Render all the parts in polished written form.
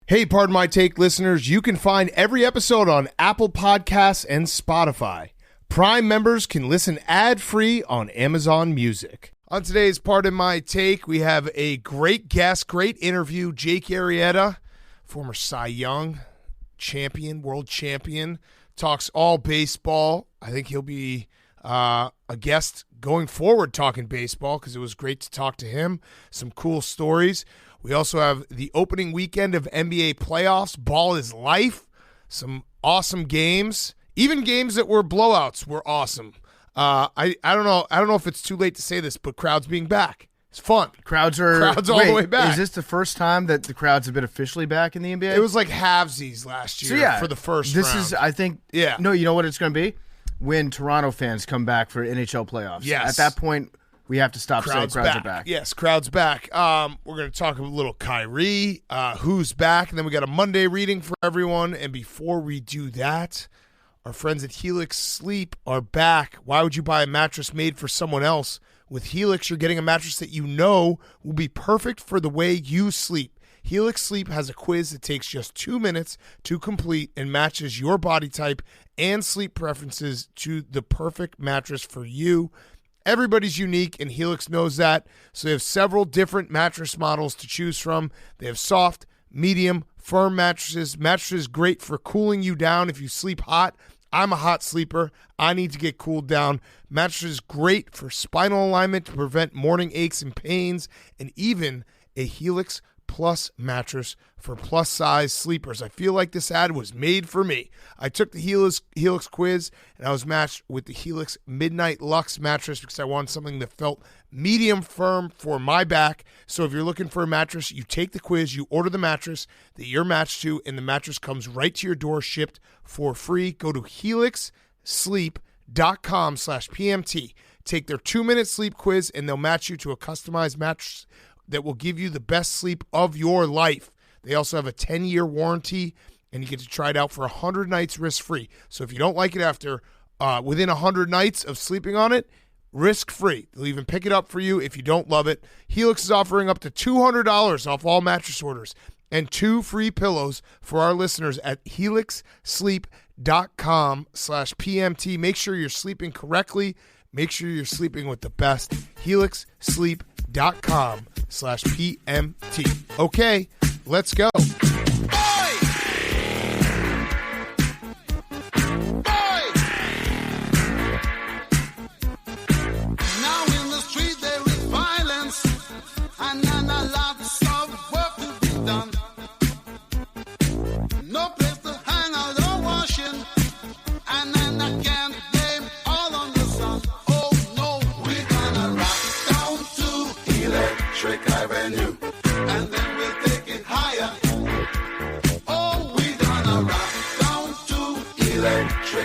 Hey, Pardon My Take listeners, you can find every episode on Apple Podcasts and Spotify. Prime members can listen ad-free on Amazon Music. On today's Pardon My Take, we have a great guest, great interview. Jake Arrieta, former Cy Young champion, world champion, talks all baseball. I think he'll be a guest going forward talking baseball because it was great to talk to him. Some cool stories. We also have the opening weekend of NBA playoffs. Ball is life. Some awesome games. Even games that were blowouts were awesome. I don't know if it's too late to say this, but crowds being back. It's fun. Crowds all the way back. Is this the first time that the crowds have been officially back in the NBA? It was like halvesies last year for the first round. This is, I think, no, you know what it's going to be? When Toronto fans come back for NHL playoffs. Yes. At that point, we have to stop saying crowds are back. Yes, crowds back. We're going to talk a little Kyrie, who's back, and then we got a Monday reading for everyone. And before we do that, our friends at Helix Sleep are back. Why would you buy a mattress made for someone else? With Helix, you're getting a mattress that you know will be perfect for the way you sleep. Helix Sleep has a quiz that takes just 2 minutes to complete and matches your body type and sleep preferences to the perfect mattress for you. Everybody's unique, and Helix knows that. So they have several different mattress models to choose from. They have soft, medium, firm mattresses. Mattresses great for cooling you down if you sleep hot. I'm a hot sleeper. I need to get cooled down. Mattresses great for spinal alignment to prevent morning aches and pains, and even a Helix Plus mattress for plus-size sleepers. I feel like this ad was made for me. I took the Helix quiz, and I was matched with the Helix Midnight Luxe mattress because I wanted something that felt medium firm for my back. So if you're looking for a mattress, you take the quiz, you order the mattress that you're matched to, and the mattress comes right to your door, shipped for free. Go to helixsleep.com/PMT. Take their 2-minute sleep quiz, and they'll match you to a customized mattress that will give you the best sleep of your life. They also have a 10-year warranty, and you get to try it out for 100 nights risk-free. So if you don't like it after within 100 nights of sleeping on it, risk-free. They'll even pick it up for you if you don't love it. Helix is offering up to $200 off all mattress orders and 2 free pillows for our listeners at helixsleep.com/PMT. Make sure you're sleeping correctly. Make sure you're sleeping with the best. helixsleep.com/PMT. Okay, let's go.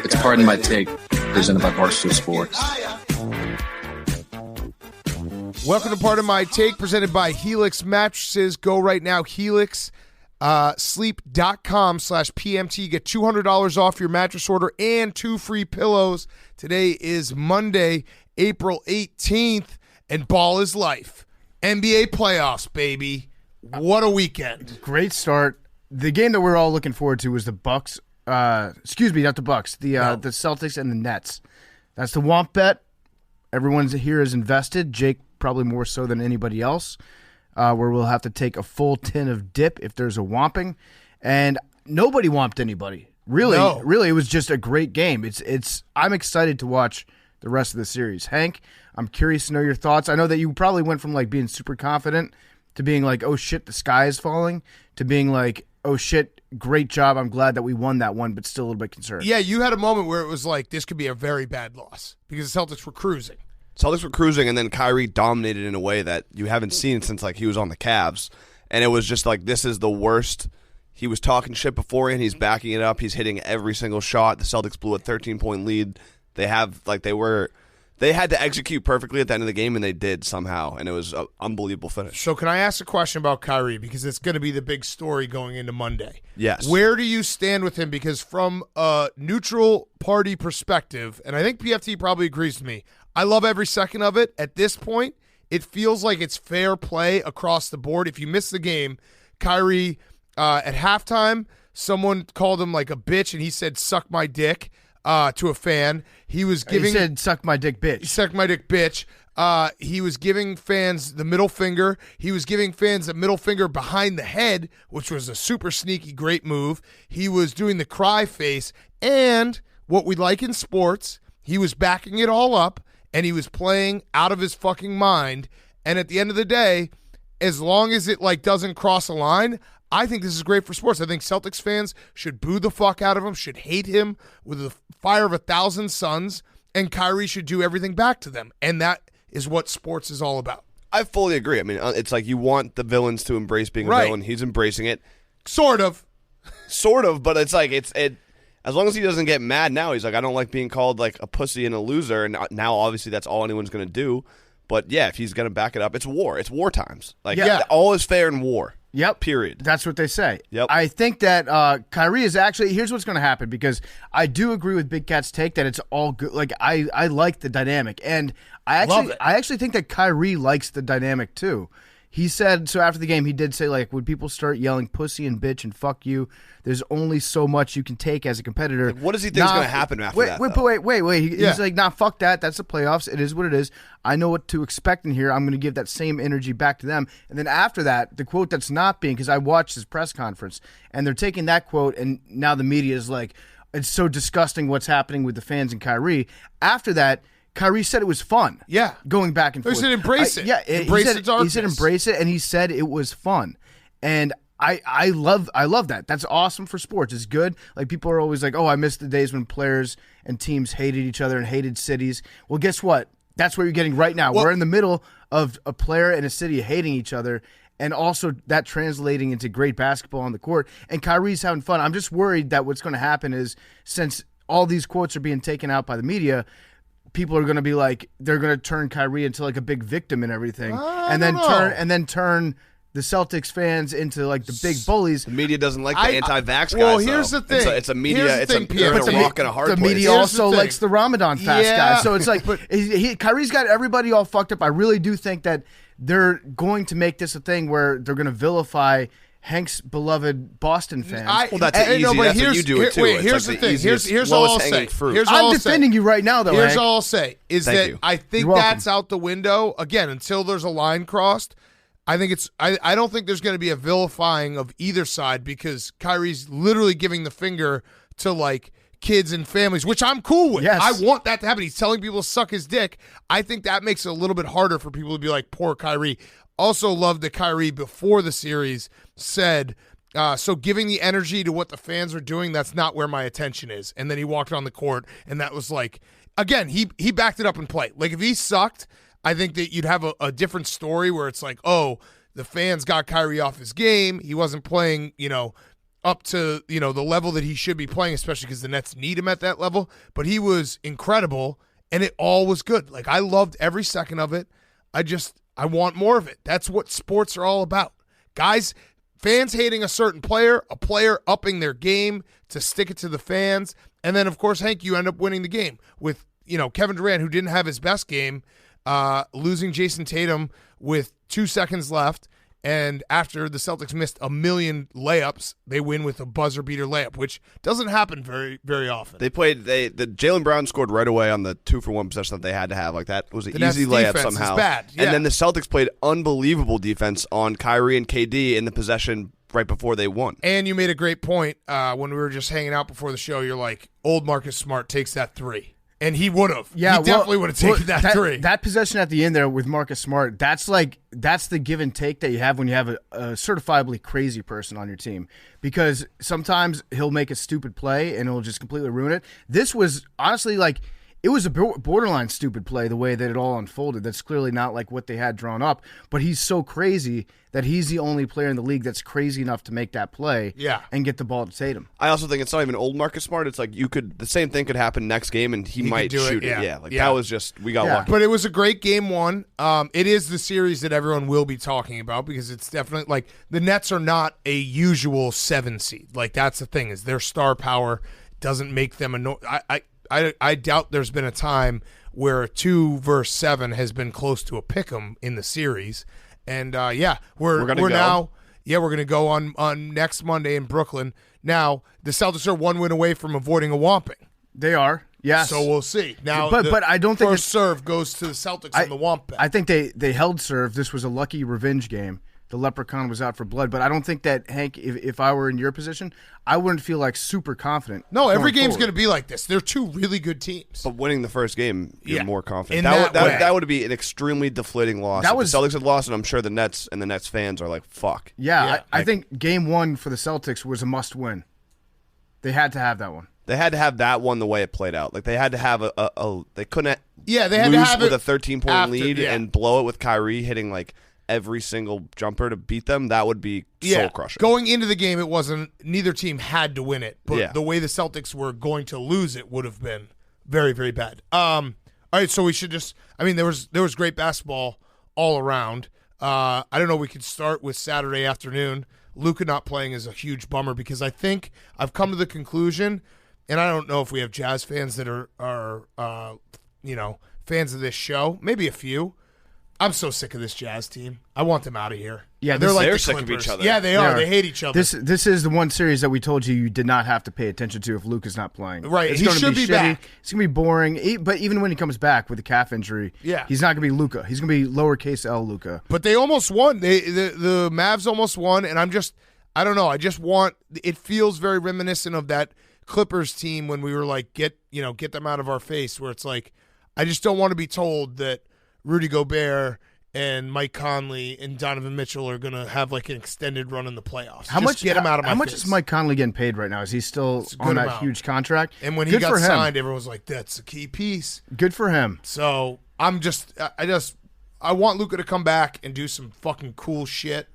It's Pardon My Take, presented by Barstool Sports. Welcome to Pardon My Take, presented by Helix Mattresses. Go right now, helixsleep.com/PMT. Get $200 off your mattress order and 2 free pillows. Today is Monday, April 18th, and ball is life. NBA playoffs, baby. What a weekend. Great start. The game that we're all looking forward to was the Bucks. Excuse me, not the Bucks. The Celtics and the Nets. That's the Womp bet. Everyone here is invested. Jake probably more so than anybody else. Where we'll have to take a full tin of dip if there's a womping, and nobody womped anybody. Really, it was just a great game. I'm excited to watch the rest of the series. Hank, I'm curious to know your thoughts. I know that you probably went from like being super confident to being like, oh shit, the sky is falling, to being like, oh shit, great job. I'm glad that we won that one, but still a little bit concerned. Yeah, you had a moment where it was like, this could be a very bad loss because the Celtics were cruising. And then Kyrie dominated in a way that you haven't seen since like he was on the Cavs. And it was just like, this is the worst. He was talking shit beforehand. He's backing it up. He's hitting every single shot. The Celtics blew a 13-point lead. They had to execute perfectly at the end of the game, and they did somehow, and it was an unbelievable finish. So can I ask a question about Kyrie, because it's going to be the big story going into Monday? Yes. Where do you stand with him? Because from a neutral party perspective, and I think PFT probably agrees with me, I love every second of it. At this point, it feels like it's fair play across the board. If you miss the game, Kyrie at halftime, someone called him like a bitch, and he said, "Suck my dick." To a fan. He said, "Suck my dick, bitch." Suck my dick, bitch. He was giving fans the middle finger. He was giving fans the middle finger behind the head, which was a super sneaky, great move. He was doing the cry face. And what we like in sports, he was backing it all up, and he was playing out of his fucking mind. And at the end of the day, as long as it like doesn't cross a line, I think this is great for sports. I think Celtics fans should boo the fuck out of him, should hate him with the fire of 1,000 suns, and Kyrie should do everything back to them. And that is what sports is all about. I fully agree. I mean, it's like you want the villains to embrace being a villain. He's embracing it. Sort of. Sort of, but it's like it. As long as he doesn't get mad now, he's like, I don't like being called like a pussy and a loser. And now, obviously, that's all anyone's going to do. But yeah, if he's going to back it up, it's war. It's war times. Like all is fair in war. Yep. Period. That's what they say. Yep. I think that Kyrie is actually, here's what's going to happen, because I do agree with Big Cat's take that it's all good. Like, I like the dynamic. And I actually think that Kyrie likes the dynamic too. He said, so after the game, he did say, like, when people start yelling pussy and bitch and fuck you, there's only so much you can take as a competitor. Like, what does he think is going to happen after that? Wait. He's like, nah, fuck that. That's the playoffs. It is what it is. I know what to expect in here. I'm going to give that same energy back to them. And then after that, the quote that's not being, because I watched his press conference, and they're taking that quote, and now the media is like, it's so disgusting what's happening with the fans and Kyrie. After that, Kyrie said it was fun. Yeah. Going back and forth. He said embrace it. Yeah. Embrace its darkness. He said embrace it, and he said it was fun. And I love that. That's awesome for sports. It's good. Like, people are always like, oh, I miss the days when players and teams hated each other and hated cities. Well, guess what? That's what you're getting right now. We're in the middle of a player and a city hating each other, and also that translating into great basketball on the court. And Kyrie's having fun. I'm just worried that what's going to happen is, since all these quotes are being taken out by the media, people are going to be like, they're going to turn Kyrie into like a big victim and everything, and then turn the Celtics fans into like the big bullies. The media doesn't like the anti-vax guys. Well, here's the thing. It's a media. It's a rock and a hard place. The media also likes the Ramadan fast guys. So it's like, Kyrie's got everybody all fucked up. I really do think that they're going to make this a thing where they're going to vilify Hank's beloved Boston fans. Well, that's easy. That's what you do it too. Wait, here's the thing. Here's all I'll say. I'm defending you right now, though. Here's all I'll say is that I think that's out the window again until there's a line crossed. I think I don't think there's going to be a vilifying of either side, because Kyrie's literally giving the finger to like kids and families, which I'm cool with. Yes. I want that to happen. He's telling people to suck his dick. I think that makes it a little bit harder for people to be like, poor Kyrie. Also loved that Kyrie before the series said, so giving the energy to what the fans are doing, that's not where my attention is. And then he walked on the court, and that was like, again, he backed it up and played. Like, if he sucked, I think that you'd have a different story where it's like, oh, the fans got Kyrie off his game. He wasn't playing, up to, the level that he should be playing, especially because the Nets need him at that level. But he was incredible, and it all was good. Like, I loved every second of it. I want more of it. That's what sports are all about. Guys, fans hating a certain player, a player upping their game to stick it to the fans. And then, of course, Hank, you end up winning the game with, Kevin Durant, who didn't have his best game, losing Jason Tatum with 2 seconds left. And after the Celtics missed a million layups, they win with a buzzer beater layup, which doesn't happen very, very often. The Jaylen Brown scored right away on the 2-for-1 possession that they had to have. Like, that was an easy layup somehow. Is bad. Yeah. And then the Celtics played unbelievable defense on Kyrie and KD in the possession right before they won. And you made a great point when we were just hanging out before the show. You're like, old Marcus Smart takes that three. And he would have. Yeah, he definitely would have taken that three. That possession at the end there with Marcus Smart, that's the give and take that you have when you have a certifiably crazy person on your team. Because sometimes he'll make a stupid play and it'll just completely ruin it. This was honestly it was a borderline stupid play the way that it all unfolded. That's clearly not like what they had drawn up. But he's so crazy that he's the only player in the league that's crazy enough to make that play and get the ball to Tatum. I also think it's not even old Marcus Smart. It's like the same thing could happen next game and he might shoot it. Yeah, that was just, we got lucky. But it was a great game one. It is the series that everyone will be talking about because it's definitely like the Nets are not a usual 7 seed. Like, that's the thing, is their star power doesn't make them I doubt there's been a time where a 2 versus 7 has been close to a pick'em in the series. And we're now yeah, we're going to go on next Monday in Brooklyn. Now, the Celtics are 1 win away from avoiding a whomping. They are, yes. So we'll see. Now, but I don't think first serve goes to the Celtics on the whomp bet. I think they held serve. This was a lucky revenge game. The leprechaun was out for blood, but I don't think that, Hank, if I were in your position, I wouldn't feel like super confident. No, every game's going to be like this. They're two really good teams. But winning the first game, you're more confident. In That would be an extremely deflating loss. If the Celtics had lost, and I'm sure the Nets and the Nets fans are like, fuck. Yeah, I think game 1 for the Celtics was a must-win. They had to have that one. They had to have that one the way it played out. Like, they had to have they couldn't they had lose to have with it a 13-point after, lead and blow it with Kyrie hitting, like, every single jumper to beat them. That would be soul-crushing. Going into the game, it wasn't – neither team had to win it. But the way the Celtics were going to lose it would have been very, very bad. All right, so we should just – I mean, there was great basketball all around. I don't know. We could start with Saturday afternoon. Luka not playing is a huge bummer because I think I've come to the conclusion, and I don't know if we have Jazz fans that are fans of this show. Maybe a few. I'm so sick of this Jazz team. I want them out of here. Yeah, they're like they're the sick of Clippers. each other. Yeah, they are. They hate each other. This is the one series that we told you did not have to pay attention to if Luka's not playing. Right, it's he gonna should be shitty. back. It's gonna be boring. But even when he comes back with a calf injury, he's not gonna be Luka. He's gonna be lowercase L Luka. But they almost won. The Mavs almost won, and I don't know. I just want. It feels very reminiscent of that Clippers team when we were like, get them out of our face. Where it's like, I just don't want to be told that Rudy Gobert and Mike Conley and Donovan Mitchell are going to have like an extended run in the playoffs. How much get him out of my How much face. is Mike Conley getting paid right now? Is he still on that huge contract? And when he got signed, everyone was like, that's a key piece. Good for him. So I want Luka to come back and do some fucking cool shit.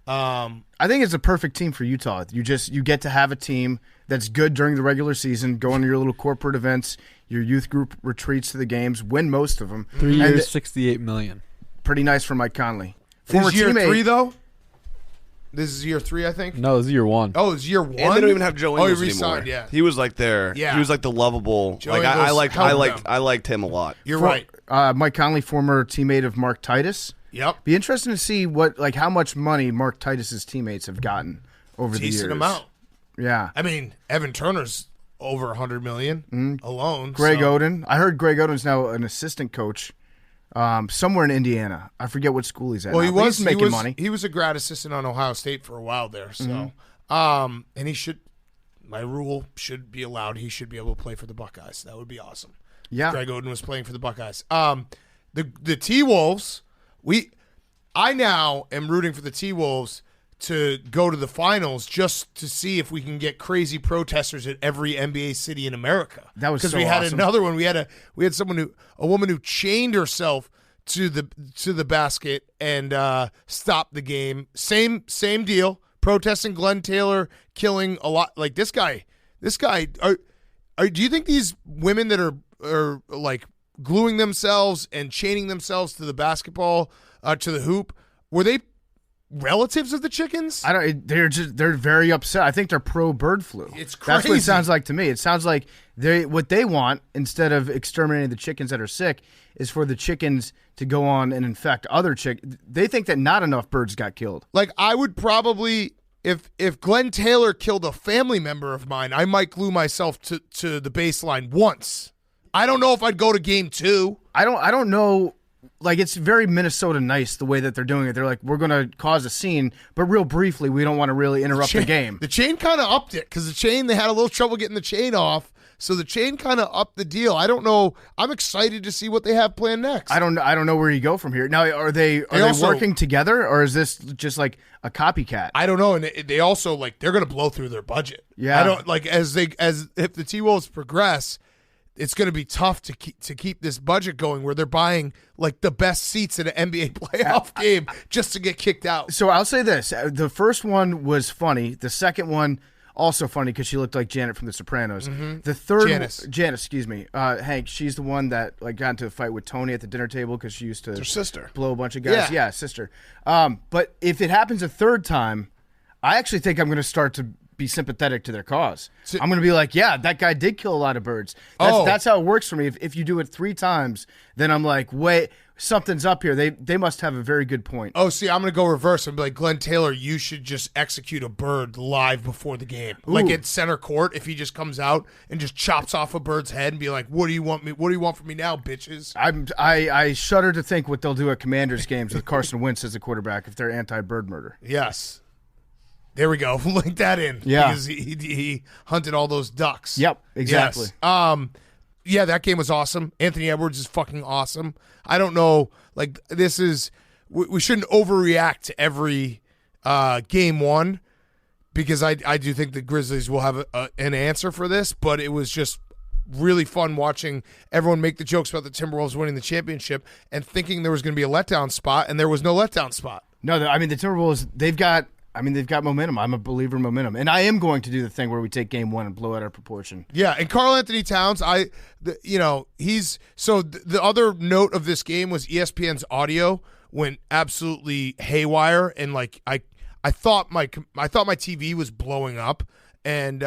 I think it's a perfect team for Utah. You get to have a team that's good during the regular season, go on your little corporate events, your youth group retreats to the games, win most of them. 3 years, $68 million. Pretty nice for Mike Conley. This is year 3, though? This is year 3, I think? No, this is year 1. Oh, it's year 1? And they don't even have Joe Ingles he resigned, anymore. yeah. He was like he was like the lovable. Joe like Ingles I liked him a lot. You're right. Mike Conley, former teammate of Mark Titus. Yep. Be interesting to see how much money Mark Titus's teammates have gotten over the years. Decent amount. Yeah. I mean, Evan Turner's over $100 million alone. Greg Oden. I heard Greg Oden's now an assistant coach somewhere in Indiana. I forget what school he's at. Well, he's making money. He was a grad assistant on Ohio State for a while there. So, and he should. My rule should be allowed. He should be able to play for the Buckeyes. That would be awesome. Yeah. Greg Oden was playing for the Buckeyes. The T-Wolves. I now am rooting for the T-Wolves to go to the finals just to see if we can get crazy protesters at every NBA city in America. That was because so we had awesome. another one. We had a woman who chained herself to the basket and stopped the game. Same deal. Protesting Glen Taylor killing a lot. Like this guy. Do you think these women that are like gluing themselves and chaining themselves to the basketball to the hoop, were they relatives of the chickens? They're very upset. I think they're pro bird flu. It's crazy. That's what it sounds like to me. It sounds like what they want, instead of exterminating the chickens that are sick, is for the chickens to go on and infect other chickens. They think that not enough birds got killed. Like I would probably, if Glen Taylor killed a family member of mine, I might glue myself to the baseline once. I don't know if I'd go to game 2. I don't know. Like, it's very Minnesota nice the way that they're doing it. They're like, we're going to cause a scene, but real briefly, we don't want to really interrupt the game. The chain kind of upped it because they had a little trouble getting the chain off. So the chain kind of upped the deal. I don't know. I'm excited to see what they have planned next. I don't know where you go from here. Now, are they working together, or is this just like a copycat? I don't know. And they also they're going to blow through their budget. Yeah. I don't as if the T-Wolves progress, it's going to be tough to keep this budget going where they're buying the best seats at an NBA playoff game just to get kicked out. So I'll say this. The first one was funny. The second one, also funny because she looked like Janet from The Sopranos. Mm-hmm. The third Janice, excuse me. Hank, she's the one that got into a fight with Tony at the dinner table because she used to her sister. Blow a bunch of guys. Yeah, sister. But if it happens a third time, I actually think I'm going to start to be sympathetic to their cause. I'm going to be like, yeah, that guy did kill a lot of birds. That's how it works for me. If you do it 3 times, then I'm like, wait. something's up here. They must have a very good point. Oh, see, I'm going to go reverse and be like, Glen Taylor, you should just execute a bird live before the game. Ooh. Like at center court, if he just comes out and just chops off a bird's head and be like, what do you want from me now, bitches? I shudder to think what they'll do at Commanders games with Carson Wentz as the quarterback if they're anti-bird murder. Yes. There we go. Link that in. Yeah. Because he hunted all those ducks. Yep, exactly. Yes. Yeah, that game was awesome. Anthony Edwards is fucking awesome. I don't know, like we shouldn't overreact to every game one because I do think the Grizzlies will have an answer for this, but it was just really fun watching everyone make the jokes about the Timberwolves winning the championship and thinking there was going to be a letdown spot, and there was no letdown spot. No, I mean, the Timberwolves, they've got momentum. I'm a believer in momentum. And I am going to do the thing where we take game one and blow out our proportion. Yeah, and Karl Anthony Towns, the other note of this game was ESPN's audio went absolutely haywire, and like I thought my TV was blowing up, and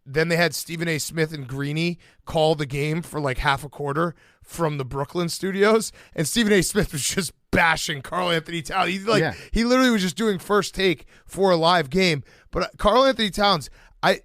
then they had Stephen A. Smith and Greeny call the game for like half a quarter from the Brooklyn studios, and Stephen A. Smith was just bashing Karl Anthony Towns. He literally was just doing first take for a live game. But Karl Anthony Towns,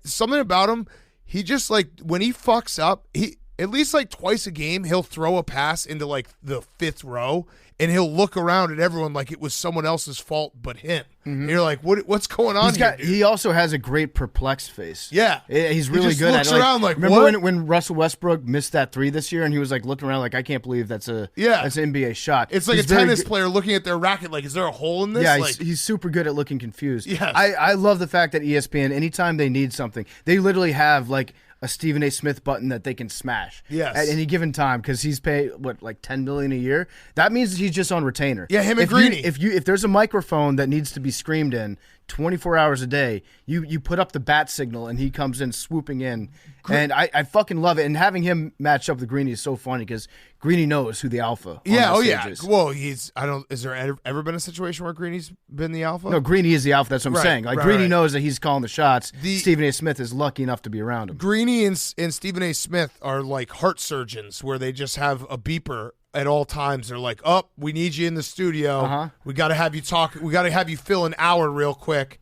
something about him, he just like when he fucks up, he at least like twice a game he'll throw a pass into like the fifth row, and he'll look around at everyone like it was someone else's fault but him. Mm-hmm. And you're like, what's going on here, dude? He also has a great perplexed face. Yeah. He's really just good looks at it. around like, remember what? when Russell Westbrook missed that 3 this year and he was like looking around like, I can't believe that's an NBA shot. It's like he's a tennis player looking at their racket like, is there a hole in this? Yeah, like, he's super good at looking confused. Yes. I love the fact that ESPN, anytime they need something, they literally have like a Stephen A. Smith button that they can smash at any given time because he's paid like $10 million a year. That means he's just on retainer. Yeah, him and Greeny. If there's a microphone that needs to be screamed in 24 hours a day, you put up the bat signal and he comes in swooping in, and I fucking love it. And having him match up with Greeny is so funny because Greeny knows who the alpha. Is. Well, is there ever been a situation where Greeny's been the alpha? No, Greeny is the alpha. That's what I'm saying. Like Greeny knows that he's calling the shots. Stephen A. Smith is lucky enough to be around him. Greeny and Stephen A. Smith are like heart surgeons, where they just have a beeper at all times. They're like, "Oh, we need you in the studio. Uh-huh. We got to have you talk. We got to have you fill an hour real quick."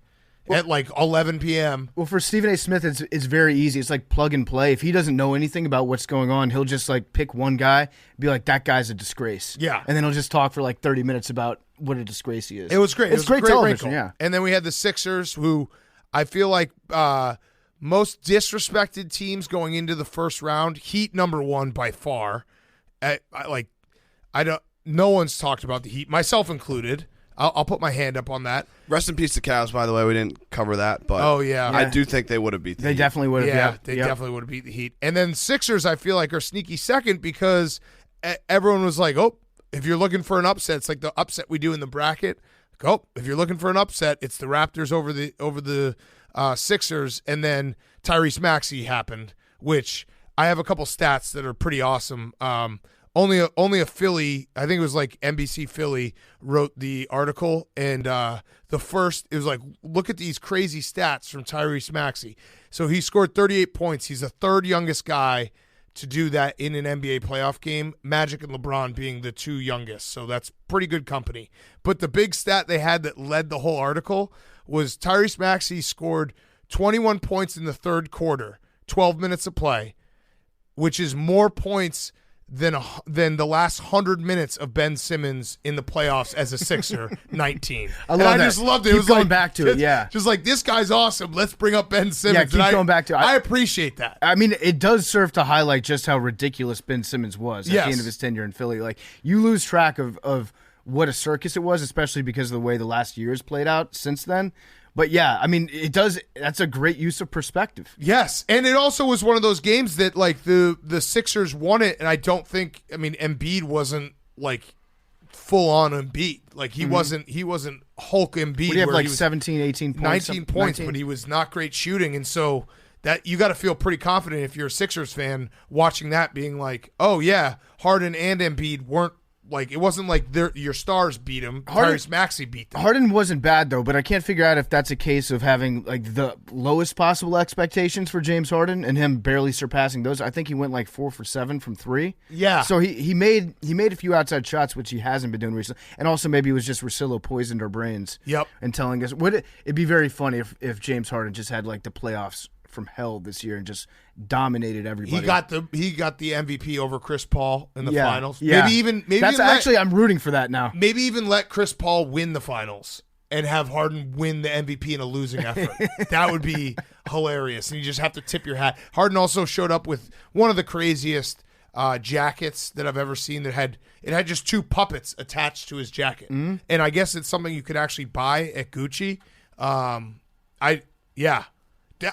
At like 11 p.m. Well, for Stephen A. Smith, it's very easy. It's like plug and play. If he doesn't know anything about what's going on, he'll just like pick one guy, be like, that guy's a disgrace. Yeah. And then he'll just talk for like 30 minutes about what a disgrace he is. It was great. It's great television, yeah. And then we had the Sixers, who I feel like most disrespected teams going into the first round. Heat number one by far. No one's talked about the Heat, myself included. I'll put my hand up on that. Rest in peace to Cavs, by the way. We didn't cover that, but I do think they would have beat the Heat. They definitely would have. Yeah, they definitely would have beat the Heat. And then Sixers, I feel like, are sneaky second because everyone was like, oh, if you're looking for an upset, it's like the upset we do in the bracket. Like, oh, if you're looking for an upset, it's the Raptors over the Sixers. And then Tyrese Maxey happened, which I have a couple stats that are pretty awesome. Only a Philly, I think it was like NBC Philly, wrote the article, and it was like, look at these crazy stats from Tyrese Maxey. So he scored 38 points. He's the third youngest guy to do that in an NBA playoff game, Magic and LeBron being the 2 youngest. So that's pretty good company. But the big stat they had that led the whole article was Tyrese Maxey scored 21 points in the third quarter, 12 minutes of play, which is more points than the last 100 minutes of Ben Simmons in the playoffs as a Sixer, 19. I just loved it. Keep it was going like, back to it, yeah. Just like, this guy's awesome. Let's bring up Ben Simmons. Yeah, keep going back to it. I appreciate that. I mean, it does serve to highlight just how ridiculous Ben Simmons was at the end of his tenure in Philly. Like, you lose track of what a circus it was, especially because of the way the last years played out since then. But yeah, I mean, that's a great use of perspective. Yes, and it also was one of those games that like the Sixers won it, and I don't think, I mean, Embiid wasn't like full on Embiid. Like he wasn't Hulk Embiid. Would he have like 17, 18 points? 19 points, but he was not great shooting, and so that you got to feel pretty confident if you're a Sixers fan watching that, being like, oh yeah, Harden and Embiid weren't Like, it wasn't like your stars beat him. Tyrese Maxey beat them. Harden wasn't bad, though, but I can't figure out if that's a case of having like the lowest possible expectations for James Harden and him barely surpassing those. I think he went like 4 for 7 from 3. Yeah. So he made a few outside shots, which he hasn't been doing recently. And also maybe it was just Russillo poisoned our brains. Yep. And telling us it'd be very funny if James Harden just had like the playoffs from hell this year and just dominated everybody. He got the MVP over Chris Paul in the finals. Yeah. Maybe that's actually I'm rooting for that now. Maybe even let Chris Paul win the finals and have Harden win the MVP in a losing effort. That would be hilarious. And you just have to tip your hat. Harden also showed up with one of the craziest jackets that I've ever seen. That had just 2 puppets attached to his jacket, and I guess it's something you could actually buy at Gucci.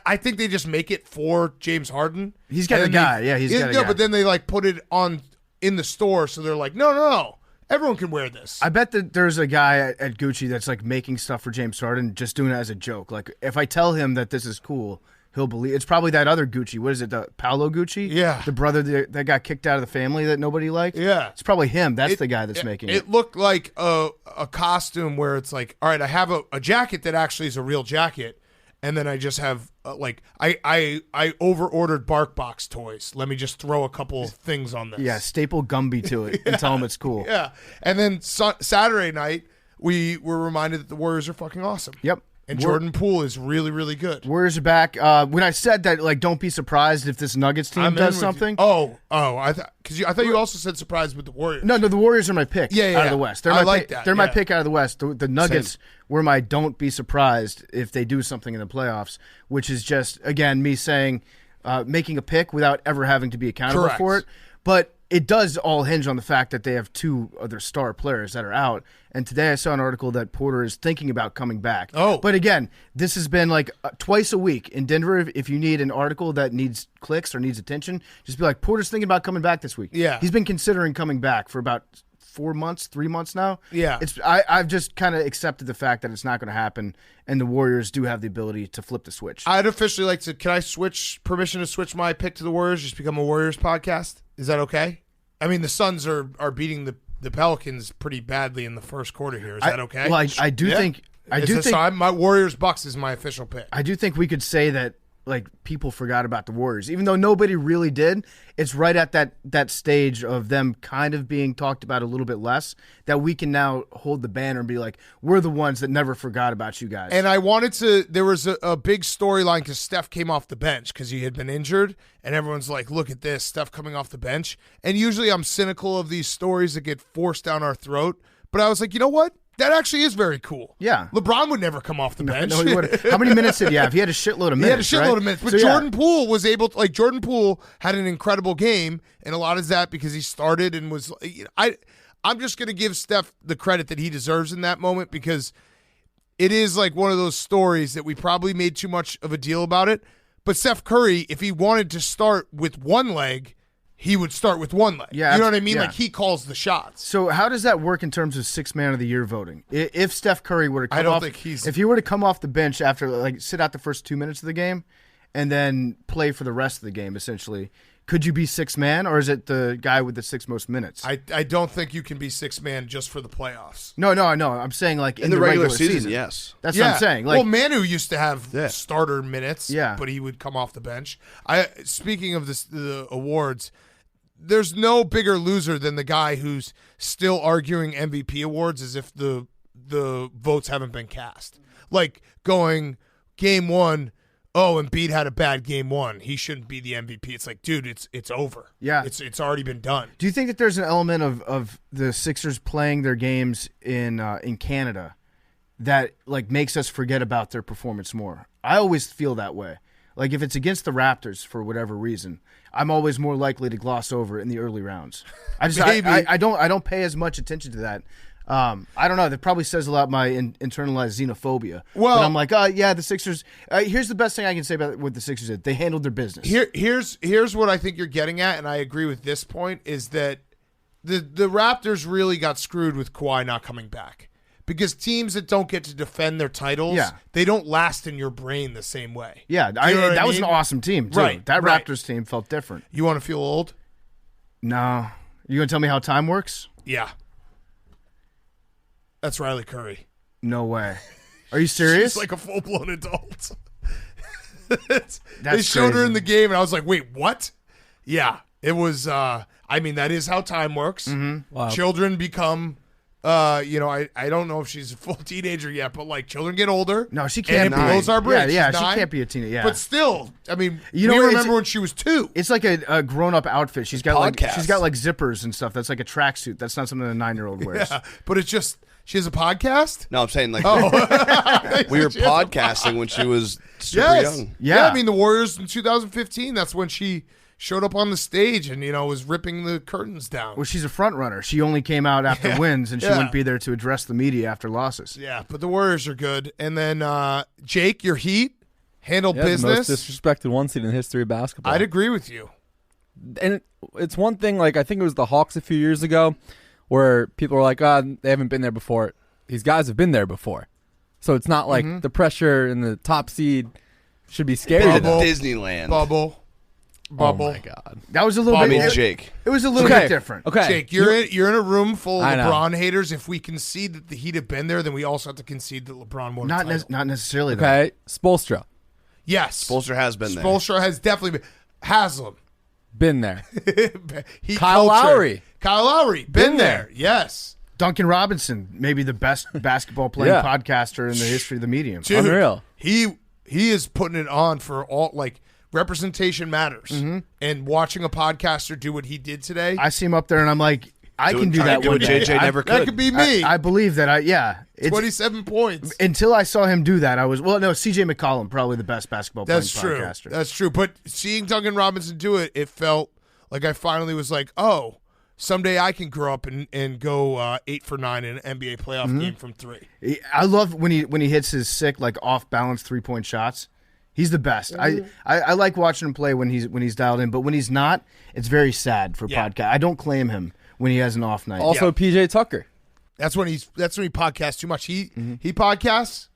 I think they just make it for James Harden. He's got a guy. Yeah, he's got a guy. But then they like put it on in the store, so they're like, no, everyone can wear this. I bet that there's a guy at Gucci that's like making stuff for James Harden, just doing it as a joke. Like if I tell him that this is cool, he'll believe. It's probably that other Gucci. What is it? The Paolo Gucci? Yeah, the brother that got kicked out of the family that nobody liked. Yeah, it's probably him. That's the guy that's making it. It looked like a costume where it's like, all right, I have a jacket that actually is a real jacket. And then I just have I over-ordered BarkBox toys. Let me just throw a couple things on this. Yeah, staple Gumby to it and tell them it's cool. Yeah, and then Saturday night we were reminded that the Warriors are fucking awesome. Yep. And Jordan Poole is really, really good. Warriors are back. When I said that, like, don't be surprised if this Nuggets team does something. I thought you also said surprised with the Warriors. No, the Warriors are my pick out of the West. I like that. They're my pick out of the West. The Nuggets were my don't be surprised if they do something in the playoffs, which is just, again, me saying making a pick without ever having to be accountable for it. But it does all hinge on the fact that they have 2 other star players that are out. And today I saw an article that Porter is thinking about coming back. Oh. But again, this has been like twice a week in Denver. If you need an article that needs clicks or needs attention, just be like, Porter's thinking about coming back this week. Yeah. He's been considering coming back for about 3 months now. Yeah. I've just kind of accepted the fact that it's not going to happen, and the Warriors do have the ability to flip the switch. I'd officially like to, can I permission to switch my pick to the Warriors, just become a Warriors podcast? Is that okay? I mean, the Suns are beating the Pelicans pretty badly in the first quarter here. Is that okay? Well, I do think my Warriors Bucks is my official pick. I do think we could say that like people forgot about the Warriors, even though nobody really did. It's right at that stage of them kind of being talked about a little bit less that we can now hold the banner and be like, we're the ones that never forgot about you guys. And I wanted to. There was a big storyline because Steph came off the bench because he had been injured, and everyone's like, look at this, Steph coming off the bench. And usually I'm cynical of these stories that get forced down our throat, but I was like, you know what? That actually is very cool. Yeah. LeBron would never come off the bench. No, he would. How many minutes did he have? He had a shitload of minutes. He had a shitload of minutes. But so, Jordan Poole was able to, Jordan Poole had an incredible game, and a lot of that because he started and was, I'm just going to give Steph the credit that he deserves in that moment because it is like one of those stories that we probably made too much of a deal about it. But Steph Curry, if he wanted to start with one leg, he would start with one leg. Yeah, you know what I mean? Yeah. Like, he calls the shots. So how does that work in terms of 6th man of the year voting? If Steph Curry were to come if he were to come off the bench after, like, sit out the first 2 minutes of the game and then play for the rest of the game, essentially, could you be 6th man, or is it the guy with the 6 most minutes? I don't think you can be 6th man just for the playoffs. No. I'm saying, like, in the regular season. Yes. That's what I'm saying. Like, well, Manu used to have starter minutes, but he would come off the bench. Speaking of the awards, there's no bigger loser than the guy who's still arguing MVP awards as if the votes haven't been cast. Like going game 1, Embiid had a bad game 1. He shouldn't be the MVP. It's like, dude, it's over. Yeah. It's already been done. Do you think that there's an element of the Sixers playing their games in Canada that like makes us forget about their performance more? I always feel that way. Like if it's against the Raptors for whatever reason, I'm always more likely to gloss over in the early rounds. I don't pay as much attention to that. I don't know. That probably says a lot my internalized xenophobia. Well, but I'm like, the Sixers. Here's the best thing I can say about what the Sixers did. They handled their business. Here's what I think you're getting at, and I agree with this point, is that the Raptors really got screwed with Kawhi not coming back. Because teams that don't get to defend their titles, they don't last in your brain the same way. Yeah, that was an awesome team, too. Right, that Raptors team felt different. You want to feel old? No. You going to tell me how time works? Yeah. That's Riley Curry. No way. Are you serious? She's like a full-blown adult. They showed her in the game, and I was like, wait, what? Yeah, it was, that is how time works. Mm-hmm. Wow. Children become, I don't know if she's a full teenager yet, but, like, children get older. No, she can't and be. it blows our bridge. Yeah, She's she 9. can't be a teenager. Yeah. But still, we it's- remember when she was 2. It's like a grown-up outfit. She's got Podcast. she's got like zippers and stuff. That's like a tracksuit. That's not something a 9-year-old wears. Yeah, but it's just, she has a podcast? No, I'm saying like Oh. we were podcasting when she was super Yes. young. Yeah. I mean, the Warriors in 2015, that's when she showed up on the stage and, was ripping the curtains down. Well, she's a front runner. She only came out after wins, and she Yeah. wouldn't be there to address the media after losses. Yeah, but the Warriors are good. And then, Jake, your Heat, handle Yeah, the most business. disrespected 1 seed in the history of basketball. I'd agree with you. And it's one thing, like I think it was the Hawks a few years ago, where people were like, they haven't been there before. These guys have been there before. So it's not like the pressure in the top seed should be scary to Bubble. them. Disneyland. Bubble. Oh my God. That was a little Bubble. bit. I mean, Jake. It was a little Okay. bit different. Okay. Jake, you're in a room full of I know. LeBron haters. If we concede that the Heat have been there, then we also have to concede that LeBron won Not the title. not necessarily. Though. Okay. Spoelstra. Yes. Spoelstra has been there. Spoelstra has definitely been. Haslam. Been there. Heat Kyle culture. Lowry. Kyle Lowry. Been there. there. Yes. Duncan Robinson, maybe the best basketball playing Yeah. podcaster in the history of the medium. Dude, Unreal. He is putting it on for all, like, representation matters. And watching a podcaster do what he did today, I see him up there, and I'm like, I can do trying that to do one what day. JJ never that could. could be me. I believe that. It's 27 points. until I saw him do that. I was CJ McCollum, probably the best basketball That's playing true. podcaster. That's true. But seeing Duncan Robinson do it, it felt like I finally was like, oh, someday I can grow up and go 8 for 9 in an NBA playoff game from 3. I love when he hits his sick, like off balance 3-point shots. He's the best. I like watching him play when he's dialed in, but when he's not, it's very sad for Yeah. podcast. I don't claim him when he has an off night. Also, PJ Tucker. That's when he podcasts too much. He podcasts.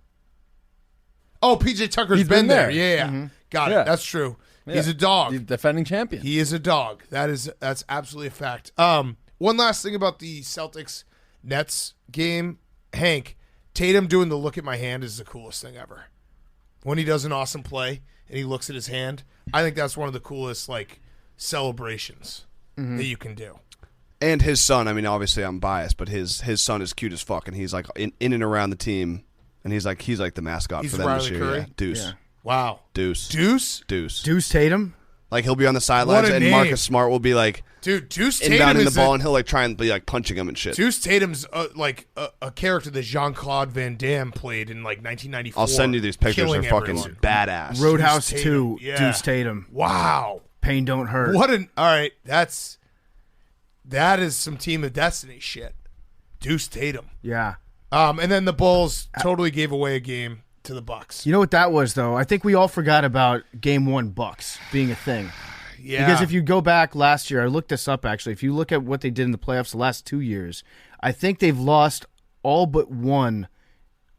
Oh, PJ Tucker's He's been been there. there. Yeah. Got it. Yeah. That's true. He's Yeah. a dog. He's defending champion. He is a dog. That's absolutely a fact. One last thing about the Celtics Nets game, Hank, Tatum doing the look at my hand is the coolest thing ever. When he does an awesome play and he looks at his hand, I think that's one of the coolest like celebrations that you can do. And his son, I mean, obviously I'm biased, but his son is cute as fuck, and he's like in and around the team, and he's like the mascot He's for them Riley this year. Curry? Yeah. Deuce. Yeah. Wow. Deuce. Deuce? Deuce Tatum. Like he'll be on the sidelines, What a and name. Marcus Smart will be like Dude, Deuce Tatum inbounding the is ball, and he'll like try and be like punching him and shit. Deuce Tatum's like a character that Jean-Claude Van Damme played in like 1994. I'll send you these pictures. They're killing fucking everyone. badass. Roadhouse Deuce 2. Tatum, yeah. Deuce Tatum. Wow. Pain don't hurt. What an all right. That is some Team of Destiny shit. Deuce Tatum. Yeah. And then the Bulls totally gave away a game to the Bucks. You know what that was, though? I think we all forgot about Game 1 Bucks being a thing. Yeah. Because if you go back last year, I looked this up actually. If you look at what they did in the playoffs the last 2 years, I think they've lost all but one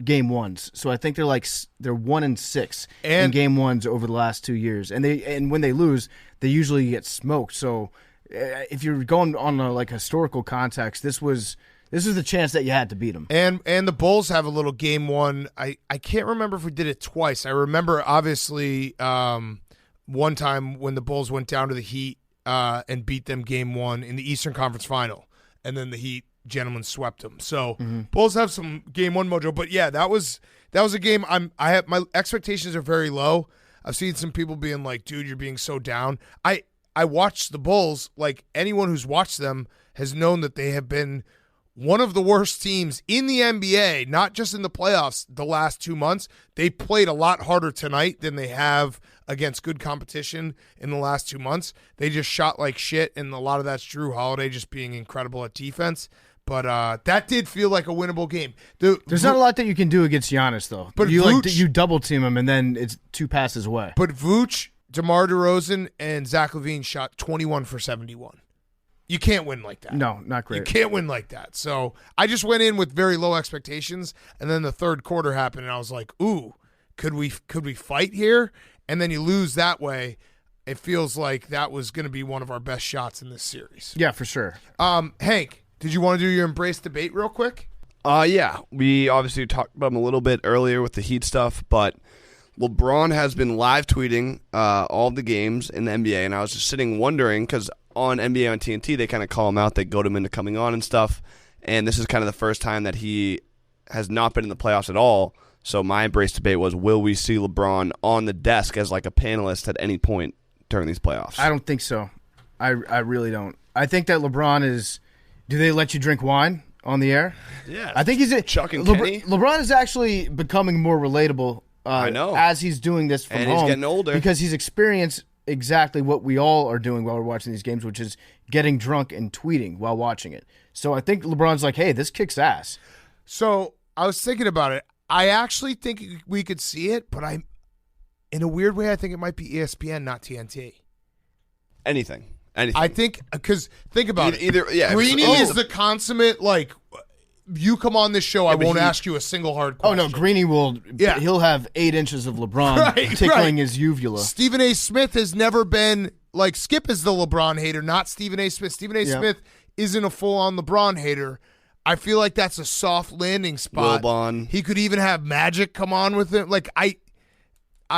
Game 1s. So I think they're 1-6 in And- Game 1s over the last 2 years. And when they lose, they usually get smoked. So if you're going on a historical context, this was the chance that you had to beat them. And the Bulls have a little Game 1. I can't remember if we did it twice. I remember obviously one time when the Bulls went down to the Heat and beat them Game 1 in the Eastern Conference Final, and then the Heat gentlemen swept them. So Bulls have some Game 1 mojo. But yeah, that was a game. I have my expectations are very low. I've seen some people being like, "Dude, you're being so down." I watched the Bulls. Like anyone who's watched them has known that they have been one of the worst teams in the NBA, not just in the playoffs the last 2 months. They played a lot harder tonight than they have against good competition in the last 2 months. They just shot like shit, and a lot of that's Drew Holiday just being incredible at defense. But that did feel like a winnable game. There's not a lot that you can do against Giannis, though. But you Vooch- you double team him, and then it's 2 passes away. But Vooch, DeMar DeRozan, and Zach LaVine shot 21 for 71. You can't win like that. No, not great. You can't win like that. So I just went in with very low expectations, and then the third quarter happened, and I was like, "Ooh, could we fight here?" And then you lose that way. It feels like that was going to be one of our best shots in this series. Yeah, for sure. Hank, did you want to do your embrace debate real quick? Yeah, we obviously talked about him a little bit earlier with the Heat stuff, but LeBron has been live tweeting all the games in the NBA, and I was just sitting wondering, because on NBA on TNT, they kind of call him out, they goad him into coming on and stuff, and this is kind of the first time that he has not been in the playoffs at all. So my embrace debate was, will we see LeBron on the desk as like a panelist at any point during these playoffs? I don't think so. I really don't. I think that LeBron is. Do they let you drink wine on the air? Yeah, I think he's Chuck and Kenny. LeBron is actually becoming more relatable. I know, as he's doing this from and home, he's getting older because he's experienced exactly what we all are doing while we're watching these games, which is getting drunk and tweeting while watching it. So I think LeBron's like, hey, this kicks ass. So I was thinking about it. I actually think we could see it, but in a weird way, I think it might be ESPN, not TNT. Anything. I think, because think about it. Either, yeah. Greeny is the consummate, like, you come on this show, I won't ask you a single hard question. Oh, no, Greeny will. Yeah. He'll have 8 inches of LeBron tickling his uvula. Stephen A. Smith has never been, like, Skip is the LeBron hater, not Stephen A. Smith. Stephen A. Smith isn't a full-on LeBron hater. I feel like that's a soft landing spot. Wilbon. He could even have Magic come on with him. Like, I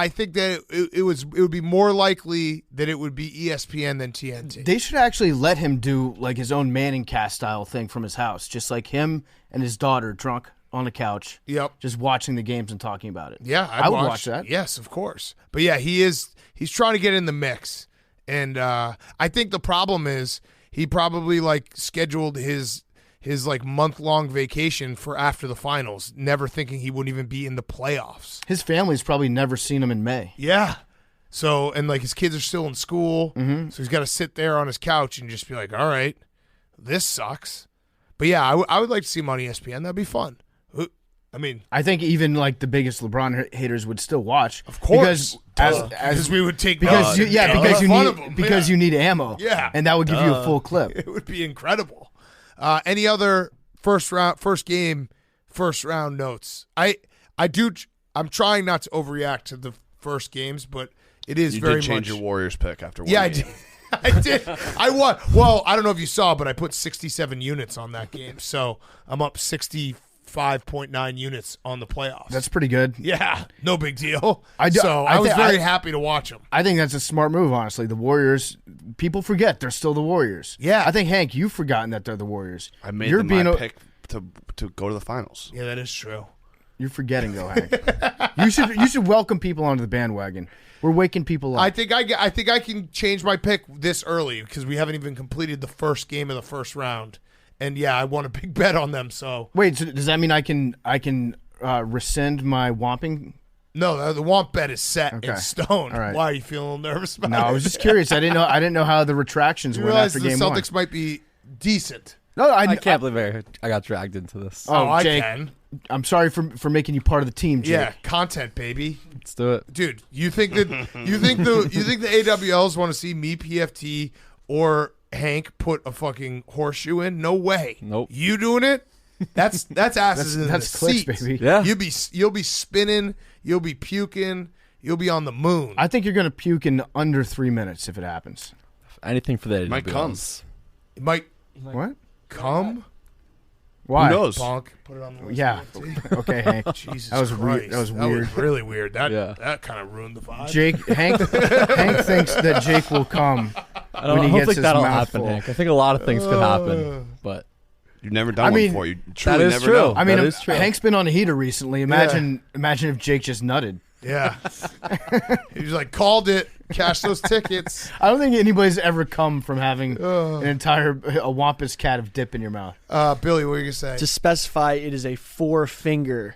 think that it would be more likely that it would be ESPN than TNT. They should actually let him do like his own Manning cast style thing from his house, just like him and his daughter drunk on the couch. Yep, just watching the games and talking about it. Yeah, I would watch that. Yes, of course. But yeah, he's trying to get in the mix, and I think the problem is he probably like scheduled his like month-long vacation for after the finals, never thinking he wouldn't even be in the playoffs. His family's probably never seen him in May. Yeah. So, and like his kids are still in school, so he's got to sit there on his couch and just be like, all right, this sucks. But yeah, I would like to see him on ESPN. That'd be fun. I mean, I think even like the biggest LeBron haters would still watch. Of course. Because we would take because you need ammo. Yeah. And that would give you a full clip. It would be incredible. Any other first round notes? I'm trying not to overreact to the first games, but it is very much. You did change your Warriors pick after one game. I did. I won. Well, I don't know if you saw, but I put 67 units on that game, so I'm up 65.9 units on the playoffs. That's pretty good. Yeah, no big deal. I was very happy to watch them. I think that's a smart move, honestly. The Warriors, people forget they're still the Warriors. Yeah. I think, Hank, you've forgotten that they're the Warriors. I made them my pick to go to the finals. Yeah, that is true. You're forgetting, though, Hank. You should welcome people onto the bandwagon. We're waking people up. I think I can change my pick this early because we haven't even completed the first game of the first round. And yeah, I won a big bet on them. So wait, so does that mean I can rescind my Womping? No, the Womp bet is set in stone. All right. Why are you feeling nervous about it? No, I was just curious. I didn't know how the retractions went after game one. one. The Celtics might be decent. No, I can't believe I got dragged into this. Oh, Jake, I can. I'm sorry for making you part of the team, Jake. Yeah, content, baby. Let's do it, dude. You think the AWLs want to see me, PFT, or Hank put a fucking horseshoe in? No way. Nope. You doing it? That's asses in that's the clicks, seats. baby. Yeah. You'll be spinning. You'll be puking. You'll be on the moon. I think you're gonna puke in under 3 minutes if it happens. Anything for that. It might come. It might What? come. Why? Who knows? Bonk. Put it on the list. Yeah. Okay, Hank. Jesus That was Christ. weird. That was weird. really weird. Yeah. That kind of ruined the vibe. Hank thinks that Jake will come I don't when he think gets his that'll mouth happen, full. Hank. I think a lot of things could happen, but You've never done one before. You truly that is never true. know. I mean, That is true. Hank's been on a heater recently. Imagine if Jake just nutted. Yeah. He was like, called it. Cash those tickets. I don't think anybody's ever come from having a wampus cat of dip in your mouth. Billy, what were you going to say? To specify, it is a 4-finger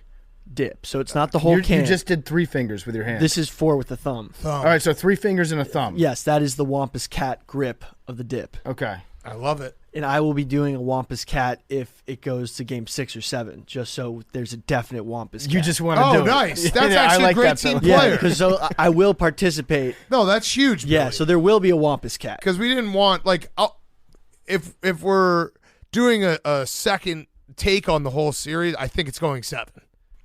dip, so it's not the whole can. You just did 3 fingers with your hand. This is 4 with the thumb. All right, so 3 fingers and a thumb. Yes, that is the Wampus Cat grip of the dip. Okay. I love it. And I will be doing a Wampus Cat if it goes to game 6 or 7, just so there's a definite Wampus Cat. You just want to do it. Oh, nice. That's Yeah, I actually like a great that, team though. player. Yeah, because I will participate. No, that's huge. Yeah, Billy. so there will be a Wampus Cat. Because we didn't want, like, if we're doing a second take on the whole series, I think it's going 7.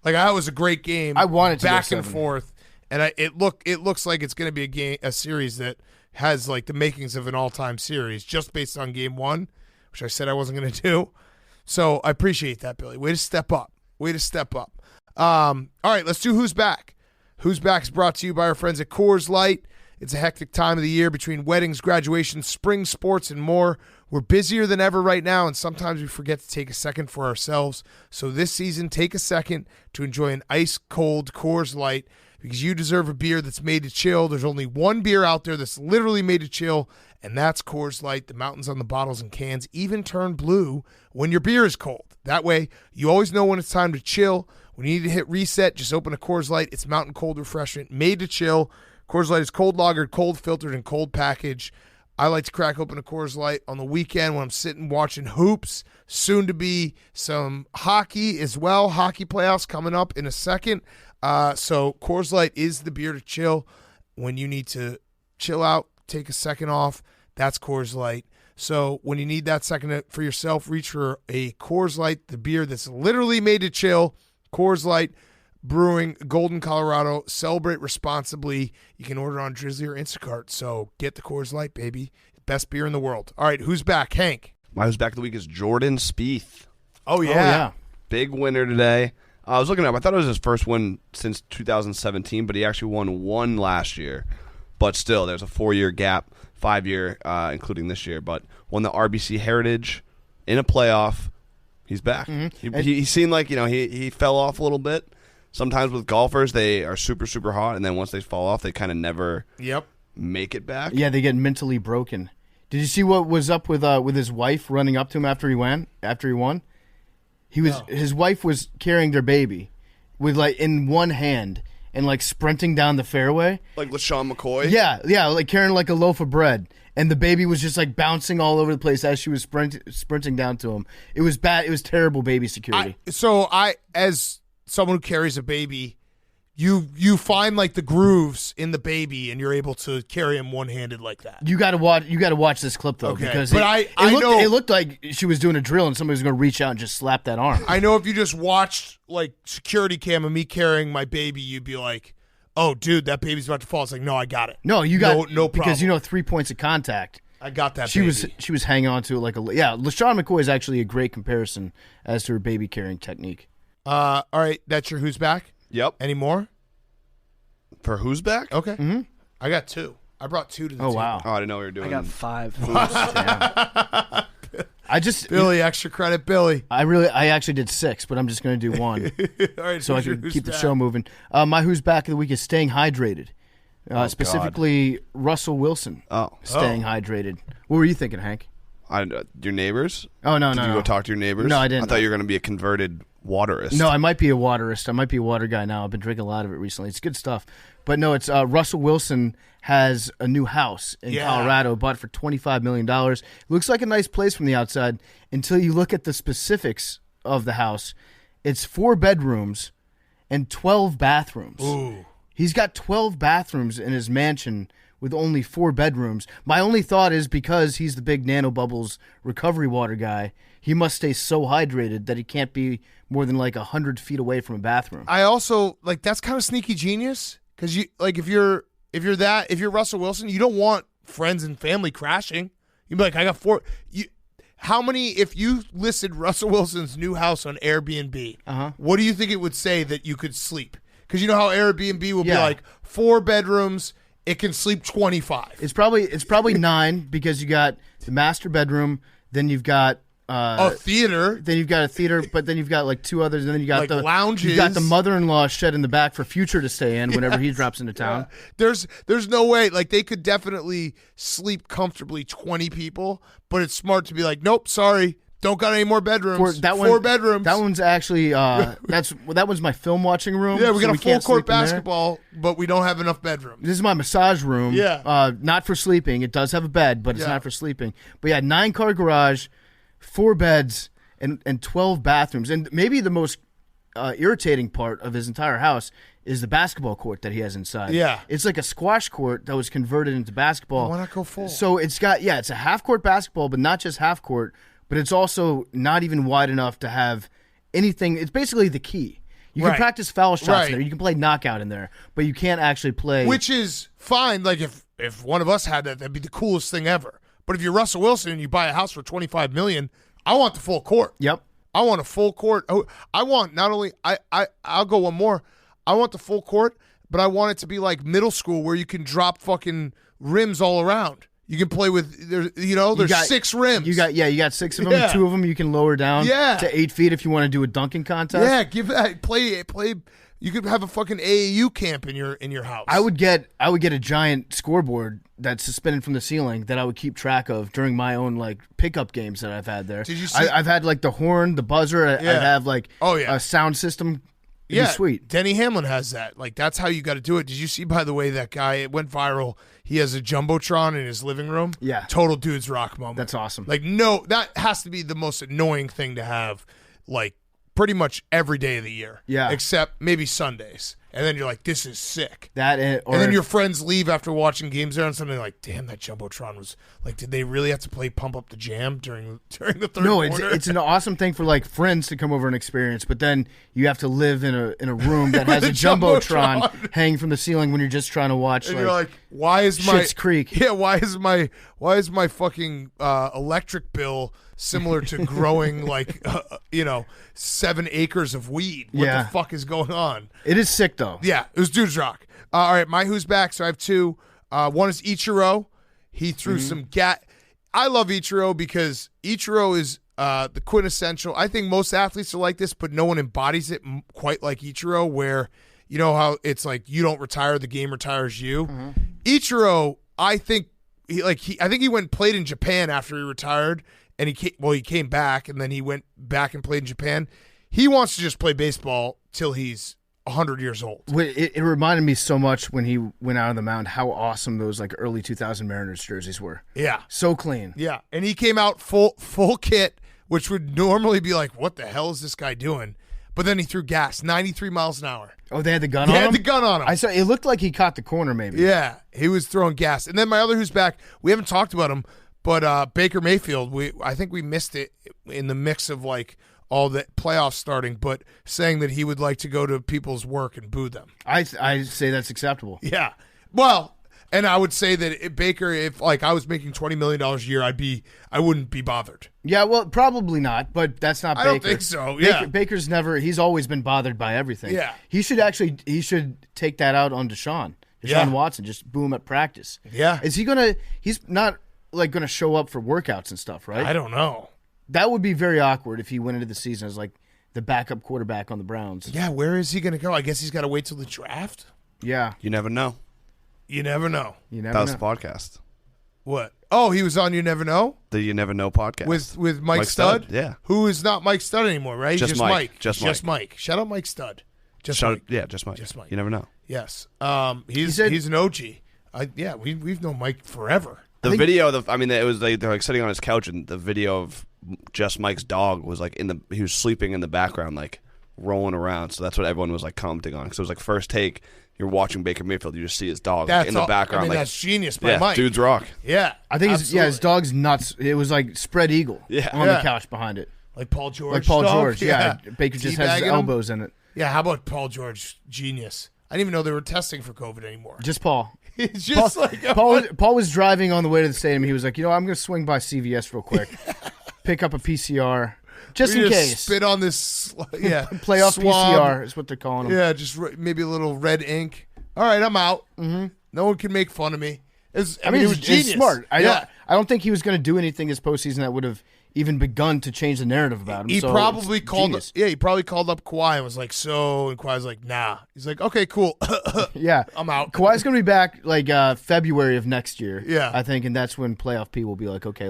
Like, that was a great game. I wanted to go back and 7. forth, and it looks like it's going to be a series that has like the makings of an all-time series just based on game 1, which I said I wasn't going to do. So I appreciate that, Billy. Way to step up. All right, let's do Who's Back. Who's Back is brought to you by our friends at Coors Light. It's a hectic time of the year between weddings, graduations, spring sports, and more. We're busier than ever right now, and sometimes we forget to take a second for ourselves. So this season, take a second to enjoy an ice-cold Coors Light because you deserve a beer that's made to chill. There's only one beer out there that's literally made to chill, and that's Coors Light. The mountains on the bottles and cans even turn blue when your beer is cold. That way, you always know when it's time to chill. When you need to hit reset, just open a Coors Light. It's mountain cold refreshment made to chill. Coors Light is cold lagered, cold filtered, and cold packaged. I like to crack open a Coors Light on the weekend when I'm sitting watching hoops. Soon to be some hockey as well. Hockey playoffs coming up in a second. So Coors Light is the beer to chill when you need to chill out, take a second off. That's Coors Light. So when you need that second for yourself, reach for a Coors Light, the beer that's literally made to chill. Coors Light Brewing, Golden, Colorado. Celebrate responsibly. You can order on Drizzly or Instacart. So get the Coors Light, baby. Best beer in the world. All right, who's back? Hank. My Who's Back of the week is Jordan Spieth. Oh, yeah. Big winner today. I was looking up. I thought it was his first win since 2017, but he actually won one last year. But still, there's a 4-year gap, 5-year, including this year. But won the RBC Heritage in a playoff. He's back. Mm-hmm. He seemed like, he fell off a little bit. Sometimes with golfers, they are super, super hot, and then once they fall off, they kind of never make it back. Yeah, they get mentally broken. Did you see what was up with his wife running up to him after he won? His wife was carrying their baby with in one hand and sprinting down the fairway. Like LaShawn McCoy? Yeah, like carrying a loaf of bread. And the baby was just bouncing all over the place as she was sprinting down to him. It was bad. It was terrible baby security. As someone who carries a baby, you find the grooves in the baby, and you're able to carry him one-handed like that. You got to watch this clip though, because it looked like she was doing a drill, and somebody was going to reach out and just slap that arm. I know if you just watched security cam of me carrying my baby, you'd be like, "Oh, dude, that baby's about to fall." It's like, no, I got it. No, you got no problem. Because 3 points of contact. I got that. She was hanging on to it LaShawn McCoy is actually a great comparison as to her baby carrying technique. All right, that's your Who's Back? Yep. Any more? For Who's Back? Okay. Mm-hmm. I got 2. I brought 2 to the table. Oh, wow. Oh, I didn't know we were doing. I got 5. Billy, extra credit, Billy. I actually did 6, but I'm just going to do 1. All right, so I can keep the show moving. My Who's Back of the week is staying hydrated. Specifically, Russell Wilson. Staying hydrated. What were you thinking, Hank? Your neighbors? Oh, no, Did you go talk to your neighbors? No, I didn't. I thought you were going to be a converted waterist. No, I might be a waterist. I might be a water guy now. I've been drinking a lot of it recently. It's good stuff. But no, it's Russell Wilson has a new house in Colorado, bought for $25 million. It looks like a nice place from the outside until you look at the specifics of the house. It's 4 bedrooms and 12 bathrooms. Ooh. He's got 12 bathrooms in his mansion with only 4 bedrooms. My only thought is because he's the big nanobubbles recovery water guy, he must stay so hydrated that he can't be more than 100 feet away from a bathroom. I also that's kind of sneaky genius because you if you're Russell Wilson, you don't want friends and family crashing. You'd be like, I got 4. How many? If you listed Russell Wilson's new house on Airbnb, what do you think it would say that you could sleep? Because you know how Airbnb will be 4 bedrooms. It can sleep 25. It's probably 9 because you got the master bedroom, then you've got a theater. Then you've got a theater, but then you've got 2 others, and then you got the lounges. You got the mother-in-law shed in the back for Future to stay in whenever he drops into town. Yeah. There's no way they could definitely sleep comfortably 20 people, but it's smart to be nope, sorry. Don't got any more bedrooms. 4 bedrooms. That one's actually that one's my film watching room. Yeah, we got a full court basketball, but we don't have enough bedrooms. This is my massage room. Yeah, not for sleeping. It does have a bed, but it's not for sleeping. But yeah, 9-car garage, 4 beds, and 12 bathrooms. And maybe the most irritating part of his entire house is the basketball court that he has inside. Yeah, it's like a squash court that was converted into basketball. Why not go full? So it's a half court basketball, but not just half court. But it's also not even wide enough to have anything. It's basically the key. You can practice foul shots in there. You can play knockout in there, but you can't actually play. Which is fine. If one of us had that, that'd be the coolest thing ever. But if you're Russell Wilson and you buy a house for $25 million, I want the full court. Yep. I want a full court. Oh, I want not only I'll go one more. I want the full court, but I want it to be like middle school where you can drop fucking rims all around. You can play with there's 6 rims. You got 6 of them. Yeah. 2 of them you can lower down Yeah. to 8 feet if you want to do a dunking contest. Yeah, give that play. You could have a fucking AAU camp in your house. I would get a giant scoreboard that's suspended from the ceiling that I would keep track of during my own like pickup games that I've had there. Did you see? I've had like the horn, the buzzer. I have like a sound system. It'd be sweet. Denny Hamlin has that. Like that's how you got to do it. Did you see? By the way, that guy it went viral. He has a jumbotron in his living room. Yeah, total dude's rock moment. That's awesome. Like no, that has to be the most annoying thing to have. Like pretty much every day of the year. Yeah, except maybe Sundays. And then you're like, this is sick. And then your friends leave after watching games there on Sunday. Like, damn, that jumbotron was like. Did they really have to play Pump Up the Jam during the third No, quarter? it's an awesome thing for like friends to come over and experience. But then you have to live in a room that has a jumbotron hanging from the ceiling when you're just trying to watch. And you're like, why is my Schitt's Creek? Yeah, why is my fucking electric bill similar to growing 7 acres of weed? What the fuck is going on? It is sick though. Yeah, it was dude's rock. All right, my who's back. So I have 2. One is Ichiro. He threw some I love Ichiro because Ichiro is the quintessential. I think most athletes are like this, but no one embodies it quite like Ichiro, where you know how it's like you don't retire, the game retires you. Ichiro, I think he went and played in Japan after he retired, and he came back, and then he went back and played in Japan. He wants to just play baseball till he's 100 years old. It reminded me so much when he went out on the mound how awesome those like early 2000 Mariners jerseys were. Yeah. So clean. Yeah. And he came out full kit, which would normally be like, what the hell is this guy doing? But then he threw gas, 93 miles an hour. Oh, they had the gun on him? They had the gun on him. I saw it looked like he caught the corner maybe. Yeah. He was throwing gas. And then my other who's back, we haven't talked about him, but Baker Mayfield, I think we missed it in the mix of like all the playoffs starting, but saying that he would like to go to people's work and boo them. I say that's acceptable. Yeah. Well, and I would say that Baker, if like I was making $20 million a year, I wouldn't be bothered. Yeah, well, probably not, but that's not Baker. I don't think so. Yeah. Baker's he's always been bothered by everything. Yeah. He should take that out on Deshaun Watson, just boo him at practice. Yeah. He's not like going to show up for workouts and stuff, right? I don't know. That would be very awkward if he went into the season as like the backup quarterback on the Browns. Yeah, where is he going to go? I guess he's got to wait till the draft. Yeah. You never know. You never know. That was the podcast. What? Oh, he was on You Never Know? The You Never Know podcast. With Mike Stud? Yeah. Who is not Mike Stud anymore, right? Just Mike. Just Mike. Shout out Mike Stud. Mike. Yeah, just Mike. Just Mike. You never know. Yes. He's an OG. We've known Mike forever. It was they're like sitting on his couch, and the video of Just Mike's dog was like he was sleeping in the background, like rolling around. So that's what everyone was like commenting on. Because it was like first take, you're watching Baker Mayfield, you just see his dog in the background. That's genius by Mike. Dude's rock. Yeah, I think his dog's nuts. It was like spread eagle on the couch behind it, like Paul George. Yeah, Baker just has his elbows in it. Yeah, how about Paul George? Genius. I didn't even know they were testing for COVID anymore. Just Paul. It's just Paul was driving on the way to the stadium. He was like, I'm going to swing by CVS real quick, pick up a PCR, just in case. Spit on this, playoff swab. PCR is what they're calling them. Yeah, just maybe a little red ink. All right, I'm out. Mm-hmm. No one can make fun of me. It was genius. It's smart. I don't think he was going to do anything this postseason that would have even begun to change the narrative about him. He probably called up Kawhi and was like, and Kawhi's like, nah. He's like, okay, cool. Yeah. I'm out. Kawhi's going to be back like February of next year. Yeah. I think, and that's when playoff P will be like, okay,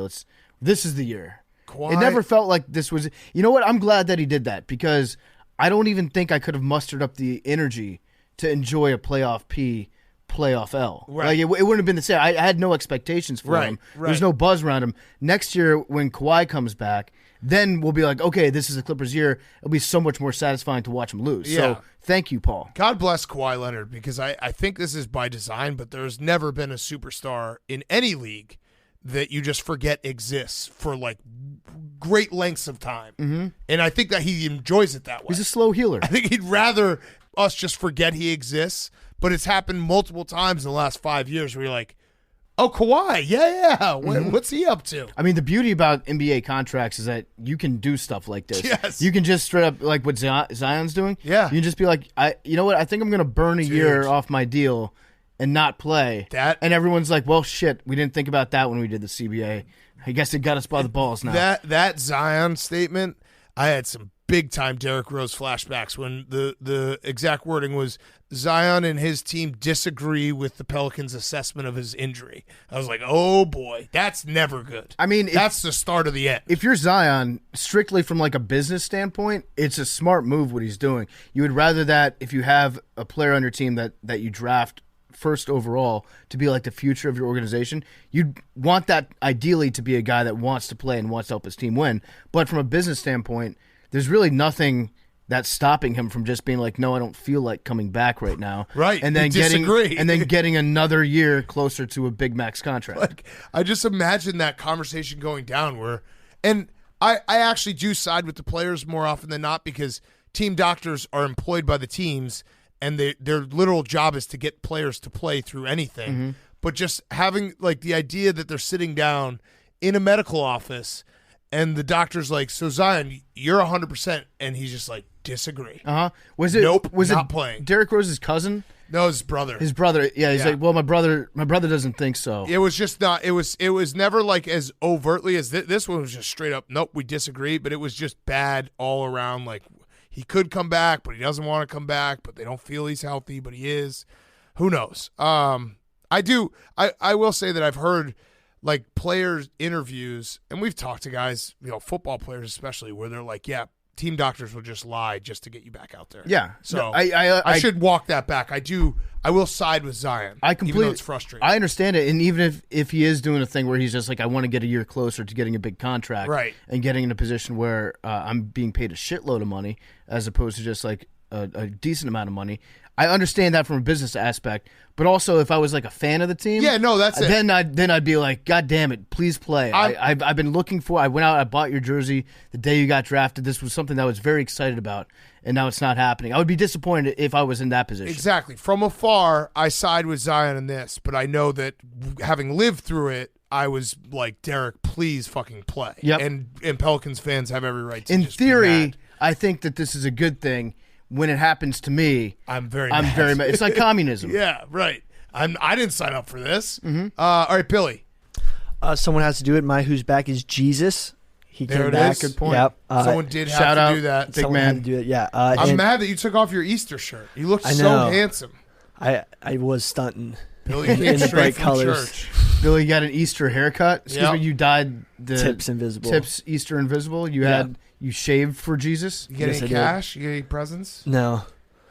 this is the year. Kawhi, it never felt like this was, you know what? I'm glad that he did that because I don't even think I could have mustered up the energy to enjoy a playoff P playoff L. Right. Like it wouldn't have been the same. I had no expectations for him. Right. There's no buzz around him. Next year when Kawhi comes back, then we'll be like, okay, this is the Clippers' year. It'll be so much more satisfying to watch him lose. Yeah. So thank you, Paul. God bless Kawhi Leonard because I think this is by design, but there's never been a superstar in any league that you just forget exists for like great lengths of time. Mm-hmm. And I think that he enjoys it that way. He's a slow healer. I think he'd rather us just forget he exists, but it's happened multiple times in the last 5 years where you're like, Oh, Kawhi. Yeah. What's he up to? I mean, the beauty about NBA contracts is that you can do stuff like this. Yes. You can just straight up, like what Zion's doing. Yeah. You can just be like, you know what? I think I'm going to burn a year off my deal and not play. And everyone's like, well, shit, we didn't think about that when we did the CBA. I guess it got us by the balls now. That Zion statement, I had some big-time Derrick Rose flashbacks when the exact wording was Zion and his team disagree with the Pelicans' assessment of his injury. I was like, oh, boy, that's never good. I mean, that's the start of the end. If you're Zion, strictly from like a business standpoint, it's a smart move what he's doing. You would rather that if you have a player on your team that you draft first overall to be like the future of your organization, you'd want that ideally to be a guy that wants to play and wants to help his team win. But from a business standpoint, there's really nothing that's stopping him from just being like, no, I don't feel like coming back right now. Right. And then disagree. getting another year closer to a big max contract. Like, I just imagine that conversation going down and I actually do side with the players more often than not because team doctors are employed by the teams and their literal job is to get players to play through anything. Mm-hmm. But just having like the idea that they're sitting down in a medical office and the doctor's like, so Zion, you're 100%, and he's just like, disagree. Was it? Nope, was not it playing. Derrick Rose's cousin? No, his brother. His brother. Yeah, he's like, well, my brother doesn't think so. It was just not. It was never like as overtly as this one was just straight up. Nope, we disagree. But it was just bad all around. Like he could come back, but he doesn't want to come back. But they don't feel he's healthy, but he is. Who knows? I do. I will say that I've heard like players' interviews, and we've talked to guys, football players especially, where they're like, yeah, team doctors will just lie just to get you back out there. Yeah. So no, I should walk that back. I will side with Zion. Even though it's frustrating. I understand it. And even if he is doing a thing where he's just like, I want to get a year closer to getting a big contract. Right. And getting in a position where I'm being paid a shitload of money as opposed to just like a decent amount of money. I understand that from a business aspect, but also if I was like a fan of the team, that's it. Then I'd be like, God damn it, please play. I've been looking for. I went out, I bought your jersey the day you got drafted. This was something that I was very excited about, and now it's not happening. I would be disappointed if I was in that position. Exactly. From afar, I side with Zion in this, but I know that having lived through it, I was like, Derek, please fucking play. Yep. And Pelicans fans have every right to. In just be theory, mad. I think that this is a good thing. When it happens to me, I'm very mad. It's like communism. Yeah, right. I didn't sign up for this. Mm-hmm. All right, Billy. Someone has to do it. My who's back is Jesus. He there came it back. is. Good point. Yep. Someone did shout have out, to do that. Big Someone man. had to do it. Yeah. I'm mad that you took off your Easter shirt. You look so handsome. I was stunting. Billy came in the straight bright from colors. church. Billy got an Easter haircut. Excuse me, you dyed the tips invisible. Tips Easter invisible. You shaved for Jesus. You get any cash? You get any presents? No.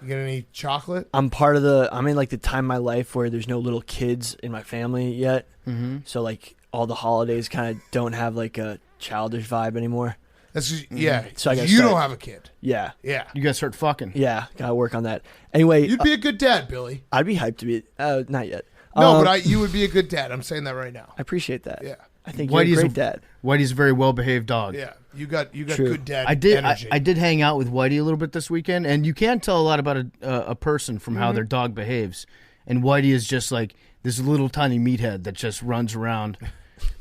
You get any chocolate? I'm in like the time in my life where there's no little kids in my family yet. Mm-hmm. So like all the holidays kind of don't have like a childish vibe anymore. That's just, yeah. So you don't have a kid. Yeah. Yeah. You gotta start fucking. Yeah. Gotta work on that. Anyway, you'd be a good dad, Billy. I'd be hyped to be. Not yet. No, but you would be a good dad. I'm saying that right now. I appreciate that. Yeah. I think you're a great dad. Whitey's a very well behaved dog. Yeah. You got True. good dad energy. energy. I did hang out with Whitey a little bit this weekend, and you can tell a lot about a person from how their dog behaves. And Whitey is just like this little tiny meathead that just runs around,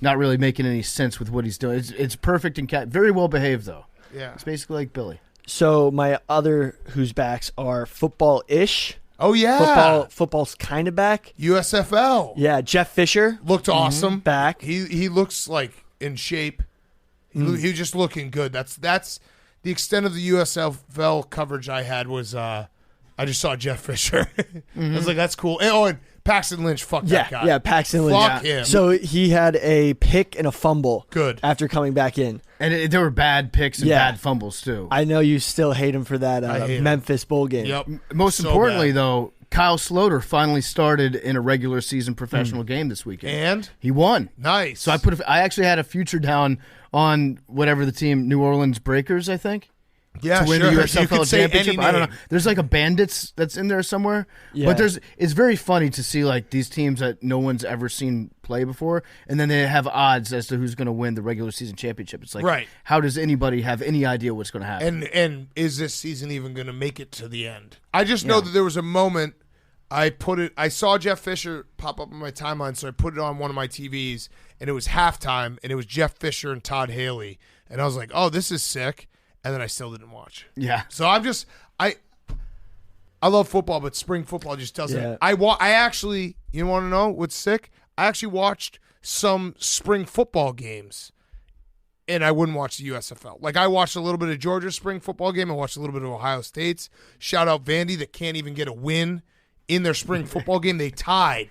not really making any sense with what he's doing. It's perfect and very well behaved though. Yeah. It's basically like Billy. So my other who's backs are football-ish. Oh yeah. Football's kind of back. USFL. Yeah, Jeff Fisher looked awesome. Back. He looks like in shape. He was just looking good. That's the extent of the USFL coverage I had was I just saw Jeff Fisher. I was like, that's cool. And Paxton Lynch, fuck that guy. Yeah, Paxton Lynch. Fuck him. So he had a pick and a fumble. Good. After coming back in. And there were bad picks and bad fumbles too. I know you still hate him for that Memphis bowl game. Yep. Most importantly, though, Kyle Sloter finally started in a regular season professional game this weekend. And? He won. Nice. So I actually had a future down on whatever the team, New Orleans Breakers, I think. Yeah, to win sure. the USFL You could say championship. any I don't name. know. There's like a Bandits that's in there somewhere. Yeah. But it's very funny to see like these teams that no one's ever seen play before, and then they have odds as to who's going to win the regular season championship. It's like, right. How does anybody have any idea what's going to happen? And is this season even going to make it to the end? I just know that there was a moment I saw Jeff Fisher pop up on my timeline, so I put it on one of my TVs, and it was halftime, and it was Jeff Fisher and Todd Haley, and I was like, "Oh, this is sick," and then I still didn't watch. Yeah. So I love football, but spring football just doesn't. Yeah. I actually, you want to know what's sick? I actually watched some spring football games, and I wouldn't watch the USFL. Like, I watched a little bit of Georgia's spring football game. I watched a little bit of Ohio State's. Shout out Vandy that can't even get a win in their spring football game. They tied.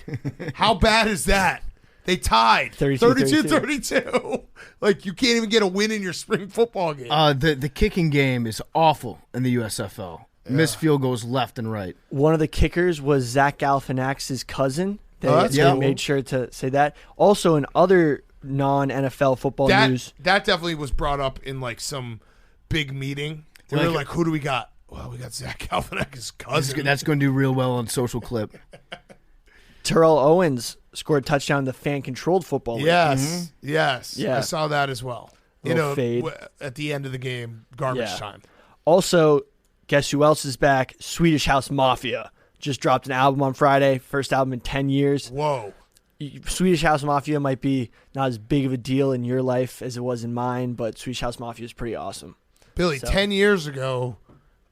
How bad is that? They tied 32-32. Like, you can't even get a win in your spring football game. The kicking game is awful in the USFL. Missed field goals left and right. One of the kickers was Zach Galifianakis' cousin. That's They cool. made sure to say that. Also, in other non-NFL football news, that definitely was brought up in like some big meeting. They were like, "Who do we got?" Well, we got Zach Galifianakis' cousin. That's going to do real well on Social Clip. Terrell Owens scored a touchdown in the fan-controlled football league. Yes, yes, Yeah. I saw that as well. Little fade. At the end of the game, garbage Yeah. time. Also, guess who else is back? Swedish House Mafia just dropped an album on Friday. First album in 10 years. Whoa. Swedish House Mafia might be not as big of a deal in your life as it was in mine, but Swedish House Mafia is pretty awesome. Billy, So- 10 years ago,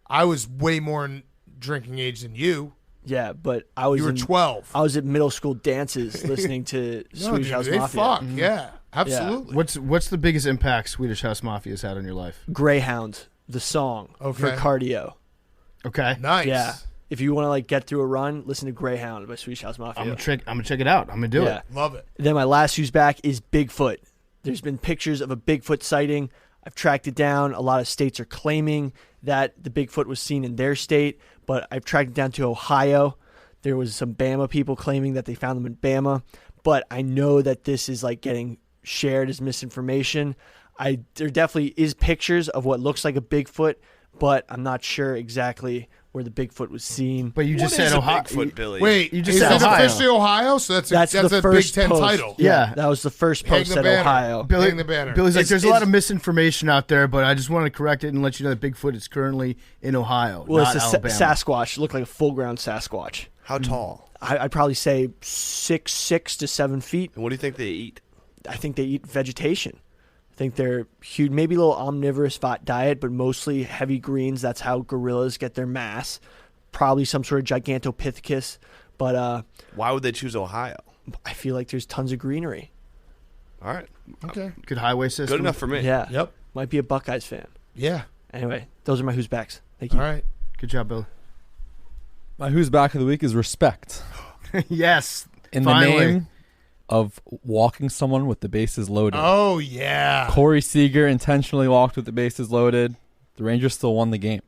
I was way more in drinking age than you. Yeah, but I was You were 12. I was at middle school dances listening to No, Swedish dude, House they Mafia. fuck. Yeah, absolutely. What's the biggest impact Swedish House Mafia has had on your life? Greyhound, the song for Okay. cardio. Okay. Nice. Yeah. If you want to like get through a run, listen to Greyhound by Swedish House Mafia. I'm gonna check it out. I'm gonna do Yeah. it. Love it. Then my last who's back is Bigfoot. There's been pictures of a Bigfoot sighting. I've tracked it down. A lot of states are claiming that the Bigfoot was seen in their state, but I've tracked it down to Ohio. There was some Bama people claiming that they found them in Bama, but I know that this is like getting shared as misinformation. There definitely is pictures of what looks like a Bigfoot, but I'm not sure exactly where the Bigfoot was seen. But you just What is said a Ohio. Bigfoot, Billy? Wait, You just is said it Ohio. officially Ohio? So that's That's a the Big first Ten post. title. Yeah. That was the first Hang post the at banner. Ohio. Billy, Hang the banner. Billy's like, Is- there's a is- lot of misinformation out there, but I just want to correct it and let you know that Bigfoot is currently in Ohio, Well, not it's a Alabama. Sasquatch. It looked like a full-ground Sasquatch. How tall? I'd probably say 6 to 7 feet. And what do you think they eat? I think they eat vegetation. I think they're huge, maybe a little omnivorous diet, but mostly heavy greens. That's how gorillas get their mass. Probably some sort of Gigantopithecus, but Why would they choose Ohio? I feel like there's tons of greenery. All right. Okay. Good highway system. Good enough for me. Yeah. Yep. Might be a Buckeyes fan. Yeah. Anyway, those are my who's backs. Thank you. All right. Good job, Billy. My who's back of the week is respect. Yes. In Finally. the name of walking someone with the bases loaded. Oh, yeah. Corey Seager intentionally walked with the bases loaded. The Rangers still won the game.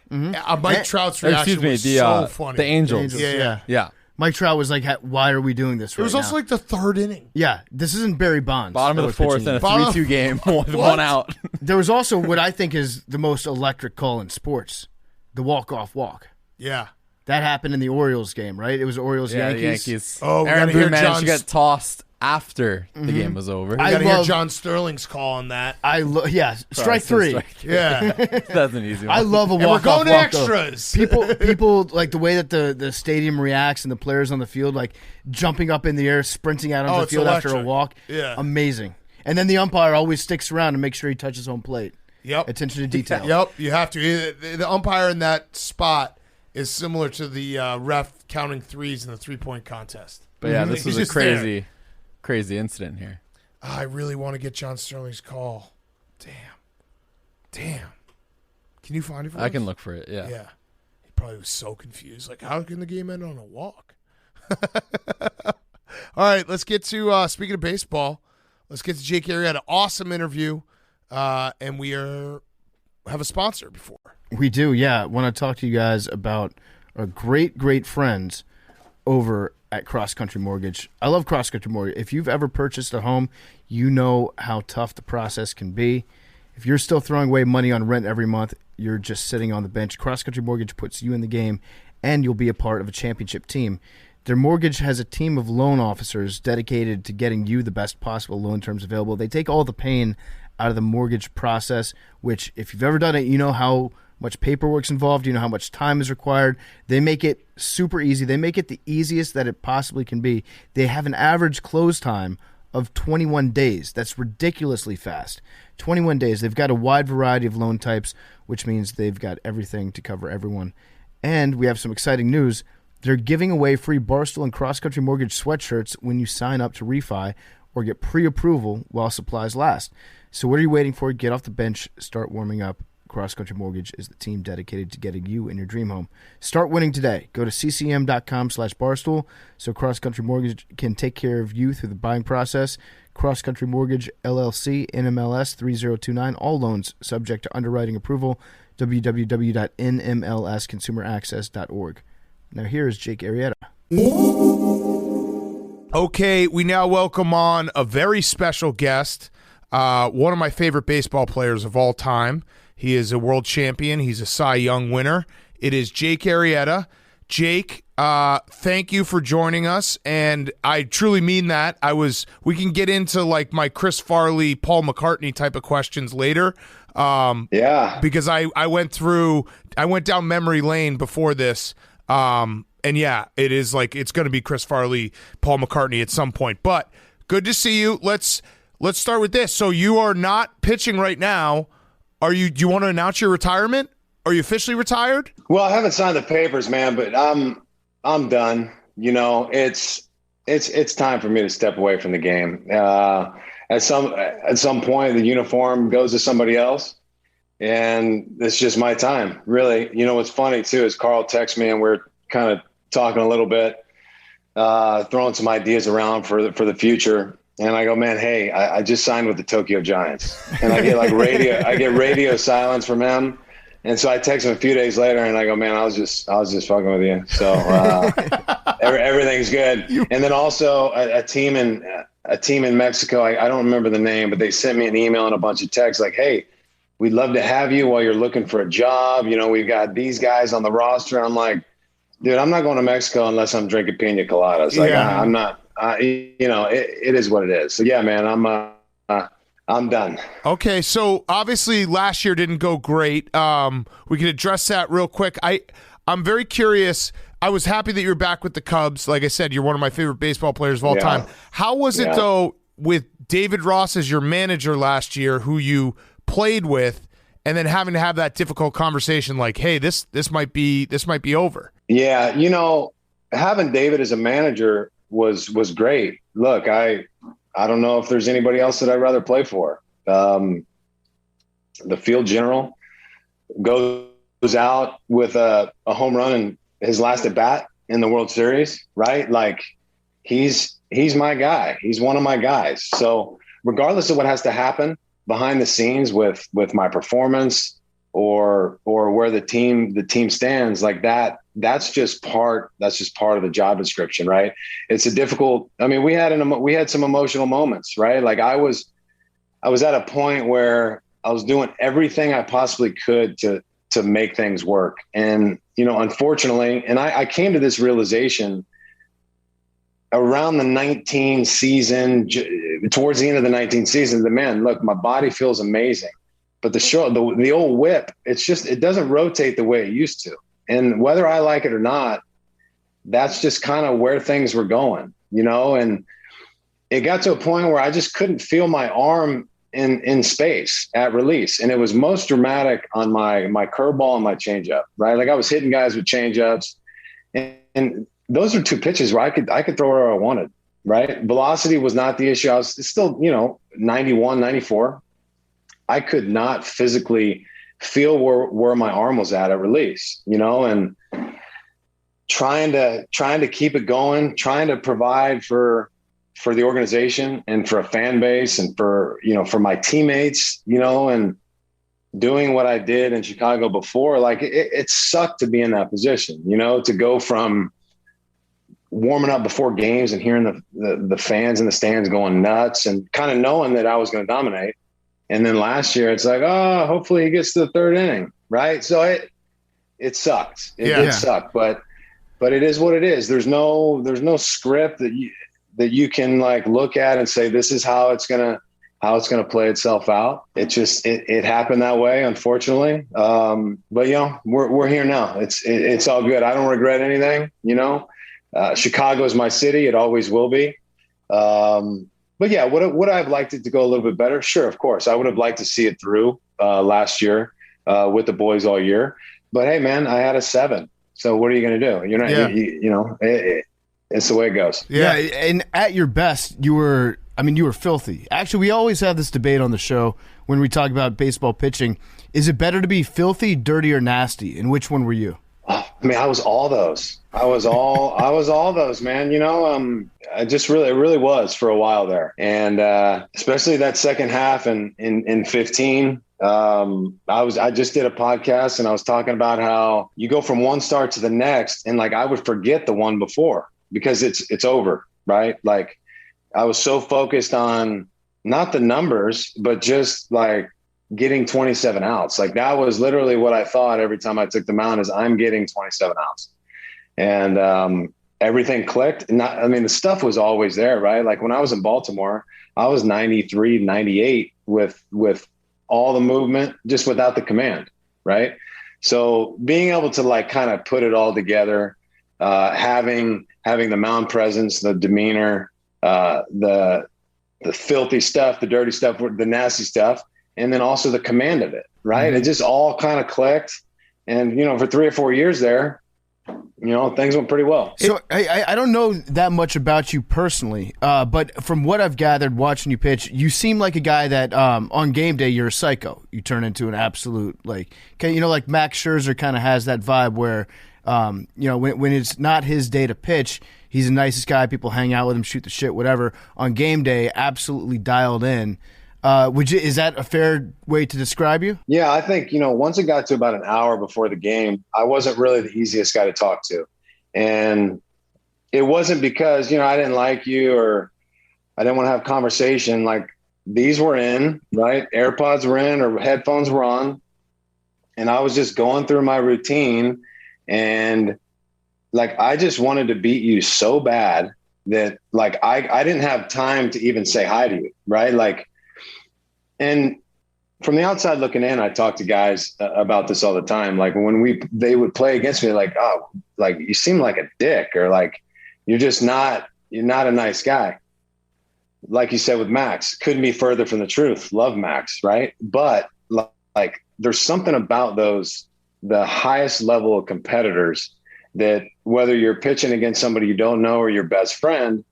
Mike Trout's Or, reaction excuse me, was the so funny. the Angels. Angels, Yeah, yeah. Yeah. Mike Trout was like, why are we doing this It right was now? also like the third inning. Yeah, this isn't Barry Bonds. Bottom that of the was fourth pitching. and a Bottom- 3-2 game with What? one out. There was also what I think is the most electric call in sports, the walk-off walk. Yeah. That happened in the Orioles game, right? It was Orioles Yeah, Yankees. the Yankees. Oh, we Aaron gotta hear Boone managed John's- to get tossed after the game was over. We I got to hear love- John Sterling's call on that. Strike three. Yeah. That's an easy one. I love a And we're walk-off going to walk, though. extras. People like the way that the stadium reacts and the players on the field, like jumping up in the air, sprinting out onto Oh, the it's field after a electric. walk. Yeah. Amazing. And then the umpire always sticks around to make sure he touches home plate. Yep. Attention to detail. Yep. You have to. The umpire in that spot is similar to the ref counting threes in the three-point contest. But yeah, this He's was a just there. crazy incident here. I really want to get John Sterling's call. Damn. Can you find it for us? I can look for it. Yeah. Yeah. He probably was so confused. Like, how can the game end on a walk? All right, let's get to, speaking of baseball, let's get to Jake Arrieta. Awesome interview. And we have a sponsor before. We do, yeah. I want to talk to you guys about our great friends over at Cross Country Mortgage. I love Cross Country Mortgage. If you've ever purchased a home, you know how tough the process can be. If you're still throwing away money on rent every month, you're just sitting on the bench. Cross Country Mortgage puts you in the game, and you'll be a part of a championship team. Their mortgage has a team of loan officers dedicated to getting you the best possible loan terms available. They take all the pain out of the mortgage process, which if you've ever done it, you know how much paperwork's involved. You know how much time is required. They make it super easy. They make it the easiest that it possibly can be. They have an average close time of 21 days. That's ridiculously fast. 21 days. They've got a wide variety of loan types, which means they've got everything to cover everyone. And we have some exciting news. They're giving away free Barstool and Cross Country Mortgage sweatshirts when you sign up to refi or get pre-approval while supplies last. So what are you waiting for? Get off the bench. Start warming up. Cross Country Mortgage is the team dedicated to getting you in your dream home. Start winning today. Go to ccm.com/barstool so Cross Country Mortgage can take care of you through the buying process. Cross Country Mortgage, LLC, NMLS 3029. All loans subject to underwriting approval. www.nmlsconsumeraccess.org. Now here is Jake Arrieta. Okay, we now welcome on a very special guest, one of my favorite baseball players of all time. He is a world champion. He's a Cy Young winner. It is Jake Arrieta. Jake, thank you for joining us, and I truly mean that. We can get into like my Chris Farley, Paul McCartney type of questions later. Because I went down memory lane before this. And yeah, it is like it's going to be Chris Farley, Paul McCartney at some point. But good to see you. Let's start with this. So you are not pitching right now. Do you want to announce your retirement? Are you officially retired? Well, I haven't signed the papers, man, but I'm done. You know, it's time for me to step away from the game. At some point, the uniform goes to somebody else, and it's just my time, really. You know, what's funny too is Carl texts me, and we're kind of talking a little bit, throwing some ideas around for the future. And I go, man, hey, I just signed with the Tokyo Giants, and I get like radio silence from him. And so I text him a few days later, and I go, man, I was just fucking with you. So everything's good. And then also a team in Mexico, I don't remember the name, but they sent me an email and a bunch of texts like, hey, we'd love to have you while you're looking for a job. You know, we've got these guys on the roster. I'm like, dude, I'm not going to Mexico unless I'm drinking pina coladas. Like, I'm not. You know, it is what it is. So yeah, man, I'm done. Okay, so obviously last year didn't go great. We can address that real quick. I'm very curious. I was happy that you're back with the Cubs. Like I said, you're one of my favorite baseball players of all time. How was it though with David Ross as your manager last year, who you played with, and then having to have that difficult conversation like, hey, this might be over? Yeah, you know, having David as a manager was great. Look, I don't know if there's anybody else that I'd rather play for. The field general goes out with a home run in his last at bat in the World Series, right? Like he's my guy. He's one of my guys. So regardless of what has to happen behind the scenes with my performance or where the team stands, like that's just part of the job description, right? It's a difficult. I mean, we had some emotional moments, right? Like I was at a point where I was doing everything I possibly could to make things work. And, you know, unfortunately, and I came to this realization around the 19 season, towards the end of the 19 season, the man, look, my body feels amazing, but the old whip, it doesn't rotate the way it used to. And whether I like it or not, that's just kind of where things were going, you know? And it got to a point where I just couldn't feel my arm in space at release. And it was most dramatic on my curveball and my changeup, right? Like I was hitting guys with changeups, and those are two pitches where I could throw wherever I wanted, right? Velocity was not the issue. I was still, you know, 91, 94. I could not physically feel where my arm was at release, you know, and trying to keep it going, trying to provide for the organization and for a fan base and for my teammates, you know, and doing what I did in Chicago before, like it sucked to be in that position, you know, to go from warming up before games and hearing the fans in the stands going nuts and kind of knowing that I was going to dominate. And then last year it's like, oh, hopefully he gets to the third inning. Right. So it sucked. It did suck, but it is what it is. There's no script that you can like look at and say, this is how it's going how it's going to play itself out. It just it happened that way, unfortunately. But we're here now. It's all good. I don't regret anything. Chicago is my city. It always will be. But yeah, would I have liked it to go a little bit better? Sure, of course. I would have liked to see it through last year with the boys all year. But hey, man, I had a 7. So what are you going to do? It's the way it goes. Yeah, and at your best, you were filthy. Actually, we always have this debate on the show when we talk about baseball pitching. Is it better to be filthy, dirty, or nasty? And which one were you? I was all those. I was all those, man. I just really was for a while there. And especially that second half in 15. I just did a podcast and I was talking about how you go from one start to the next, and like I would forget the one before because it's over, right? Like I was so focused on not the numbers, but just like getting 27 outs. Like that was literally what I thought every time I took the mound is I'm getting 27 outs. And everything clicked. The stuff was always there, right? Like when I was in Baltimore, I was 93, 98 with all the movement, just without the command, right? So being able to like kind of put it all together, having the mound presence, the demeanor, the filthy stuff, the dirty stuff, the nasty stuff, and then also the command of it, right? Mm-hmm. It just all kind of clicked. And, for 3 or 4 years there, things went pretty well. So I don't know that much about you personally, but from what I've gathered watching you pitch, you seem like a guy that on game day you're a psycho. You turn into an absolute like Max Scherzer kind of has that vibe where when it's not his day to pitch, he's the nicest guy. People hang out with him, shoot the shit, whatever. On game day, absolutely dialed in. Is that a fair way to describe you? Yeah, I think, once it got to about an hour before the game, I wasn't really the easiest guy to talk to. And it wasn't because, I didn't like you or I didn't want to have conversation. Like these were in, right? AirPods were in or headphones were on. And I was just going through my routine. And like, I just wanted to beat you so bad that like, I didn't have time to even say hi to you. Right. Like, and from the outside looking in, I talk to guys about this all the time. Like when they would play against me, like, oh, like you seem like a dick, or like, you're not a nice guy. Like you said with Max, couldn't be further from the truth. Love Max. Right. But like, there's something about the highest level of competitors that whether you're pitching against somebody you don't know or your best friend,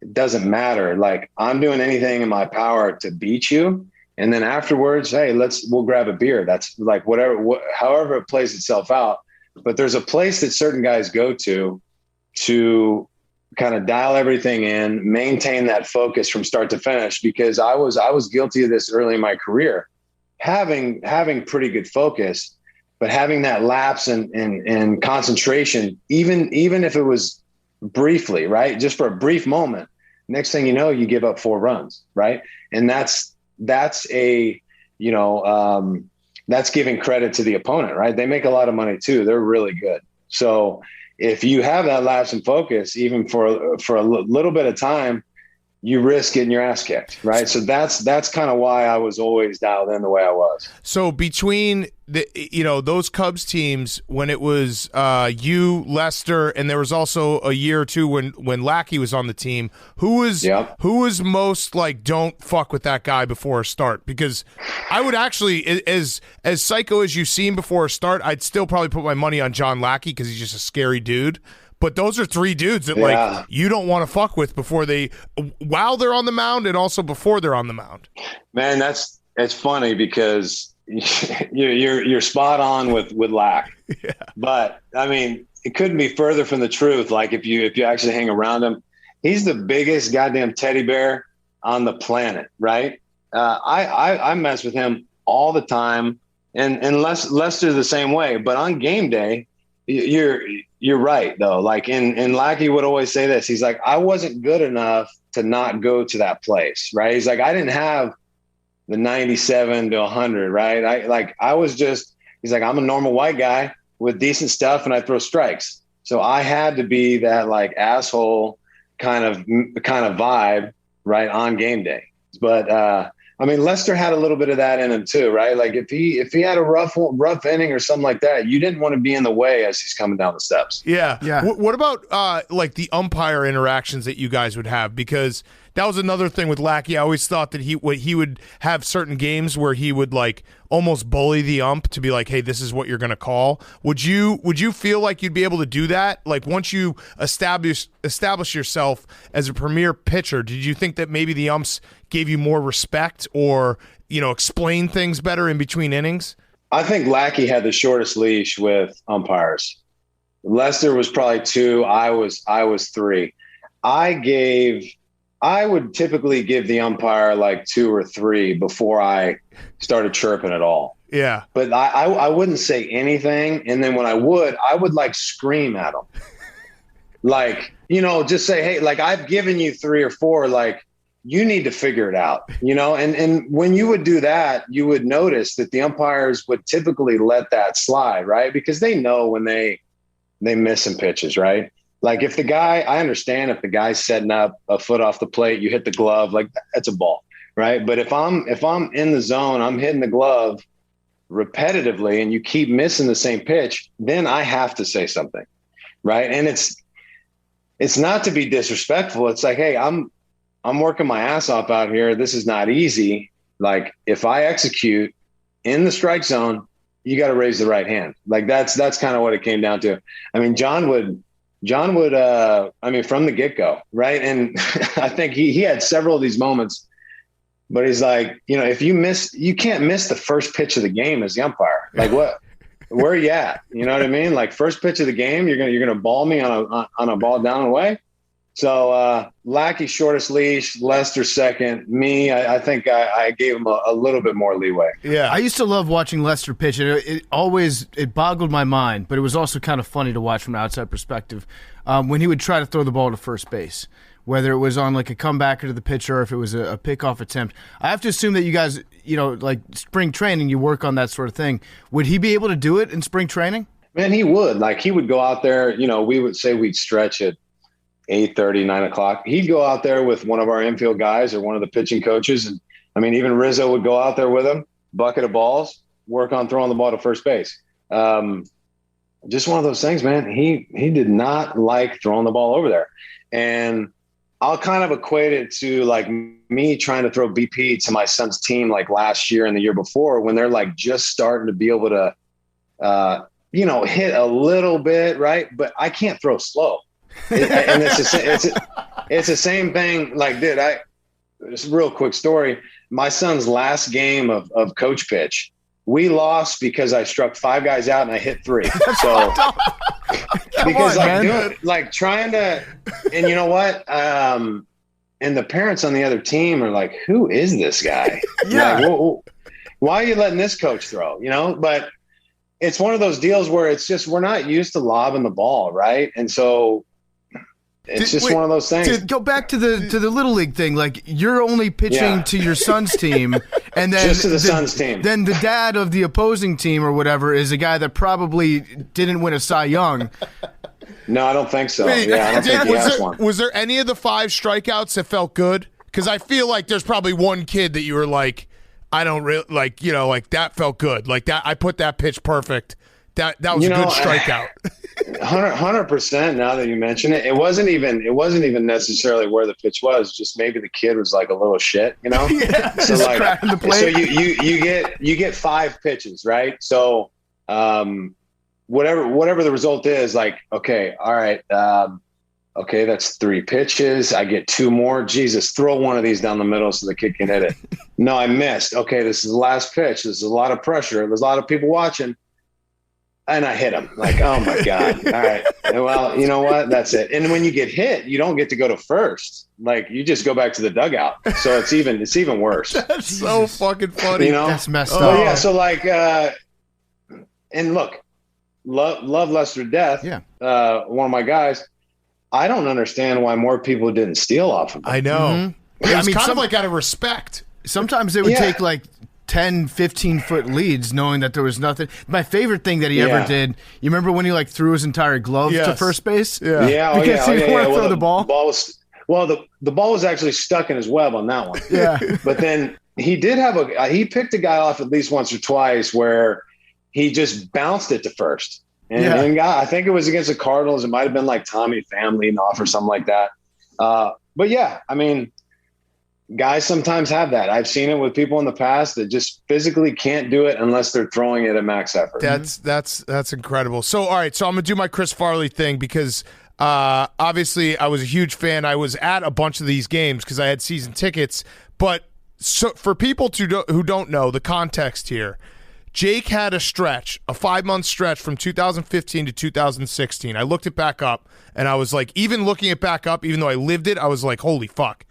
it doesn't matter. Like I'm doing anything in my power to beat you. And then afterwards, hey, we'll grab a beer. That's like however it plays itself out. But there's a place that certain guys go to kind of dial everything in, maintain that focus from start to finish, because I was guilty of this early in my career, having pretty good focus, but having that lapse in concentration, even if it was briefly, right? Just for a brief moment. Next thing you know, you give up 4 runs, right? And that's giving credit to the opponent, right? They make a lot of money too. They're really good. So if you have that lapse in focus, even for a little bit of time, you risk getting your ass kicked, right? So that's kind of why I was always dialed in the way I was. So between those Cubs teams, when it was you, Lester, and there was also a year or two when Lackey was on the team, who was most like, don't fuck with that guy before a start? Because I would actually, as psycho as you seem before a start, I'd still probably put my money on John Lackey because he's just a scary dude. But those are 3 dudes that like you don't want to fuck with while they're on the mound and also before they're on the mound. Man, it's funny because you're spot on with Lack. Yeah. But I mean, it couldn't be further from the truth. Like if you actually hang around him, he's the biggest goddamn teddy bear on the planet, right? I mess with him all the time, and Lester's the same way. But on game day, you're right though. Like and Lackey would always say this. He's like, I wasn't good enough to not go to that place, right? He's like, I didn't have the 97 to 100, right? He's like, I'm a normal white guy with decent stuff and I throw strikes. So I had to be that like asshole kind of vibe, right, on game day. But I mean, Lester had a little bit of that in him too, right? Like if he had a rough inning or something like that, you didn't want to be in the way as he's coming down the steps. Yeah. Yeah. What about like the umpire interactions that you guys would have? Because that was another thing with Lackey. I always thought that he would have certain games where he would like almost bully the ump to be like, "Hey, this is what you're going to call." Would you feel like you'd be able to do that? Like once you establish yourself as a premier pitcher, did you think that maybe the umps gave you more respect or, explain things better in between innings? I think Lackey had the shortest leash with umpires. Lester was probably 2. I was 3. I would typically give the umpire like 2 or 3 before I started chirping at all. Yeah. But I wouldn't say anything. And then when I would like scream at him. Like, just say, hey, like I've given you 3 or 4, like you need to figure it out, and when you would do that, you would notice that the umpires would typically let that slide, right? Because they know when they miss some pitches, right? Like if I understand if the guy's setting up a foot off the plate, you hit the glove, like that's a ball, right? But if I'm in the zone, I'm hitting the glove repetitively and you keep missing the same pitch, then I have to say something, right? And it's not to be disrespectful. It's like, hey, I'm working my ass off out here. This is not easy. Like if I execute in the strike zone, you got to raise the right hand. Like that's kind of what it came down to. I mean, John would, from the get-go, right? And I think he had several of these moments, but he's like, if you can't miss the first pitch of the game as the umpire. Like what? Where are you at? You know what I mean? Like first pitch of the game, you're gonna ball me on a ball down and away. So Lackey shortest leash, Lester second. Me, I think I gave him a little bit more leeway. Yeah. I used to love watching Lester pitch. It boggled my mind, but it was also kind of funny to watch from an outside perspective when he would try to throw the ball to first base, whether it was on like a comebacker to the pitcher or if it was a pickoff attempt. I have to assume that you guys, like spring training, you work on that sort of thing. Would he be able to do it in spring training? Man, he would. Like he would go out there, we would say we'd stretch it 8:30, 9 o'clock. He'd go out there with one of our infield guys or one of the pitching coaches. And I mean, even Rizzo would go out there with him, bucket of balls, work on throwing the ball to first base. Just one of those things, man. He did not like throwing the ball over there. And I'll kind of equate it to like me trying to throw BP to my son's team like last year and the year before when they're like just starting to be able to, hit a little bit, right? But I can't throw slow. And it's the same thing. Like, dude, just a real quick story. My son's last game of coach pitch, we lost because I struck 5 guys out and I hit 3. So because trying to, and you know what? And the parents on the other team are like, who is this guy? Yeah. Like, why are you letting this coach throw? But it's one of those deals where it's just, we're not used to lobbing the ball. Right. And so it's one of those things. To go back to the little league thing, like you're only pitching to your son's team, and then just to the son's team. Then the dad of the opposing team or whatever is a guy that probably didn't win a Cy Young. No, I don't think so. I don't think he has one. Was there any of the 5 strikeouts that felt good? Because I feel like there's probably one kid that you were like, I don't really like, like that felt good. Like that, I put that pitch perfect. That was a good strikeout. 100%. Now that you mention it, it wasn't even necessarily where the pitch was. Just maybe the kid was like a little shit, Yeah, so just like, cracking the plate. So you get 5 pitches, right? So whatever the result is, like, okay, all right, okay, that's 3 pitches. I get 2 more. Jesus, throw one of these down the middle so the kid can hit it. No, I missed. Okay, this is the last pitch. This is a lot of pressure. There's a lot of people watching. And I hit him. Like, oh my God. All right. Well, you know what? That's it. And when you get hit, you don't get to go to first. Like you just go back to the dugout. So it's even worse. That's so fucking funny. That's messed up. Oh yeah. So like, and look, love Lester to death. Yeah. One of my guys. I don't understand why more people didn't steal off of him. I know. Mm-hmm. It was kind of like out of respect. Sometimes they would take like 10, 15-foot leads knowing that there was nothing. My favorite thing that he ever did, you remember when he like threw his entire glove to first base? Yeah. He didn't want to throw the ball. The ball was actually stuck in his web on that one. Yeah. But then he did have he picked a guy off at least once or twice where he just bounced it to first. And I think it was against the Cardinals. It might have been like Tommy Pham leading off or something like that. But yeah, I mean, guys sometimes have that. I've seen it with people in the past that just physically can't do it unless they're throwing it at max effort. That's incredible. So, all right, so I'm going to do my Chris Farley thing because obviously I was a huge fan. I was at a bunch of these games because I had season tickets. But so for people who don't know the context here, Jake had a stretch, a 5-month stretch from 2015 to 2016. I looked it back up, and I was like, even looking it back up, even though I lived it, I was like, holy fuck.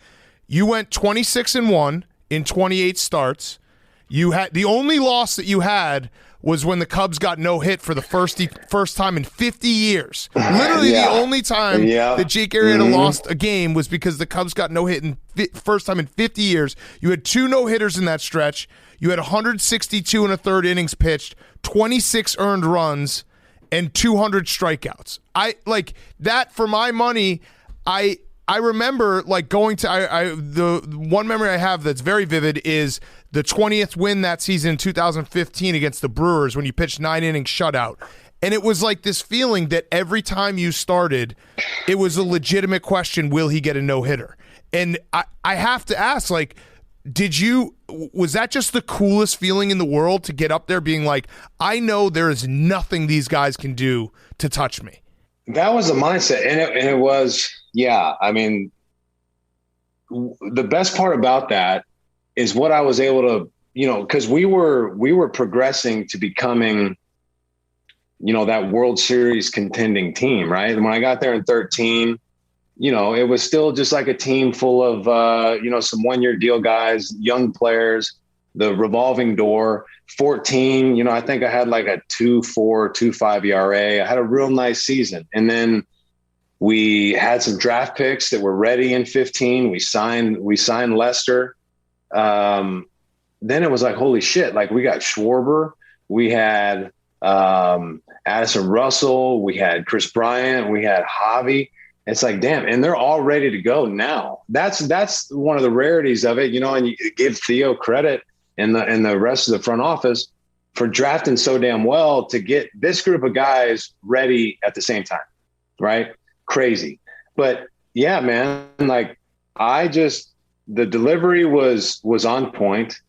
You went 26-1 in 28 starts. You had the only loss that you had was when the Cubs got no hit for the first time in 50 years. Literally the only time that Jake Arrieta lost a game was because the Cubs got no hit in first time in 50 years. You had 2 no-hitters in that stretch. You had 162 and a third innings pitched, 26 earned runs, and 200 strikeouts. I like that for my money. I remember like going to the one memory I have that's very vivid is the 20th win that season in 2015 against the Brewers when you pitched 9 innings shutout. And it was like this feeling that every time you started, it was a legitimate question, will he get a no-hitter? And I have to ask, like, was that just the coolest feeling in the world to get up there being like, I know there is nothing these guys can do to touch me? That was the mindset. And it was, yeah, I mean, the best part about that is what I was able to, because we were progressing to becoming, that World Series contending team, right? And when I got there in 13, it was still just like a team full of, some 1-year deal guys, young players, the revolving door. 14, I think I had like a 2.4, 2.5 ERA. I had a real nice season. And then we had some draft picks that were ready in 15. We signed Lester. Then it was like, holy shit. Like we got Schwarber. We had Addison Russell. We had Chris Bryant. We had Javi. It's like, damn, and they're all ready to go now. That's one of the rarities of it, and you give Theo credit and the rest of the front office for drafting so damn well to get this group of guys ready at the same time, right? Crazy. But yeah, man, like the delivery was on point.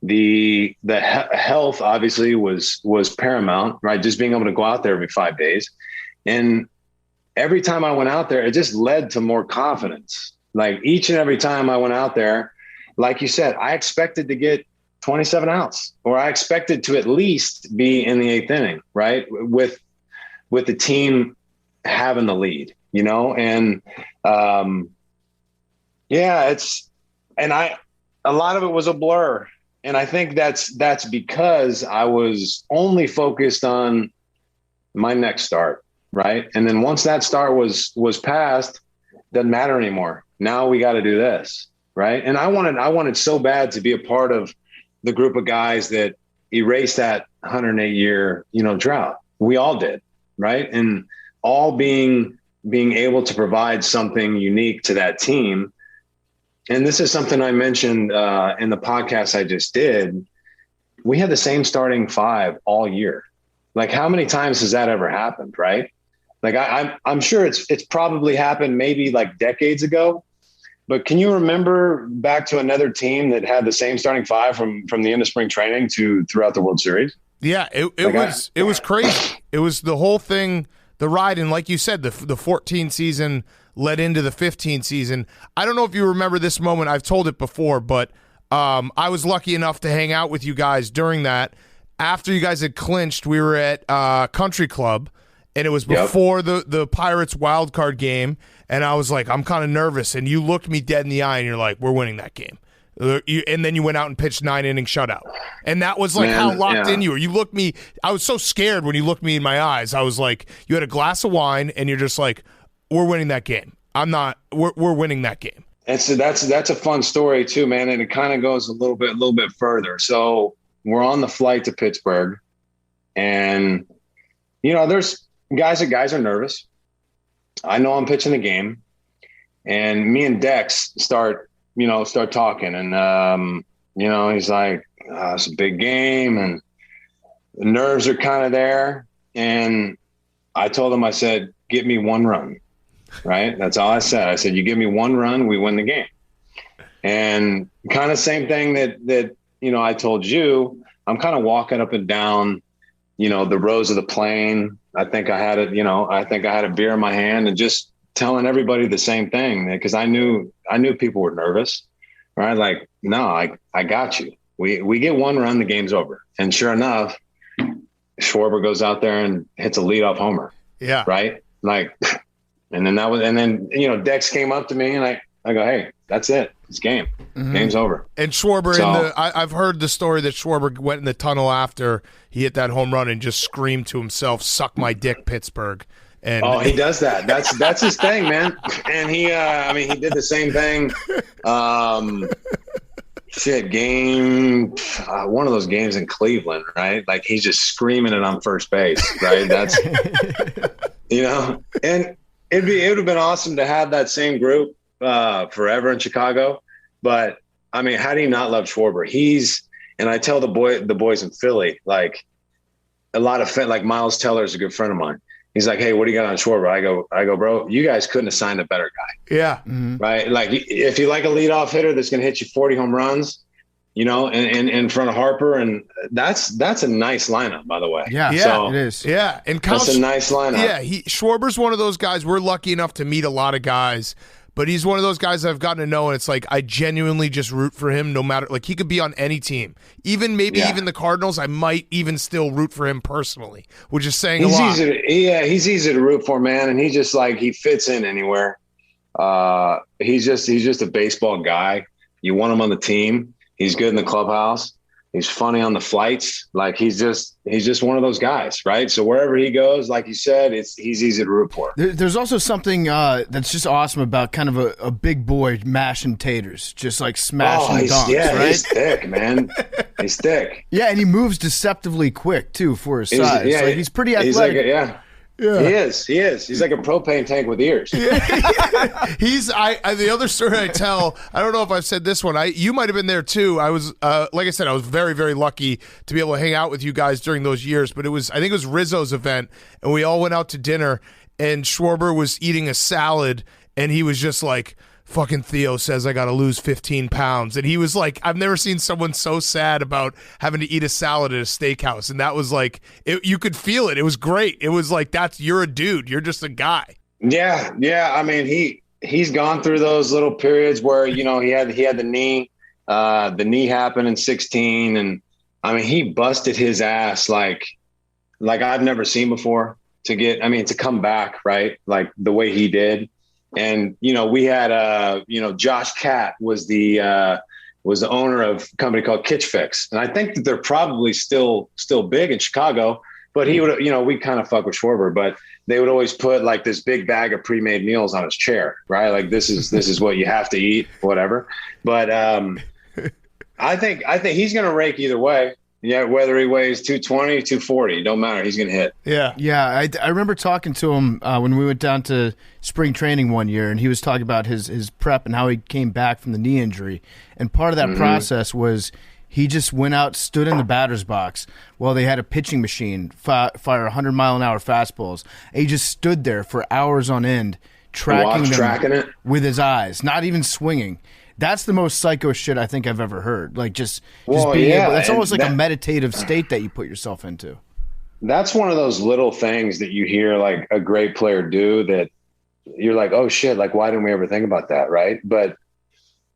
The health obviously was paramount, right? Just being able to go out there every 5 days. And every time I went out there, it just led to more confidence. Like each and every time I went out there, like you said, I expected to get 27 outs, or I expected to at least be in the 8th inning, right? With the team having the lead, and a lot of it was a blur. And I think that's because I was only focused on my next start. Right. And then once that start was passed, doesn't matter anymore. Now we got to do this. Right. And I wanted so bad to be a part of the group of guys that erased that 108-year, drought. We all did. Right. And all being able to provide something unique to that team. And this is something I mentioned in the podcast I just did. We had the same starting 5 all year. Like how many times has that ever happened? Right. Like I'm sure it's probably happened maybe like decades ago, but can you remember back to another team that had the same starting 5 from the end of spring training to throughout the World Series? Yeah, it was crazy. It was the whole thing, the ride, and like you said, the 14 season led into the 15 season. I don't know if you remember this moment. I've told it before, but I was lucky enough to hang out with you guys during that. After you guys had clinched, we were at Country Club. And it was before the Pirates wild card game, and I was like, I'm kind of nervous. And you looked me dead in the eye, and you're like, we're winning that game. And then you went out and pitched 9-inning shutout. And that was like how locked in you were. You looked me – I was so scared when you looked me in my eyes. I was like, you had a glass of wine, and you're just like, we're winning that game. I'm not – we're winning that game. And so that's a fun story too, man, and it kind of goes a little bit further. So we're on the flight to Pittsburgh, and, there's – guys are nervous. I know I'm pitching the game, and me and Dex start talking, and he's like, it's a big game and the nerves are kind of there. And I told him, I said, get me one run, right? That's all I said. I said, you give me one run, we win the game. And kind of same thing that I told you, I'm kind of walking up and down, the rows of the plane. I think I had a beer in my hand and just telling everybody the same thing, because I knew people were nervous, right? Like, no, I got you. We get one run, the game's over. And sure enough, Schwarber goes out there and hits a leadoff homer. Yeah. Right. Like, and then Dex came up to me and I go, hey, that's it. It's game. Mm-hmm. Game's over. And Schwarber I've heard the story that Schwarber went in the tunnel after he hit that home run and just screamed to himself, "Suck my dick, Pittsburgh." And he does that. That's his thing, man. And he did the same thing. One of those games in Cleveland, right? Like he's just screaming it on first base, right? That's and it would have been awesome to have that same group forever in Chicago. But I mean, how do you not love Schwarber? And I tell the boys in Philly, like a lot of like Miles Teller is a good friend of mine. He's like, hey, what do you got on Schwarber? I go, bro, you guys couldn't have signed a better guy. Yeah. Mm-hmm. Right. Like if you like a leadoff hitter that's going to hit you 40 home runs, in front of Harper. And that's a nice lineup, by the way. Yeah. So, it is. Yeah. And that's a nice lineup. Yeah. Schwarber's one of those guys. We're lucky enough to meet a lot of guys, but he's one of those guys I've gotten to know. And it's like, I genuinely just root for him no matter, like he could be on any team, even the Cardinals. I might even still root for him personally, which is saying a lot. He's easy to root for, man. And he just like, he fits in anywhere. He's just a baseball guy. You want him on the team. He's good in the clubhouse. He's funny on the flights. Like he's just one of those guys, right? So wherever he goes, like you said, he's easy to root for. There's also something that's just awesome about kind of a big boy mashing taters, just like smashing dunks, right? He's thick, man. He's thick. Yeah, and he moves deceptively quick too for his size. Yeah, he's pretty athletic. Yeah. He is. He's like a propane tank with ears. The other story I tell, I don't know if I've said this one. You might have been there too. I was, like I said, I was very, very lucky to be able to hang out with you guys during those years. But I think it was Rizzo's event, and we all went out to dinner, and Schwarber was eating a salad, and he was just like, fucking Theo says I got to lose 15 pounds. And he was like, I've never seen someone so sad about having to eat a salad at a steakhouse. And that was like, you could feel it. It was great. It was like, you're a dude. You're just a guy. Yeah. I mean, he's gone through those little periods where, he had the knee happened in 2016. And I mean, he busted his ass like I've never seen before to come back, right? Like the way he did. And, we had, Josh Catt was the owner of a company called Kitch Fix. And I think that they're probably still big in Chicago, but he would, we kind of fuck with Schwarber, but they would always put like this big bag of pre-made meals on his chair, right? Like this is what you have to eat, whatever. But I think he's going to rake either way. Yeah, whether he weighs 220, 240, don't matter. He's going to hit. Yeah. I remember talking to him when we went down to spring training one year, and he was talking about his prep and how he came back from the knee injury. And part of that process was he just went out, stood in the batter's box while they had a pitching machine fire 100-mile-an-hour fastballs. And he just stood there for hours on end, tracking it with his eyes, not even swinging. That's the most psycho shit I think I've ever heard. Like just being able. That's almost like a meditative state that you put yourself into. That's one of those little things that you hear like a great player do that you're like, oh shit, like why didn't we ever think about that, right? But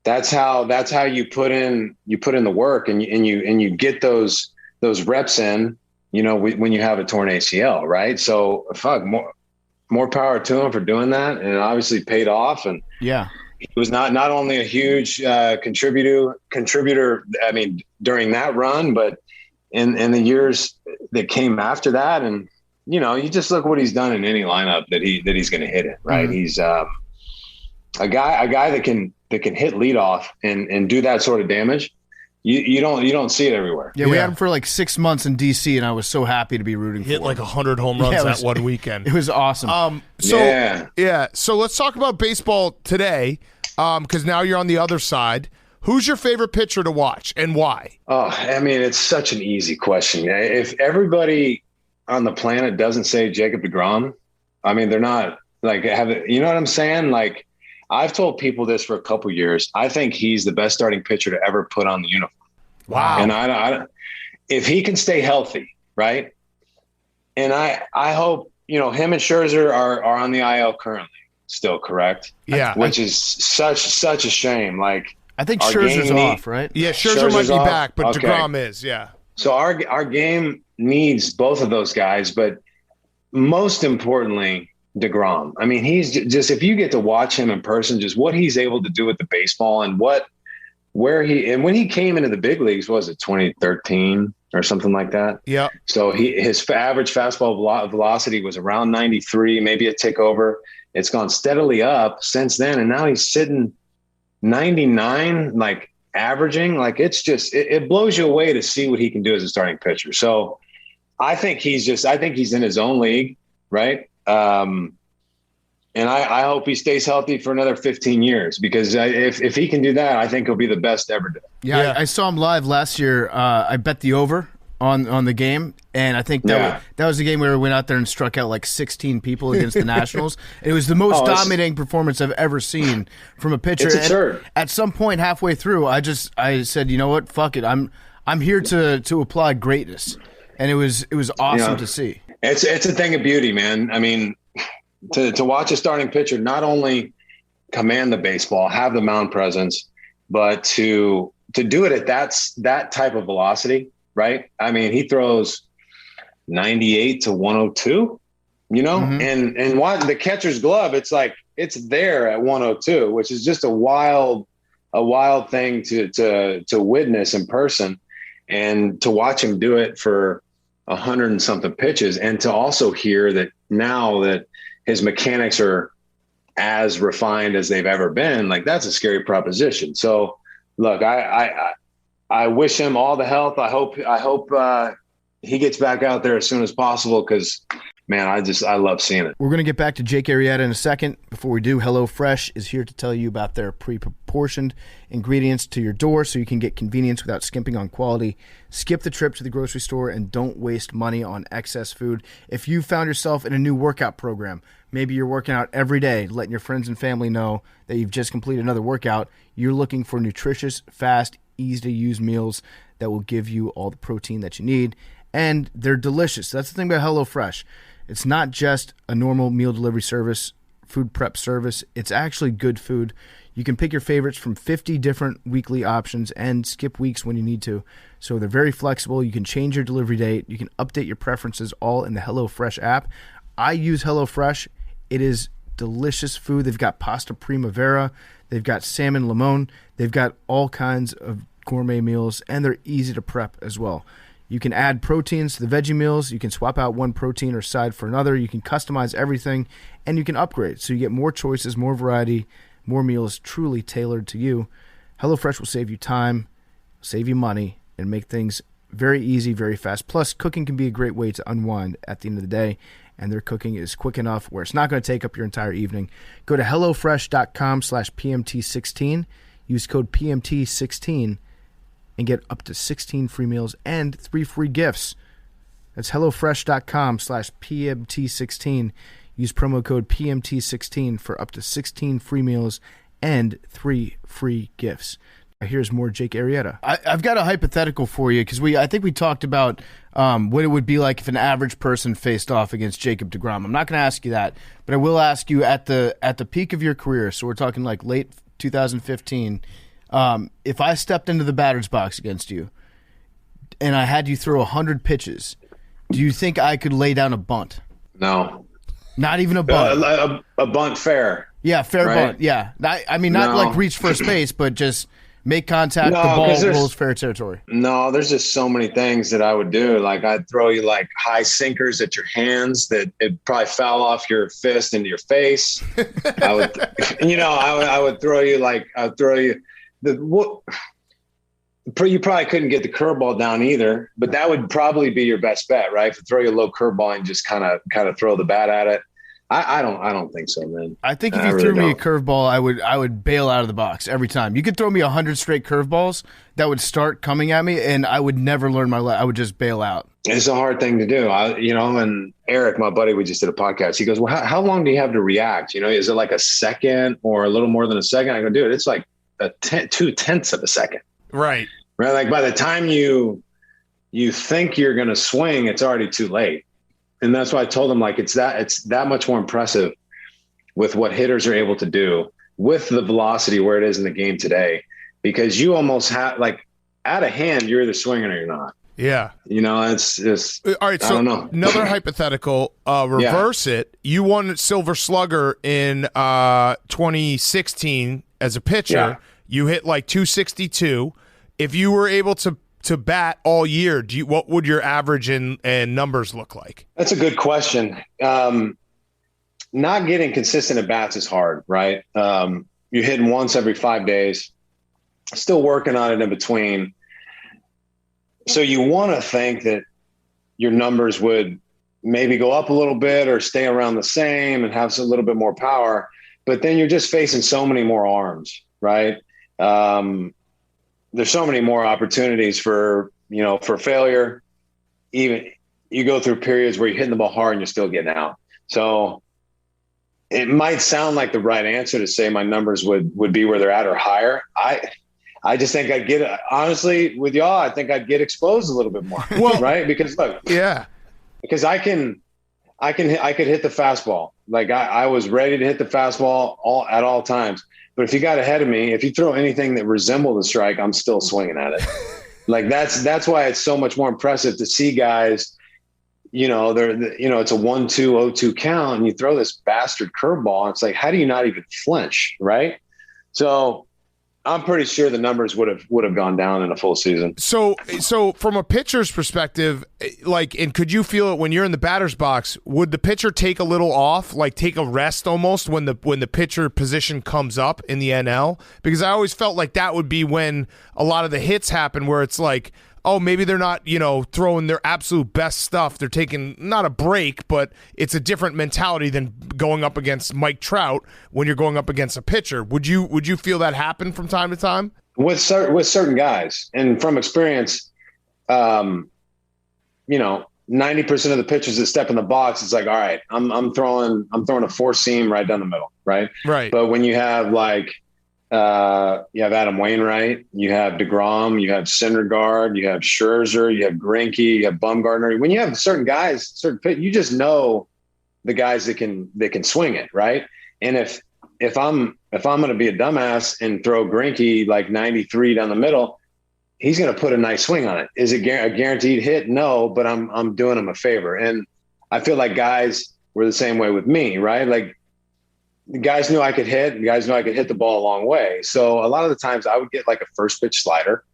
that's how you put in the work and you get those reps in, when you have a torn ACL, right? So more power to him for doing that, and it obviously paid off. And he was not only a huge contributor. I mean, during that run, but in the years that came after that, and you just look what he's done in any lineup that he's going to hit it. Right, he's a guy that can hit leadoff and do that sort of damage. You don't see it everywhere. Yeah, we had him for like 6 months in DC, and I was so happy to be rooting for him. Hit like 100 home runs that one weekend. It was awesome. So let's talk about baseball today, because now you're on the other side. Who's your favorite pitcher to watch and why? Oh, I mean, it's such an easy question. If everybody on the planet doesn't say Jacob deGrom, I mean, they're not like, you know what I'm saying? Like, I've told people this for a couple years. I think he's the best starting pitcher to ever put on the uniform. Wow. And I if he can stay healthy, right? And I hope, him and Scherzer are on the IL currently still, correct? Yeah. Which is such a shame. Like, I think Scherzer's off, right? Yeah, Scherzer might be off. back, but Okay. DeGrom is, yeah. So our game needs both of those guys, but most importantly, DeGrom. I mean, he's just, if you get to watch him in person, just what he's able to do with the baseball and when he came into the big leagues, was it 2013 or something like that? Yeah. So his average fastball velocity was around 93, maybe a tick over. It's gone steadily up since then, and now he's sitting 99, like averaging. Like, it's just it blows you away to see what he can do as a starting pitcher. So I think he's in his own league, right? And I hope he stays healthy for another 15 years, because if he can do that, I think he'll be the best ever do. Yeah. I saw him live last year. I bet the over on the game, and I think that was the game where we went out there and struck out like 16 people against the Nationals. It was the most dominating performance I've ever seen from a pitcher. It's absurd. At some point halfway through, I said, you know what, fuck it, I'm here to applaud greatness, and it was awesome to see. It's a thing of beauty, man. I mean, to watch a starting pitcher not only command the baseball, have the mound presence, but to do it at that type of velocity, right? I mean, he throws 98 to 102, and what the catcher's glove, it's like it's there at 102, which is just a wild thing to witness in person, and to watch him do it for 100 and something pitches, and to also hear that now that his mechanics are as refined as they've ever been, like, that's a scary proposition. So look, I wish him all the health. I hope he gets back out there as soon as possible, because, man, I love seeing it. We're going to get back to Jake Arrieta in a second. Before we do, HelloFresh is here to tell you about their pre-proportioned ingredients to your door so you can get convenience without skimping on quality. Skip the trip to the grocery store and don't waste money on excess food. If you found yourself in a new workout program, maybe you're working out every day, letting your friends and family know that you've just completed another workout, you're looking for nutritious, fast, easy-to-use meals that will give you all the protein that you need, and they're delicious. That's the thing about HelloFresh. It's not just a normal meal delivery service, food prep service. It's actually good food. You can pick your favorites from 50 different weekly options and skip weeks when you need to. So they're very flexible. You can change your delivery date. You can update your preferences all in the HelloFresh app. I use HelloFresh. It is delicious food. They've got pasta primavera. They've got salmon limon. They've got all kinds of gourmet meals, and they're easy to prep as well. You can add proteins to the veggie meals. You can swap out one protein or side for another. You can customize everything, and you can upgrade. So you get more choices, more variety, more meals truly tailored to you. HelloFresh will save you time, save you money, and make things very easy, very fast. Plus, cooking can be a great way to unwind at the end of the day, and their cooking is quick enough where it's not going to take up your entire evening. Go to HelloFresh.com/PMT16. Use code PMT16 and get up to 16 free meals and 3 free gifts. That's HelloFresh.com/PMT16. Use promo code PMT16 for up to 16 free meals and 3 free gifts. Here's more Jake Arrieta. I've got a hypothetical for you, because I think we talked about what it would be like if an average person faced off against Jacob deGrom. I'm not going to ask you that, but I will ask you at the peak of your career, so we're talking like late 2015, if I stepped into the batter's box against you and I had you throw 100 pitches, do you think I could lay down a bunt? No. Not even a bunt? A bunt fair. Yeah, fair right? bunt, yeah. I mean, not like reach first base, but just make contact, the ball rolls fair territory. No, there's just so many things that I would do. Like, I'd throw you like high sinkers at your hands that it probably foul off your fist into your face. I would throw you you probably couldn't get the curveball down either, but that would probably be your best bet, right? To throw you a low curveball and just kind of throw the bat at it. I don't think so, man. I think if I you really threw me a don't. curveball, I would bail out of the box every time. You could throw me 100 straight curveballs that would start coming at me, and I would never learn my I would just bail out. It's a hard thing to do. And Eric, my buddy, we just did a podcast. He goes, well, how long do you have to react? Is it like a second or a little more than a second? I go, dude, it's like 2/10 of a second. Right. Right. Like by the time you think you're going to swing, it's already too late. And that's why I told him, like, it's that much more impressive with what hitters are able to do with the velocity where it is in the game today, because you almost have, like, out of hand, you're either swinging or you're not. Yeah. It's just, all right. I So don't know. another hypothetical, reverse it. You won Silver Slugger in 2016 as a pitcher. Yeah. You hit like 262. If you were able to bat all year, what would your average and numbers look like? That's a good question. Not getting consistent at bats is hard, right? You're hitting once every 5 days, still working on it in between. So you want to think that your numbers would maybe go up a little bit or stay around the same and have a little bit more power, but then you're just facing so many more arms, right? There's so many more opportunities for failure. Even you go through periods where you're hitting the ball hard and you're still getting out. So it might sound like the right answer to say my numbers would be where they're at or higher. I just think I'd get, honestly, with y'all, I think I'd get exposed a little bit more, right? Because look, yeah, because I could hit the fastball. Like I was ready to hit the fastball at all times. But if you got ahead of me, if you throw anything that resembled a strike, I'm still swinging at it. Like that's why it's so much more impressive to see guys. It's a 1-2, 0-2 count, and you throw this bastard curveball. And it's like, how do you not even flinch, right? So I'm pretty sure the numbers would have gone down in a full season. So from a pitcher's perspective, like, and could you feel it when you're in the batter's box? Would the pitcher take a little off, like take a rest almost when the pitcher position comes up in the NL? Because I always felt like that would be when a lot of the hits happen, where it's like, oh, maybe they're not, throwing their absolute best stuff. They're taking not a break, but it's a different mentality than going up against Mike Trout when you're going up against a pitcher. Would you feel that happen from time to time? With certain guys, and from experience, 90% of the pitchers that step in the box, it's like, all right, I'm throwing a four seam right down the middle, right? Right. But when you have you have Adam Wainwright, you have DeGrom, you have Syndergaard, you have Scherzer, you have Greinke, you have Bumgarner. When you have certain guys, you just know the guys that can swing it, right? And if I'm going to be a dumbass and throw Greinke like 93 down the middle, he's going to put a nice swing on it. Is it a guaranteed hit? No, but I'm doing him a favor. And I feel like guys were the same way with me, right? Like, the guys knew I could hit. The guys knew I could hit the ball a long way. So a lot of the times I would get like a first pitch slider,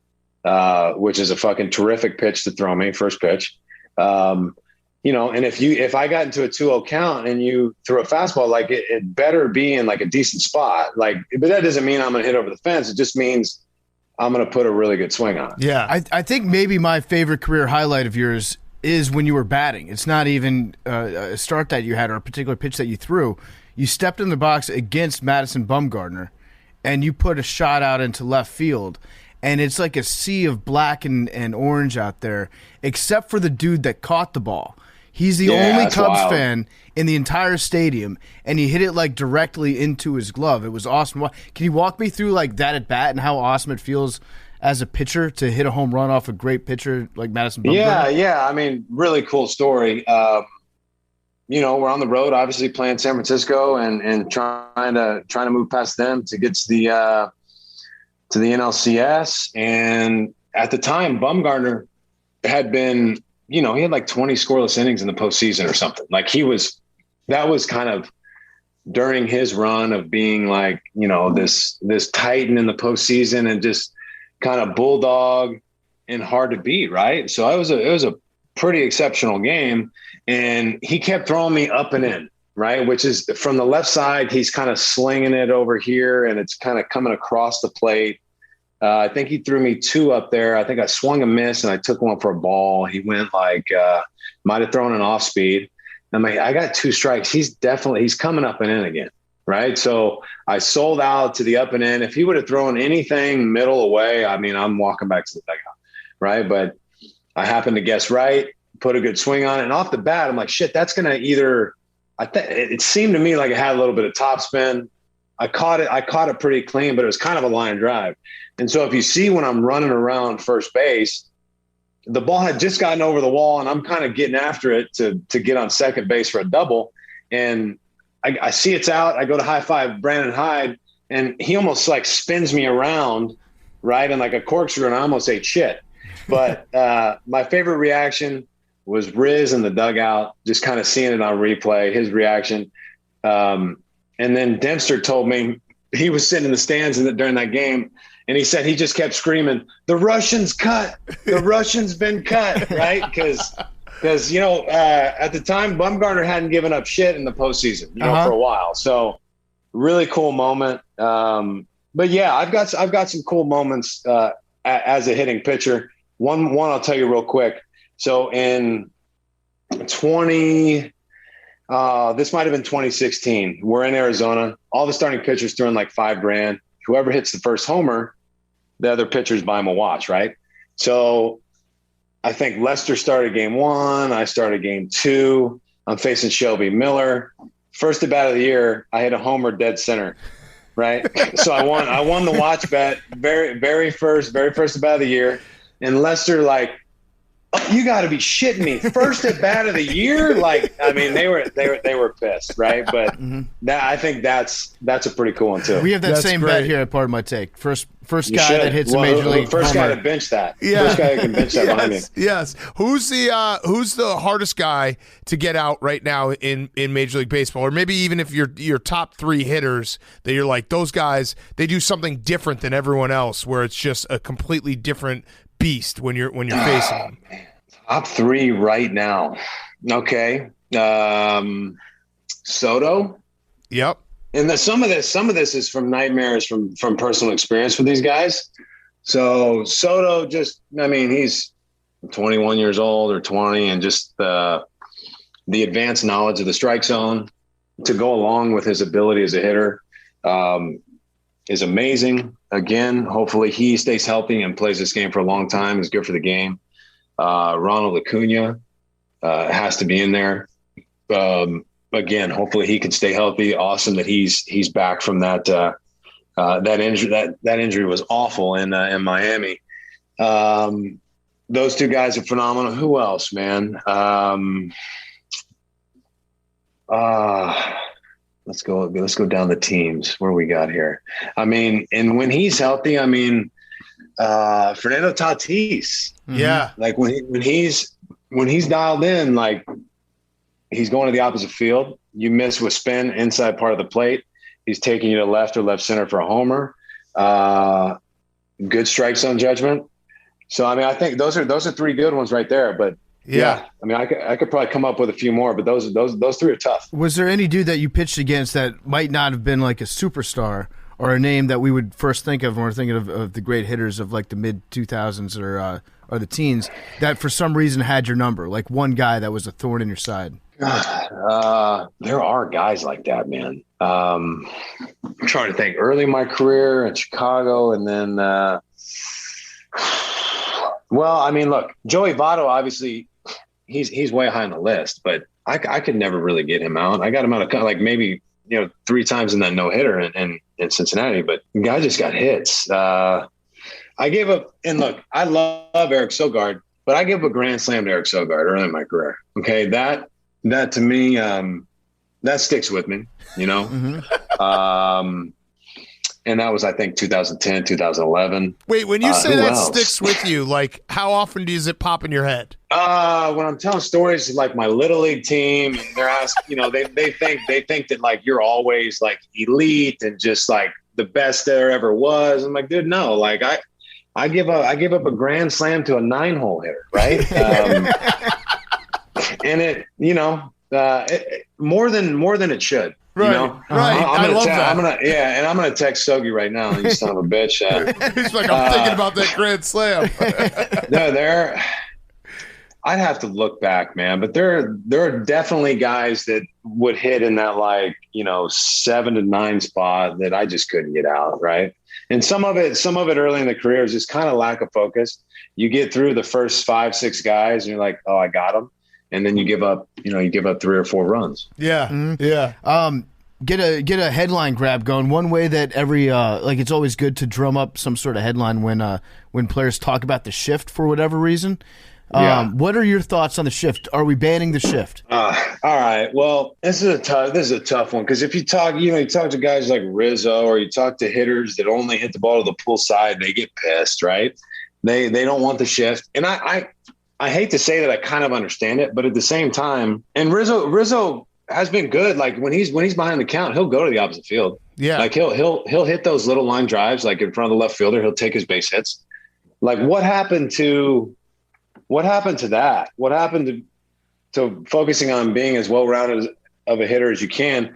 which is a fucking terrific pitch to throw me, first pitch. And if I got into a 2-0 count and you threw a fastball, like it better be in like a decent spot. Like, but that doesn't mean I'm going to hit over the fence. It just means I'm going to put a really good swing on it. Yeah. I think maybe my favorite career highlight of yours is when you were batting. It's not even a start that you had or a particular pitch that you threw. You stepped in the box against Madison Bumgarner, and you put a shot out into left field, and it's like a sea of black and orange out there, except for the dude that caught the ball. He's the only Cubs fan in the entire stadium, and he hit it like directly into his glove. It was awesome. Can you walk me through like that at bat and how awesome it feels as a pitcher to hit a home run off a great pitcher like Madison Bumgarner? Yeah. I mean, really cool story. We're on the road, obviously playing San Francisco and trying to move past them to get to the NLCS. And at the time, Bumgarner had been, he had like 20 scoreless innings in the postseason or something. Like that was kind of during his run of being like, this titan in the postseason and just kind of bulldog and hard to beat. Right. So it was a pretty exceptional game. And he kept throwing me up and in, right? Which is from the left side, he's kind of slinging it over here and it's kind of coming across the plate. I think he threw me two up there. I think I swung a miss and I took one for a ball. He went like, might have thrown an off speed. I'm like, I got 2 strikes. He's coming up and in again. Right. So I sold out to the up and in. If he would have thrown anything middle away, I mean, I'm walking back to the dugout. Right. But I happened to guess right, put a good swing on it. And off the bat, I'm like, shit, that's going to either, it seemed to me like it had a little bit of topspin. I caught it pretty clean, but it was kind of a line drive. And so if you see when I'm running around first base, the ball had just gotten over the wall and I'm kind of getting after it to get on second base for a double. And I see it's out. I go to high five Brandon Hyde, and he almost like spins me around, right, and like a corkscrew, and I almost ate shit. But my favorite reaction was Riz in the dugout, just kind of seeing it on replay, his reaction. And then Dempster told me he was sitting in the stands during that game, and he said he just kept screaming, "The Russians cut! The Russians been cut!" Right? Because at the time, Bumgarner hadn't given up shit in the postseason, for a while. So really cool moment. But yeah, I've got some cool moments as a hitting pitcher. One I'll tell you real quick. So in this might have been 2016. We're in Arizona. All the starting pitchers throwing like $5,000. Whoever hits the first homer, the other pitchers buy him a watch, right? So I think Lester started game 1. I started game 2. I'm facing Shelby Miller. First at bat of the year, I hit a homer dead center, right? So I won the watch bet, very first at bat of the year. And Lester, like, "Oh, you got to be shitting me! First at bat of the year!" Like, I mean, they were pissed, right? But I think that's a pretty cool one too. We have that That's same great. bet here at Part of My Take. First guy that hits a major league First homer. guy to bench that. Yeah. First guy that can bench that behind me. Yes. Who's the hardest guy to get out right now in Major League Baseball? Or maybe even if your top 3 hitters that you're like, those guys, they do something different than everyone else, where it's just a completely different beast when you're facing them. Top 3 right now. Okay. Soto. Yep. And some of this is from nightmares from personal experience with these guys. So Soto he's 21 years old or 20, and just the advanced knowledge of the strike zone to go along with his ability as a hitter is amazing. Again, hopefully he stays healthy and plays this game for a long time. It's good for the game. Ronald Acuna has to be in there. Again, hopefully he can stay healthy. Awesome that he's back from that injury. That injury was awful in Miami. Those 2 guys are phenomenal. Who else, man? Let's go down the teams. Where we got here? I mean, and when he's healthy, I mean, Fernando Tatis. Yeah. Like when he's dialed in, like, he's going to the opposite field. You miss with spin inside part of the plate. He's taking you to left or left center for a homer. Good strike zone judgment. So, I mean, I think those are 3 good ones right there. But yeah, I mean, I could probably come up with a few more, but those 3 are tough. Was there any dude that you pitched against that might not have been like a superstar or a name that we would first think of when we're thinking of the great hitters of like the mid-2000s or the teens, that for some reason had your number? Like one guy that was a thorn in your side? There are guys like that, man. I'm trying to think. Early in my career in Chicago, and then, well, I mean, look, Joey Votto, obviously, he's way high on the list, but I could never really get him out. I got him out of like maybe 3 times in that no hitter in Cincinnati, but the guy just got hits. I gave up, and look, I love Eric Sogard, but I gave up a grand slam to Eric Sogard early in my career. Okay, that to me, that sticks with me, and that was, I think, 2010, 2011. Wait, when you say that else? sticks with you, like how often does it pop in your head? When I'm telling stories like my little league team, and they're asking, they think that like you're always like elite and just like the best there ever was. I'm like, dude, no, like I give up a grand slam to a 9-hole hitter, right? And it, more than it should. Right, right. I love that. I'm gonna text Sogi right now. You son of a bitch. He's like, I'm thinking about that grand slam. No, I'd have to look back, man. But there are definitely guys that would hit in that 7 to 9 spot that I just couldn't get out, right? And some of it early in the career is just kind of lack of focus. You get through the first 5, 6 guys, and you're like, oh, I got them, and then you give up 3 or 4 runs. Yeah, yeah. Get a headline grab going. One way that it's always good to drum up some sort of headline when players talk about the shift for whatever reason. What are your thoughts on the shift? Are we banning the shift? All right. Well, this is a tough one, because if you talk to guys like Rizzo, or you talk to hitters that only hit the ball to the pull side, they get pissed, right? They don't want the shift, and I hate to say that I kind of understand it, but at the same time, and Rizzo has been good. Like when he's behind the count, he'll go to the opposite field. Yeah, like he'll hit those little line drives, like in front of the left fielder. He'll take his base hits. Like what happened to that? What happened to focusing on being as well-rounded of a hitter as you can?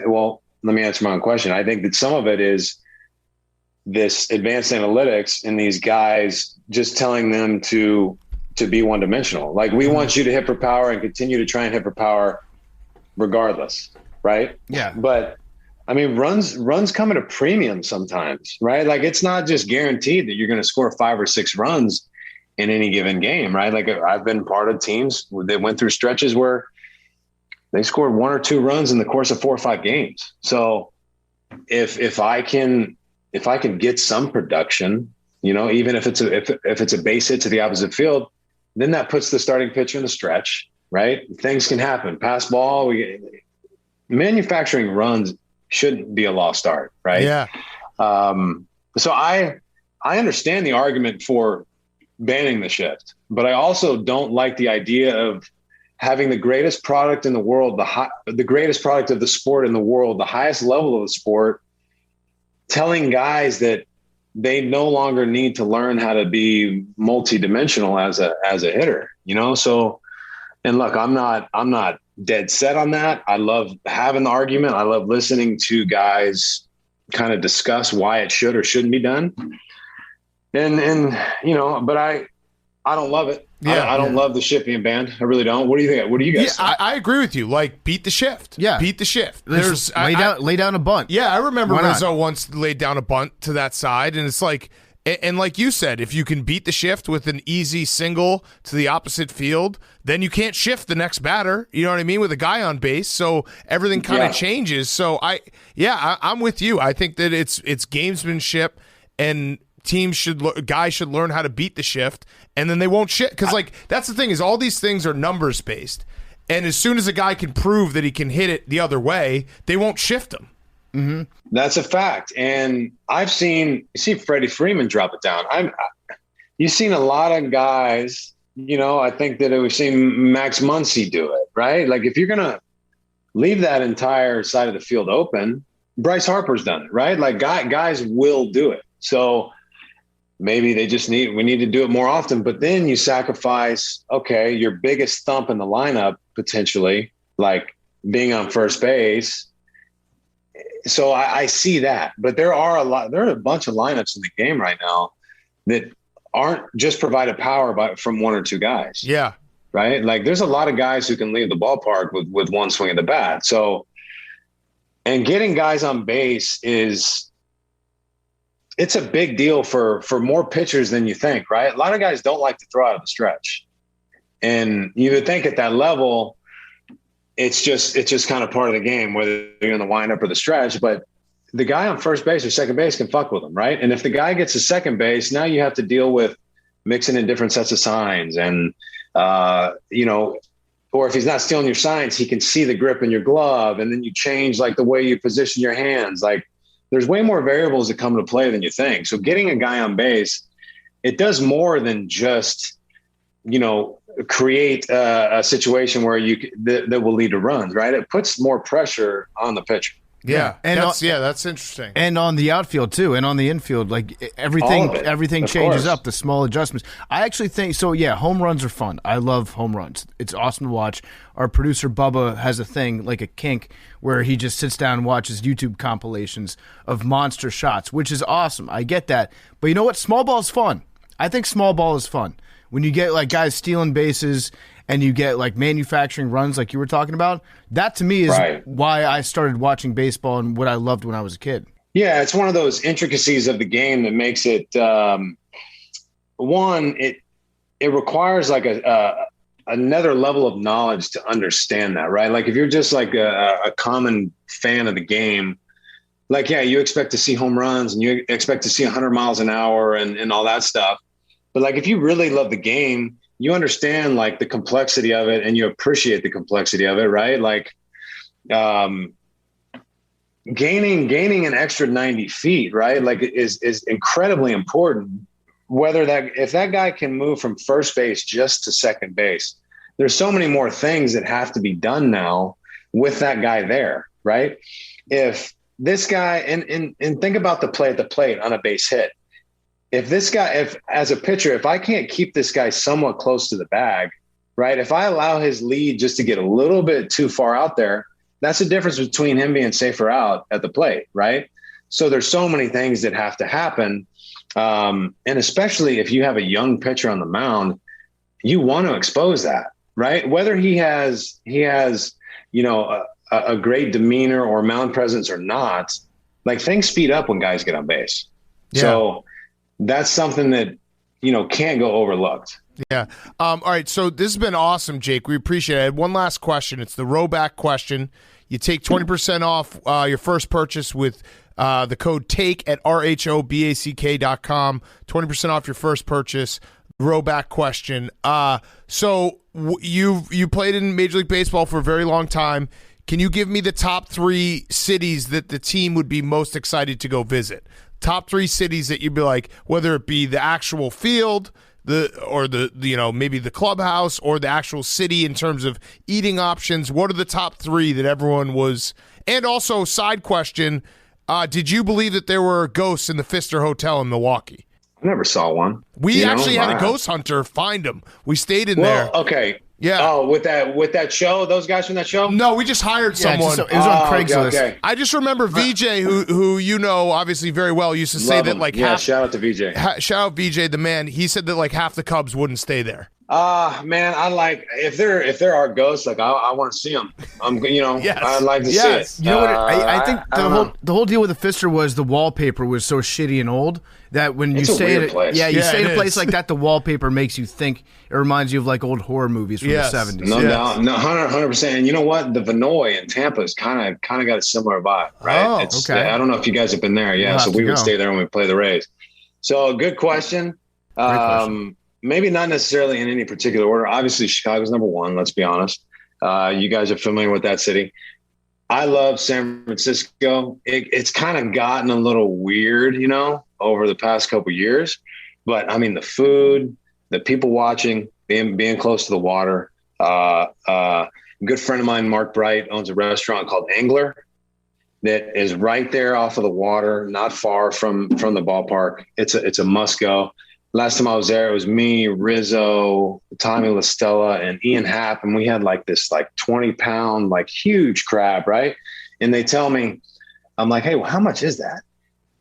Well, let me answer my own question. I think that some of it is this advanced analytics and these guys just telling them to be one-dimensional. Like, we want you to hit for power and continue to try and hit for power regardless, right? Yeah. But I mean, runs come at a premium sometimes, right? Like, it's not just guaranteed that you're going to score 5 or 6 runs in any given game, right? Like, I've been part of teams that went through stretches where they scored 1 or 2 runs in the course of 4 or 5 games. So if I can get some production, even if it's a base hit to the opposite field, then that puts the starting pitcher in the stretch, right? Things can happen. Pass ball, manufacturing runs shouldn't be a lost art, right? Yeah. So I understand the argument for banning the shift, but I also don't like the idea of having the greatest product in the world, the greatest product of the sport in the world, the highest level of the sport, telling guys that they no longer need to learn how to be multidimensional as a hitter, So, and look, I'm not dead set on that. I love having the argument. I love listening to guys kind of discuss why it should or shouldn't be done. And but I don't love it. Yeah, I don't love the shift being banned. I really don't. What do you think? What do you guys think? I agree with you. Like, beat the shift. Yeah. Beat the shift. Lay down a bunt. Yeah, I remember Why not? Rizzo once laid down a bunt to that side, and it's like, and like you said, if you can beat the shift with an easy single to the opposite field, then you can't shift the next batter. You know what I mean? With a guy on base, so everything kind of changes. So I'm with you. I think that it's gamesmanship, and guys should learn how to beat the shift, and then they won't shift, because that's the thing, is all these things are numbers based, and as soon as a guy can prove that he can hit it the other way, they won't shift him. Mm-hmm. That's a fact. And I've seen Freddie Freeman drop it down. You've seen a lot of guys, I think that we've seen Max Muncy do it, right? Like, if you're going to leave that entire side of the field open, Bryce Harper's done it, right? Like, guys will do it. So maybe we need to do it more often, but then you sacrifice, your biggest thump in the lineup, potentially, like being on first base. So I see that, but there are a bunch of lineups in the game right now that aren't just provided power from 1 or 2 guys. Yeah. Right. Like, there's a lot of guys who can leave the ballpark with one swing of the bat. So, and getting guys on base it's a big deal for more pitchers than you think, right? A lot of guys don't like to throw out of the stretch. And you would think at that level, it's just kind of part of the game, whether you're in the windup or the stretch. But the guy on first base or second base can fuck with them, right? And if the guy gets to second base, now you have to deal with mixing in different sets of signs. And, or if he's not stealing your signs, he can see the grip in your glove. And then you change, like, the way you position your hands. Like, there's way more variables that come into play than you think. So getting a guy on base, it does more than just, create a situation where that will lead to runs, right? It puts more pressure on the pitcher. Yeah, that's interesting. And on the outfield too, and on the infield, like, everything changes up. The small adjustments. I actually think so. Yeah, home runs are fun. I love home runs. It's awesome to watch. Our producer Bubba has a thing, like a kink, where he just sits down and watches YouTube compilations of monster shots, which is awesome. I get that, but you know what? Small ball's fun. I think small ball is fun. When you get like guys stealing bases and you get like manufacturing runs like you were talking about, that to me is why I started watching baseball and what I loved when I was a kid. Yeah, it's one of those intricacies of the game that makes it it requires like another level of knowledge to understand that, right? Like if you're just like a common fan of the game, like, yeah, you expect to see home runs and you expect to see 100 miles an hour and all that stuff. But like if you really love the game, you understand like the complexity of it and you appreciate the complexity of it, right? Like gaining an extra 90 feet, right? Like is incredibly important. If that guy can move from first base just to second base, there's so many more things that have to be done now with that guy there, right? If this guy and think about the play at the plate on a base hit. If as a pitcher, if I can't keep this guy somewhat close to the bag, right? If I allow his lead just to get a little bit too far out there, that's the difference between him being safer out at the plate, right? So there's so many things that have to happen. And especially if you have a young pitcher on the mound, you want to expose that, right? Whether he has, a great demeanor or mound presence or not, like things speed up when guys get on base. Yeah. So that's something that, can't go overlooked. Yeah. All right. So this has been awesome, Jake. We appreciate it. I had one last question. It's the rowback question. You take 20% off your first purchase with the code TAKE at RHOBACK.com. 20% off your first purchase. Rowback question. So you played in Major League Baseball for a very long time. Can you give me the top 3 cities that the team would be most excited to go visit? Top 3 cities that you'd be like, whether it be the actual field, maybe the clubhouse or the actual city in terms of eating options. What are the top 3 that everyone was? And also, side question, did you believe that there were ghosts in the Pfister Hotel in Milwaukee? I never saw one. We actually had a ghost hunter find them. We stayed in there. Okay. Yeah. Oh, with that show, those guys from that show? No, we just hired someone. It was on Craigslist. Okay. I just remember VJ, who obviously very well, used to say that like shout out to VJ. Shout out VJ, the man. He said that like half the Cubs wouldn't stay there. Man, I like if there are ghosts, like I want to see them. Yes. I'd like to see it. You know what? I think the whole deal with the Pfister was the wallpaper was so shitty and old that when you stay in stay in a place like that, the wallpaper makes you think. It reminds you of like old horror movies from the 70s. No doubt, 100%. And you know what? The Vinoy in Tampa is kind of got a similar vibe, right? Oh, okay. I don't know if you guys have been there. Yeah, so we would stay there when we play the Rays. So good question. Great question. Maybe not necessarily in any particular order. Obviously, Chicago's number 1. Let's be honest. You guys are familiar with that city. I love San Francisco. It's kind of gotten a little weird, over the past couple of years. But I mean, the food, the people watching, being close to the water. A good friend of mine, Mark Bright, owns a restaurant called Angler that is right there off of the water, not far from the ballpark. It's a must go. Last time I was there, it was me, Rizzo, Tommy LaStella, and Ian Happ, and we had like this 20-pound, huge crab, right? And they tell me, I'm like, hey, well, how much is that?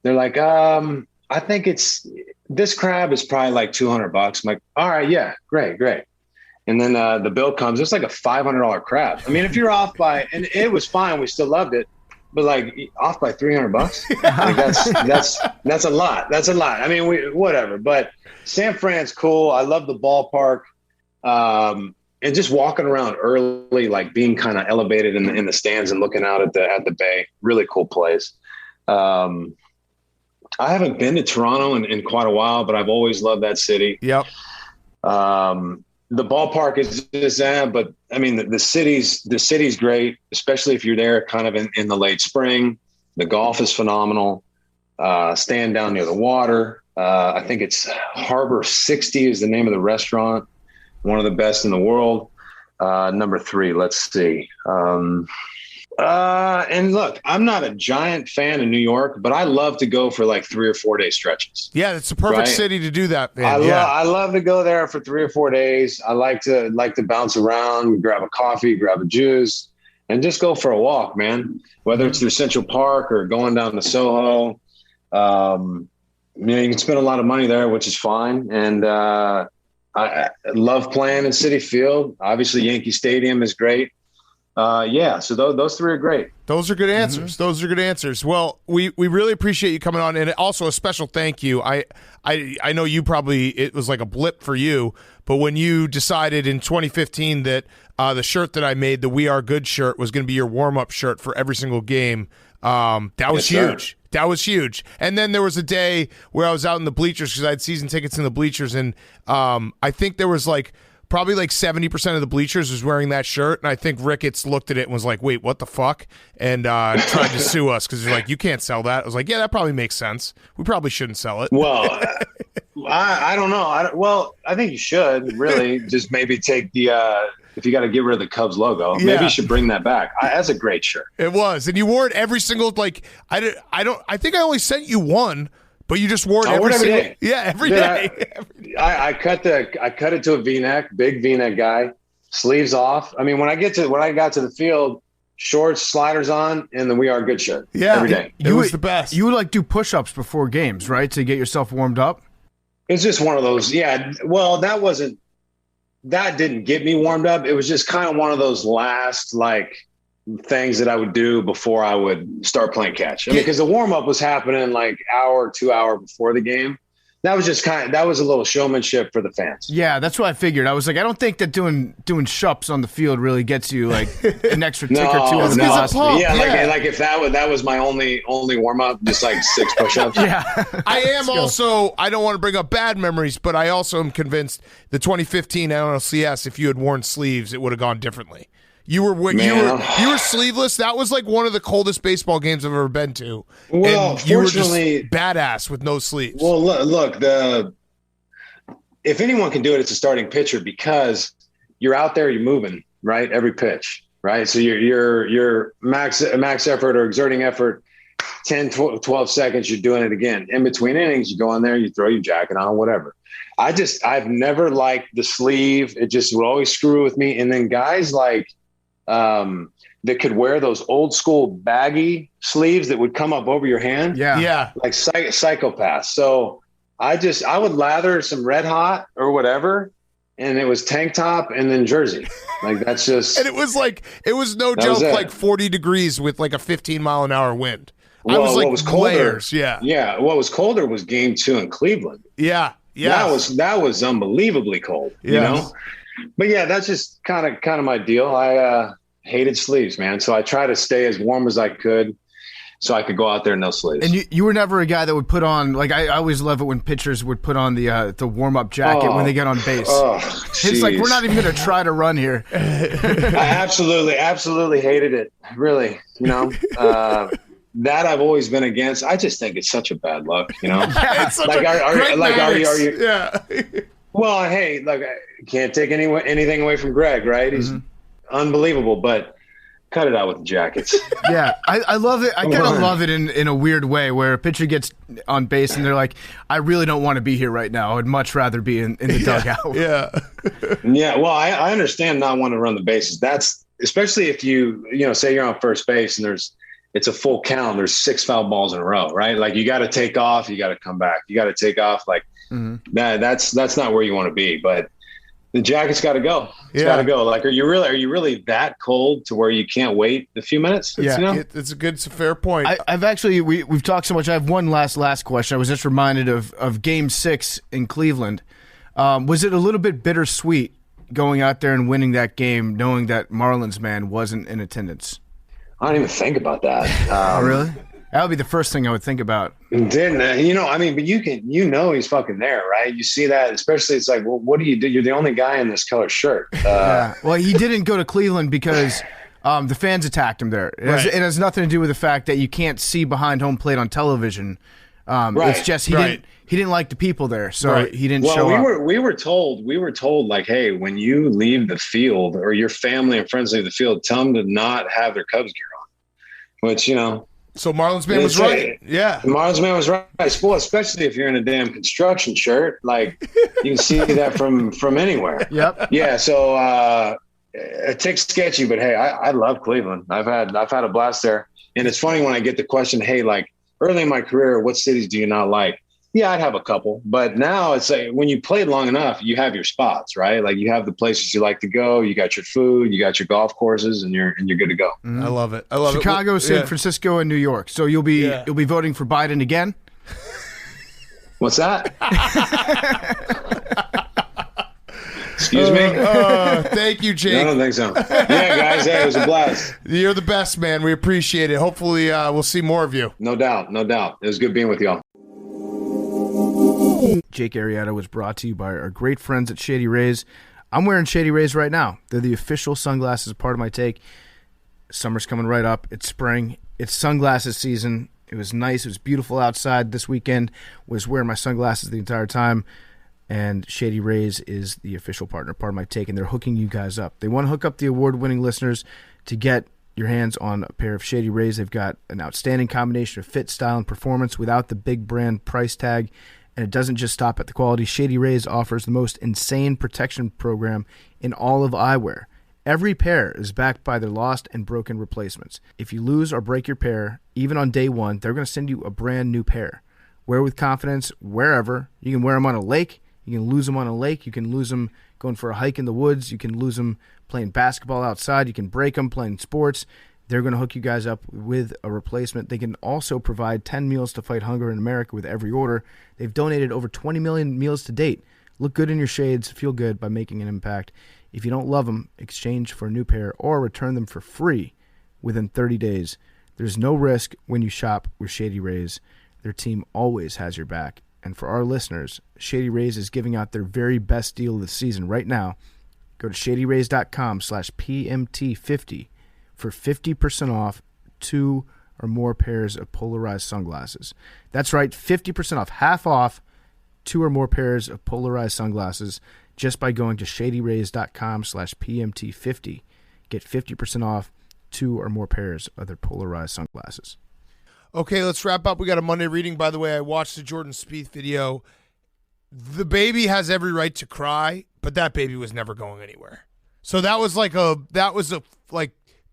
They're like, I think this crab is probably like $200. I'm like, all right, yeah, great. And then the bill comes, it's like a $500 crab. I mean, if you're off by, and it was fine, we still loved it. But off by $300, that's a lot. That's a lot. I mean, whatever. But San Fran's cool. I love the ballpark, and just walking around early, being kind of elevated in the stands and looking out at the bay. Really cool place. I haven't been to Toronto in quite a while, but I've always loved that city. Yep. The ballpark is just that, but I mean, the city's great, especially if you're there kind of in the late spring. The golf is phenomenal. Staying down near the water. I think it's Harbor 60 is the name of the restaurant. One of the best in the world. Number 3, let's see. And look, I'm not a giant fan of New York, but I love to go for 3 or 4 day stretches. Yeah, it's the perfect city to do that. Man. I love to go there for 3 or 4 days. I like to bounce around, grab a coffee, grab a juice, and just go for a walk, man. Whether it's through Central Park or going down to Soho. you can spend a lot of money there, which is fine. And I love playing in Citi Field. Obviously, Yankee Stadium is great. So those three are great. Those are good answers. Mm-hmm. Those are good answers. Well, we really appreciate you coming on, and also a special thank you. I know you probably, it was like a blip for you, but when you decided in 2015 that the shirt that I made, the We Are Good shirt, was going to be your warm-up shirt for every single game, that was huge. That was huge. And then there was a day where I was out in the bleachers because I had season tickets in the bleachers, and I think there was probably 70% of the bleachers was wearing that shirt, and I think Ricketts looked at it and was like, wait, what the fuck? And tried to sue us because he's like, you can't sell that. I was like, yeah, that probably makes sense. We probably shouldn't sell it. Well, I don't know. I think you should really just maybe take the if you got to get rid of the Cubs logo, maybe you should bring that back. That's a great shirt. It was, and you wore it every single I think I only sent you one. But you just wore it every day. Yeah, every day. I cut it to a V-neck, big V-neck guy, sleeves off. I mean, when I got to the field, shorts, sliders on, and the We Are Good shirt. Yeah, every day. It was the best. You would do push-ups before games, right, to get yourself warmed up? It's just one of those. Yeah. Well, that didn't get me warmed up. It was just kind of one of those last things that I would do before I would start playing catch. I mean, because the warm up was happening 2 hours before the game. That was just that was a little showmanship for the fans. Yeah, that's what I figured. I was like, I don't think that doing shups on the field really gets you an extra tick or two on the bus. Yeah, if that was my only warm up, just 6 push-ups. Yeah. I am also, I don't want to bring up bad memories, but I also am convinced the 2015 NLCS, if you had worn sleeves, it would have gone differently. You were sleeveless. That was one of the coldest baseball games I've ever been to. Well, and you were just fortunately, badass with no sleeves. Well, look, if anyone can do it, it's a starting pitcher because you're out there, you're moving, right? Every pitch, right? So you're max effort or exerting effort, 10, 12 seconds, you're doing it again. In between innings, you go on there, you throw your jacket on, whatever. I've never liked the sleeve. It just would always screw with me. And then guys that could wear those old school baggy sleeves that would come up over your hand. Yeah. Like psychopaths. So I would lather some Red Hot or whatever. And it was tank top and then jersey. That's just. And it was no joke, 40 degrees with a 15-mile-an-hour wind. Well, what was colder? Layers. Yeah. Yeah. What was colder was game 2 in Cleveland. Yeah. Yeah. That was unbelievably cold, you know? But yeah, that's just kind of my deal. I hated sleeves, man. So I try to stay as warm as I could so I could go out there in no sleeves. And you were never a guy that would put on, I always love it when pitchers would put on the warm-up jacket when they get on base. It's we're not even going to try to run here. I absolutely hated it. Really, that I've always been against. I just think it's such a bad luck, It's are you? Yeah. Well, hey, I can't take anything away from Greg, right? He's unbelievable, but cut it out with the jackets. Yeah, I love it. I kind of love it in a weird way where a pitcher gets on base and they're like, I really don't want to be here right now. I'd much rather be in the dugout. Yeah. Yeah, well, I understand not wanting to run the bases. That's especially if you say you're on first base and it's a full count. There's 6 foul balls in a row, right? You got to take off, you got to come back, you got to take off. That's not where you want to be. But the jacket's got to go. It's got to go. Are you really that cold to where you can't wait a few minutes? Yeah, it's a fair point. I've actually we've talked so much. I have one last question. I was just reminded of Game 6 in Cleveland. Was it a little bit bittersweet going out there and winning that game, knowing that Marlins man wasn't in attendance? I don't even think about that. Oh, really? That would be the first thing I would think about. Didn't but he's fucking there, right? You see that, especially it's well, what do you do? You're the only guy in this color shirt. Yeah. Well, he didn't go to Cleveland because the fans attacked him there. It has nothing to do with the fact that you can't see behind home plate on television. It's just he didn't like the people there, so he didn't show up. We were told hey, when you leave the field or your family and friends leave the field, tell them to not have their Cubs gear on, which So Marlins man was right. Yeah. Marlins man was right. Well, especially if you're in a damn construction shirt, you can see that from anywhere. Yep. Yeah. So it takes sketchy, but hey, I love Cleveland. I've had a blast there. And it's funny when I get the question, hey, early in my career, what cities do you not like? Yeah, I'd have a couple, but now it's like when you played long enough, you have your spots, right? Like you have the places you like to go. You got your food, you got your golf courses, and you're good to go. I love it. I love Chicago, it. San Francisco, and New York. So you'll be voting for Biden again? What's that? Excuse me? Thank you, Jake. I don't think so. Yeah, guys, hey, it was a blast. You're the best, man. We appreciate it. Hopefully, we'll see more of you. No doubt. It was good being with y'all. Jake Arrieta was brought to you by our great friends at Shady Rays. I'm wearing Shady Rays right now. They're the official sunglasses, part of my take. Summer's coming right up. It's spring. It's sunglasses season. It was nice. It was beautiful outside this weekend. Was wearing my sunglasses the entire time. And Shady Rays is the official partner, part of my take, and they're hooking you guys up. They want to hook up the award-winning listeners to get your hands on a pair of Shady Rays. They've got an outstanding combination of fit, style, and performance without the big brand price tag. And it doesn't just stop at the quality. Shady Rays offers the most insane protection program in all of eyewear. Every pair is backed by their lost and broken replacements. If you lose or break your pair, even on day one, they're going to send you a brand new pair. Wear with confidence wherever. You can wear them on a lake. You can lose them on a lake. You can lose them going for a hike in the woods. You can lose them playing basketball outside. You can break them playing sports. They're going to hook you guys up with a replacement. They can also provide 10 meals to fight hunger in America with every order. They've donated over 20 million meals to date. Look good in your shades. Feel good by making an impact. If you don't love them, exchange for a new pair or return them for free within 30 days. There's no risk when you shop with Shady Rays. Their team always has your back. And for our listeners, Shady Rays is giving out their very best deal of the season right now. Go to shadyrays.com/PMT50 for 50% off 2 or more pairs of polarized sunglasses. That's right, 50% off, half off 2 or more pairs of polarized sunglasses just by going to shadyrays.com/PMT50. Get 50% off 2 or more pairs of their polarized sunglasses. Okay, let's wrap up. We got a Monday reading. By the way, I watched the Jordan Spieth video. The baby has every right to cry, but that baby was never going anywhere. So that was the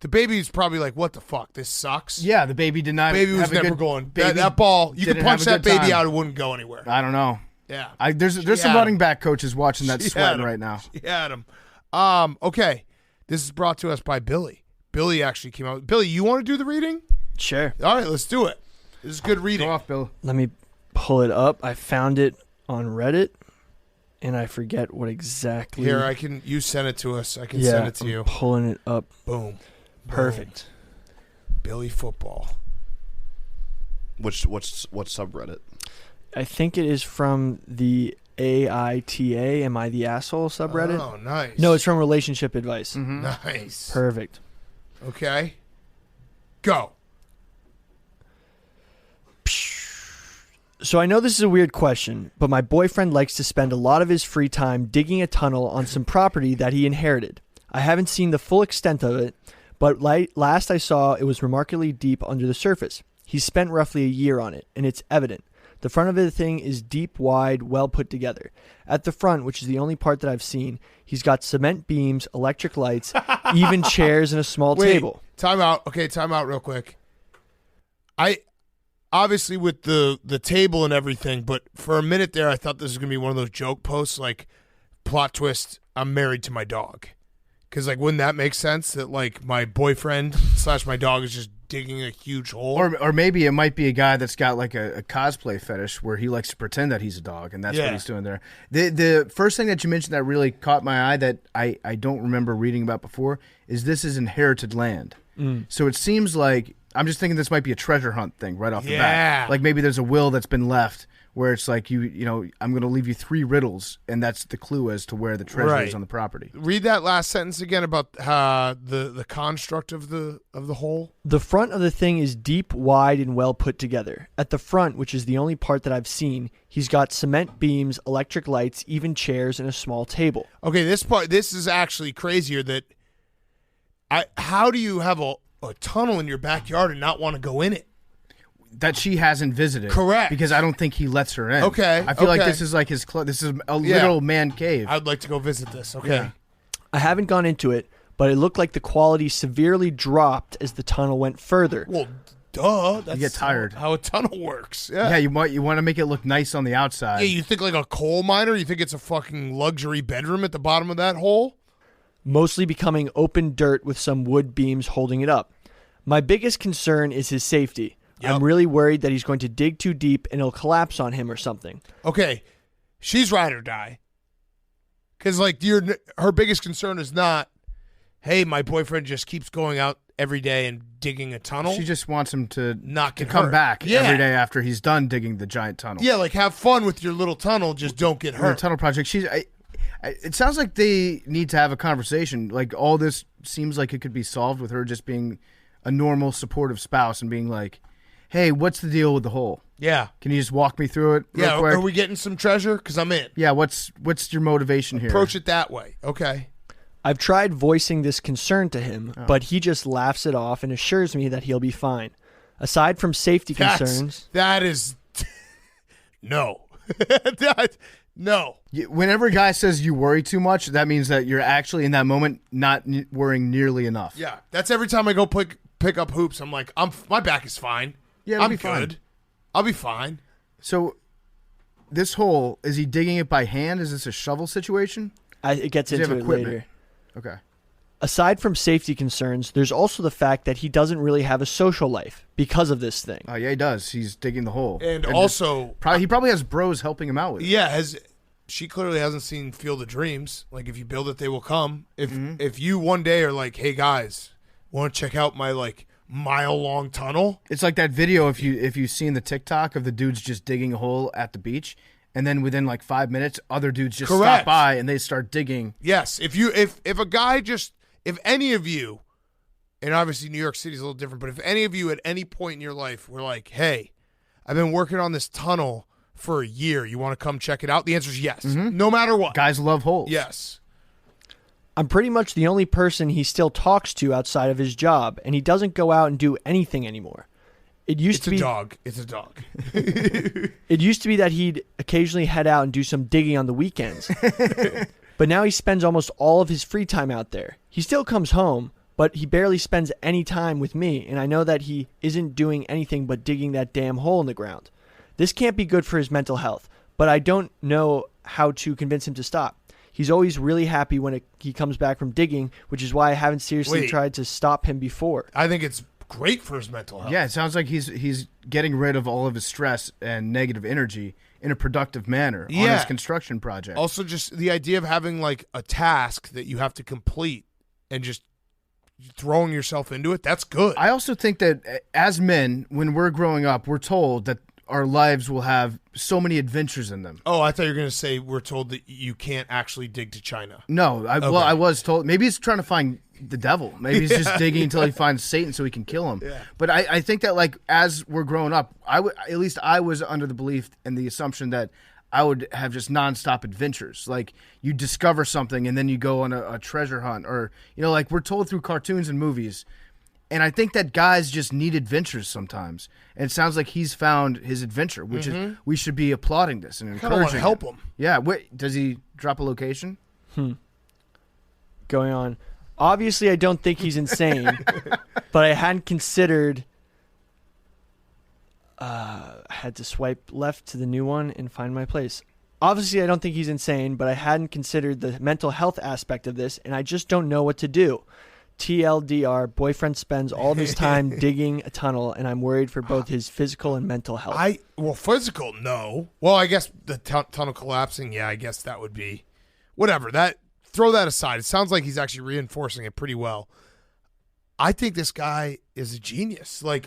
baby's probably like, what the fuck? This sucks. Yeah, the baby did not. Baby was never going. That ball, you could punch that baby out, it wouldn't go anywhere. I don't know. Yeah. There's some running back coaches watching that sweating right now. She had him. Okay. This is brought to us by Billy. Billy actually came out. Billy, you want to do the reading? Sure. All right, let's do it. This is good reading. Go off, Bill. Let me pull it up. I found it on Reddit, and I forget what exactly. Here, you send it to us. I can send it to you. I'm pulling it up. Boom. Perfect. Boom. Billy football. What subreddit? I think it is from the AITA, Am I the Asshole subreddit? Oh, nice. No, it's from Relationship Advice. Mm-hmm. Nice. Perfect. Okay. Go. So I know this is a weird question, but my boyfriend likes to spend a lot of his free time digging a tunnel on some property that he inherited. I haven't seen the full extent of it, but last I saw, it was remarkably deep under the surface. He spent roughly a year on it, and it's evident. The front of the thing is deep, wide, well put together. At the front, which is the only part that I've seen, he's got cement beams, electric lights, even chairs, and a small table. Time out. Okay, time out real quick. Obviously with the table and everything, but for a minute there, I thought this was going to be one of those joke posts, like, plot twist, I'm married to my dog. Because, like, wouldn't that make sense that, like, my boyfriend / my dog is just digging a huge hole? Or maybe it might be a guy that's got, like, a cosplay fetish where he likes to pretend that he's a dog, and that's what he's doing there. The first thing that you mentioned that really caught my eye that I don't remember reading about before is this is inherited land. So it seems like, I'm just thinking this might be a treasure hunt thing right off the bat. Like maybe there's a will that's been left where it's like, you know, I'm going to leave you 3 riddles, and that's the clue as to where the treasure is on the property. Read that last sentence again about the construct of the hole. The front of the thing is deep, wide, and well put together. At the front, which is the only part that I've seen, he's got cement beams, electric lights, even chairs, and a small table. Okay, this is actually crazier. How do you have a tunnel in your backyard and not want to go in it? That she hasn't visited. Correct. Because I don't think he lets her in. Okay. I feel like this is like this is a literal man cave. I'd like to go visit this. Okay. Yeah. I haven't gone into it, but it looked like the quality severely dropped as the tunnel went further. Well, duh. That's get tired. how a tunnel works. Yeah. Yeah, you want to make it look nice on the outside. Yeah, you think like a coal miner? You think it's a fucking luxury bedroom at the bottom of that hole? Mostly becoming open dirt with some wood beams holding it up. My biggest concern is his safety. Yep. I'm really worried that he's going to dig too deep and it'll collapse on him or something. Okay, she's ride or die. Because like her biggest concern is not, hey, my boyfriend just keeps going out every day and digging a tunnel. She just wants him to not get come hurt. back Yeah. every day after he's done digging the giant tunnel. Yeah, like have fun with your little tunnel. Just don't get Her hurt. tunnel project. It sounds like they need to have a conversation. Like all this seems like it could be solved with her just being a normal, supportive spouse and being like, "Hey, what's the deal with the hole? Yeah. Can you just walk me through it real Yeah, quick? are we getting some treasure? Because I'm in. Yeah, what's your motivation here?" Approach it that way. Okay. I've tried voicing this concern to him, but he just laughs it off and assures me that he'll be fine. Aside from safety concerns, That is no. No. Whenever a guy says you worry too much, that means that you're actually in that moment not worrying nearly enough. Yeah, that's every time I go pick up hoops. I'm like, my back is fine. Yeah, it'll I'm be fine. good. I'll be fine. So, this hole, is he digging it by hand? Is this a shovel situation? it gets Does he into have it equipment? later. Okay. Aside from safety concerns, there's also the fact that he doesn't really have a social life because of this thing. Yeah, he does. He's digging the hole. And also, he probably has bros helping him out with it. yeah, she clearly hasn't seen Field of Dreams. Like, if you build it, they will come. If you one day are like, hey guys, want to check out my like mile-long tunnel? It's like that video if you've seen the TikTok of the dudes just digging a hole at the beach, and then within like 5 minutes, other dudes just Correct. stop by and they start digging. Yes. If a guy if any of you, and obviously New York City is a little different, but if any of you at any point in your life were like, hey, I've been working on this tunnel for a year, you want to come check it out? The answer is yes. No matter what. Guys love holes. Yes. I'm pretty much the only person he still talks to outside of his job, and he doesn't go out and do anything anymore. It used to be dog. It's a dog. It used to be that he'd occasionally head out and do some digging on the weekends. But now he spends almost all of his free time out there. He still comes home, but he barely spends any time with me, and I know that he isn't doing anything but digging that damn hole in the ground. This can't be good for his mental health, but I don't know how to convince him to stop. He's always really happy when he comes back from digging, which is why I haven't seriously tried to stop him before. I think it's great for his mental health. Yeah, it sounds like he's getting rid of all of his stress and negative energy in a productive manner on his construction project. Also, just the idea of having like a task that you have to complete and just throwing yourself into it, that's good. I also think that as men, when we're growing up, we're told that our lives will have so many adventures in them. Oh, I thought you were going to say we're told that you can't actually dig to China. No, well, I was told. Maybe he's trying to find the devil. Maybe he's just digging until he finds Satan so he can kill him. Yeah. But I think that like as we're growing up, at least I was under the belief and the assumption that I would have just nonstop adventures. Like you discover something and then you go on a treasure hunt, or like we're told through cartoons and movies. And I think that guys just need adventures sometimes. And it sounds like he's found his adventure, which is we should be applauding this and I kind of want encouraging. to help him. Yeah. Wait, does he drop a location? Going on. Obviously, I don't think he's insane, but I hadn't considered. I had to swipe left to the new one and find my place. Obviously, I don't think he's insane, but I hadn't considered the mental health aspect of this, and I just don't know what to do. TLDR, boyfriend spends all of his time digging a tunnel, and I'm worried for both his physical and mental health. Physical, no. Well, I guess the tunnel collapsing, yeah, I guess that would be whatever. Throw that aside. It sounds like he's actually reinforcing it pretty well. I think this guy is a genius. Like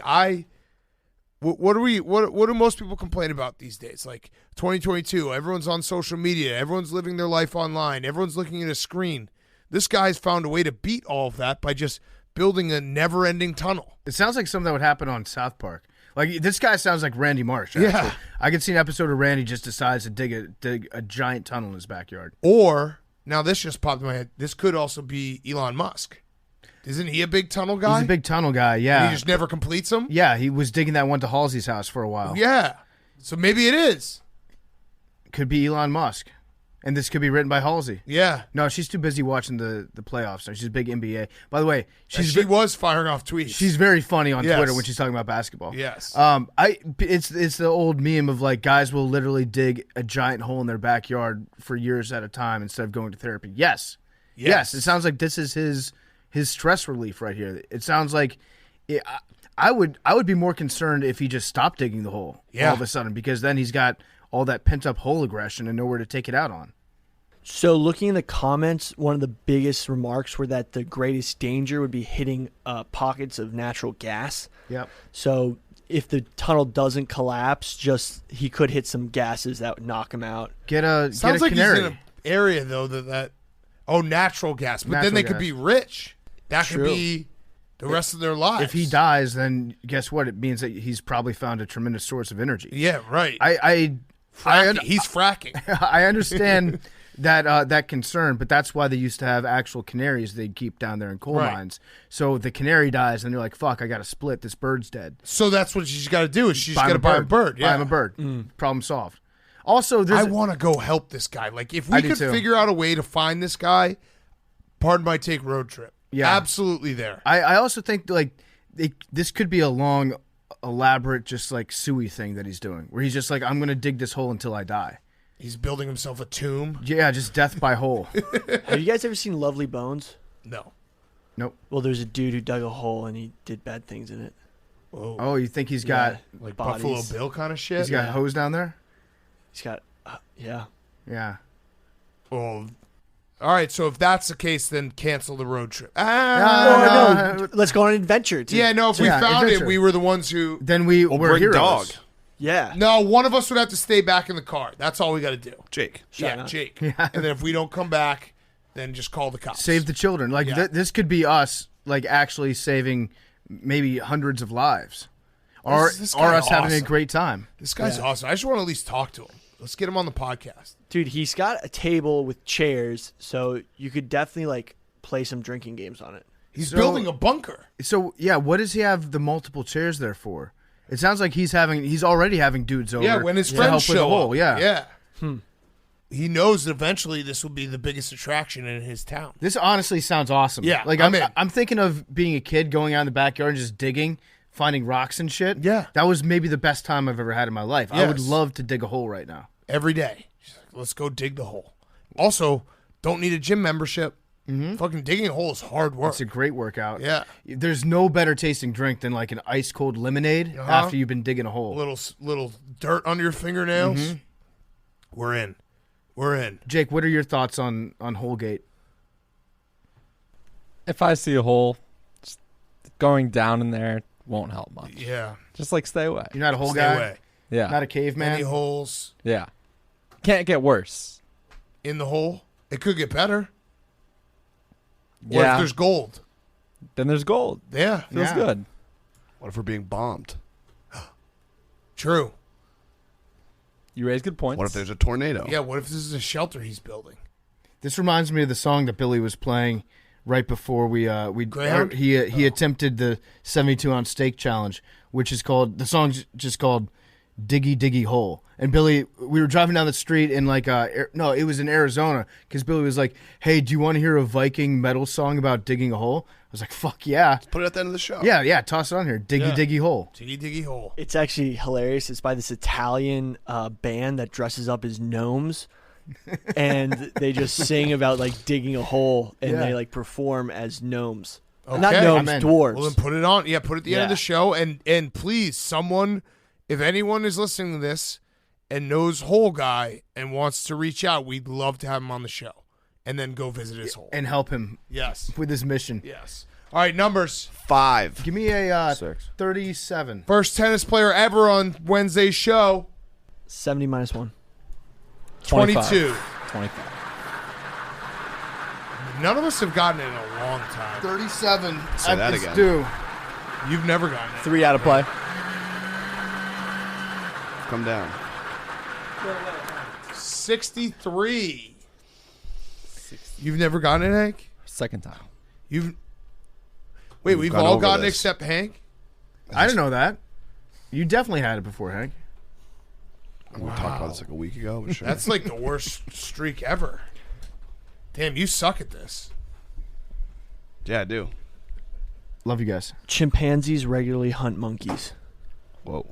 what do most people complain about these days? Like 2022, everyone's on social media, everyone's living their life online, everyone's looking at a screen. This guy's found a way to beat all of that by just building a never-ending tunnel. It sounds like something that would happen on South Park. Like this guy sounds like Randy Marsh. Actually. Yeah. I could see an episode of Randy just decides to dig a giant tunnel in his backyard. Or now this just popped in my head. This could also be Elon Musk. Isn't he a big tunnel guy? He's a big tunnel guy, yeah. And he just never completes them? Yeah, he was digging that one to Halsey's house for a while. Yeah. So maybe it is. Could be Elon Musk. And this could be written by Halsey. Yeah. No, she's too busy watching the playoffs. She's a big NBA. By the way, She was firing off tweets. she's very funny on Yes. Twitter when she's talking about basketball. Yes. It's the old meme of like guys will literally dig a giant hole in their backyard for years at a time instead of going to therapy. Yes. It sounds like this is his stress relief right here. It sounds like I would be more concerned if he just stopped digging the hole all of a sudden, because then he's got all that pent up hole aggression and nowhere to take it out on. So looking in the comments, one of the biggest remarks were that the greatest danger would be hitting pockets of natural gas. Yep. So if the tunnel doesn't collapse, he could hit some gases that would knock him out. Sounds get a like canary. he's in an area though that natural gas, but then Natural they could gas. be rich. That True. could be the rest of their lives. If he dies, then guess what? It means that he's probably found a tremendous source of energy. Yeah, right. He's fracking. I understand that concern, but that's why they used to have actual canaries they'd keep down there in coal Right. mines. So the canary dies, and they're like, "Fuck, I got to split. This bird's dead." So that's what she's got to do. Is she's Buy got him to buy a bird. Buy Yeah. him a bird. Problem solved. Also, I want to go help this guy. Like if I we do could too. figure out a way to find this guy, pardon my take, road trip. Yeah. Absolutely there. I also think like this could be a long, elaborate, just like suey thing that he's doing, where he's just like, "I'm gonna dig this hole until I die." He's building himself a tomb. Yeah, just death by hole. Have you guys ever seen Lovely Bones? No. Nope. Well, there's a dude who dug a hole and he did bad things in it. Whoa. Oh, you think he's got Like bodies. Buffalo Bill kind of shit. he's got hose down there? He's got, yeah. Yeah. Well, all right. So if that's the case, then cancel the road trip. no. Let's go on an adventure. Yeah, no. If we Yeah, found adventure. it, we were the ones who. Then we're bring heroes. dog. Yeah. No, one of us would have to stay back in the car. That's all we got to do. Jake. Yeah, Jake. And then if we don't come back, then just call the cops. Save the children. Like Yeah. this could be us, like actually saving maybe hundreds of lives, or This or guy's us having a awesome. great time. This guy's awesome. I just want to at least talk to him. Let's get him on the podcast. Dude, he's got a table with chairs, so you could definitely like play some drinking games on it. He's So- building a bunker. So yeah, what does he have the multiple chairs there for? It sounds like he's already having dudes over. Yeah, when his to friends help with the show hole. up. Yeah. He knows that eventually this will be the biggest attraction in his town. This honestly sounds awesome. Yeah, like I'm in. I'm thinking of being a kid going out in the backyard and just digging, finding rocks and shit. Yeah. that was maybe the best time I've ever had in my life. I would Yes. love to dig a hole right now. Every day. He's like, let's go dig the hole. Also, don't need a gym membership. Fucking digging a hole is hard work. It's a great workout. Yeah. There's no better tasting drink than like an ice cold lemonade after you've been digging a hole. Little dirt under your fingernails. We're in. We're in. Jake, what are your thoughts on Holgate? If I see a hole, just going down in there won't help much. Yeah. Just like stay away. You're not a hole Stay guy, away. Yeah. not a caveman. Any holes Yeah. Can't get worse. in the hole? It could get better. What Yeah. if there's gold? Then there's gold. Yeah. Feels Yeah. good. What if we're being bombed? True. You raise good points. What if there's a tornado? Yeah, what if this is a shelter he's building? This reminds me of the song that Billy was playing right before we Greyhound? he attempted the 72-ounce steak challenge, which is called, the song's just called Diggy Diggy Hole. And Billy, we were driving down the street in like no, it was in Arizona, because Billy was like, "Hey, do you want to hear a Viking metal song about digging a hole?" I was like, "Fuck yeah, Put it at the end of the show. yeah, toss it on here, Diggy Yeah. Diggy Hole." Diggy diggy hole. It's actually hilarious. It's by this Italian band that dresses up as gnomes, and they just sing about like digging a hole, and Yeah. they like perform as gnomes. Okay. Not gnomes, I'm in. dwarves. Well, then put it on. Yeah, put it at the end of Yeah. the show. And please, someone, if anyone is listening to this and knows Hole Guy and wants to reach out, we'd love to have him on the show. And then go visit his hole. And help him Yes. with his mission. Yes. All right, numbers. 5. Give me a 6. 37. First tennis player ever on Wednesday's show, 70 minus 1. 22. 25. None of us have gotten it in a long time. 37. Say that again. Due. You've never gotten it. 3 out of play. Come down. 63. You've never gotten it, Hank? Second time. You've we've gone all over gotten it this. except Hank? I didn't know that. You definitely had it before, Hank. We talked about this like a week ago. But sure. That's like the worst streak ever. Damn, you suck at this. Yeah, I do. Love you guys. Chimpanzees regularly hunt monkeys. Whoa.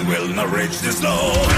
will not reach the snow.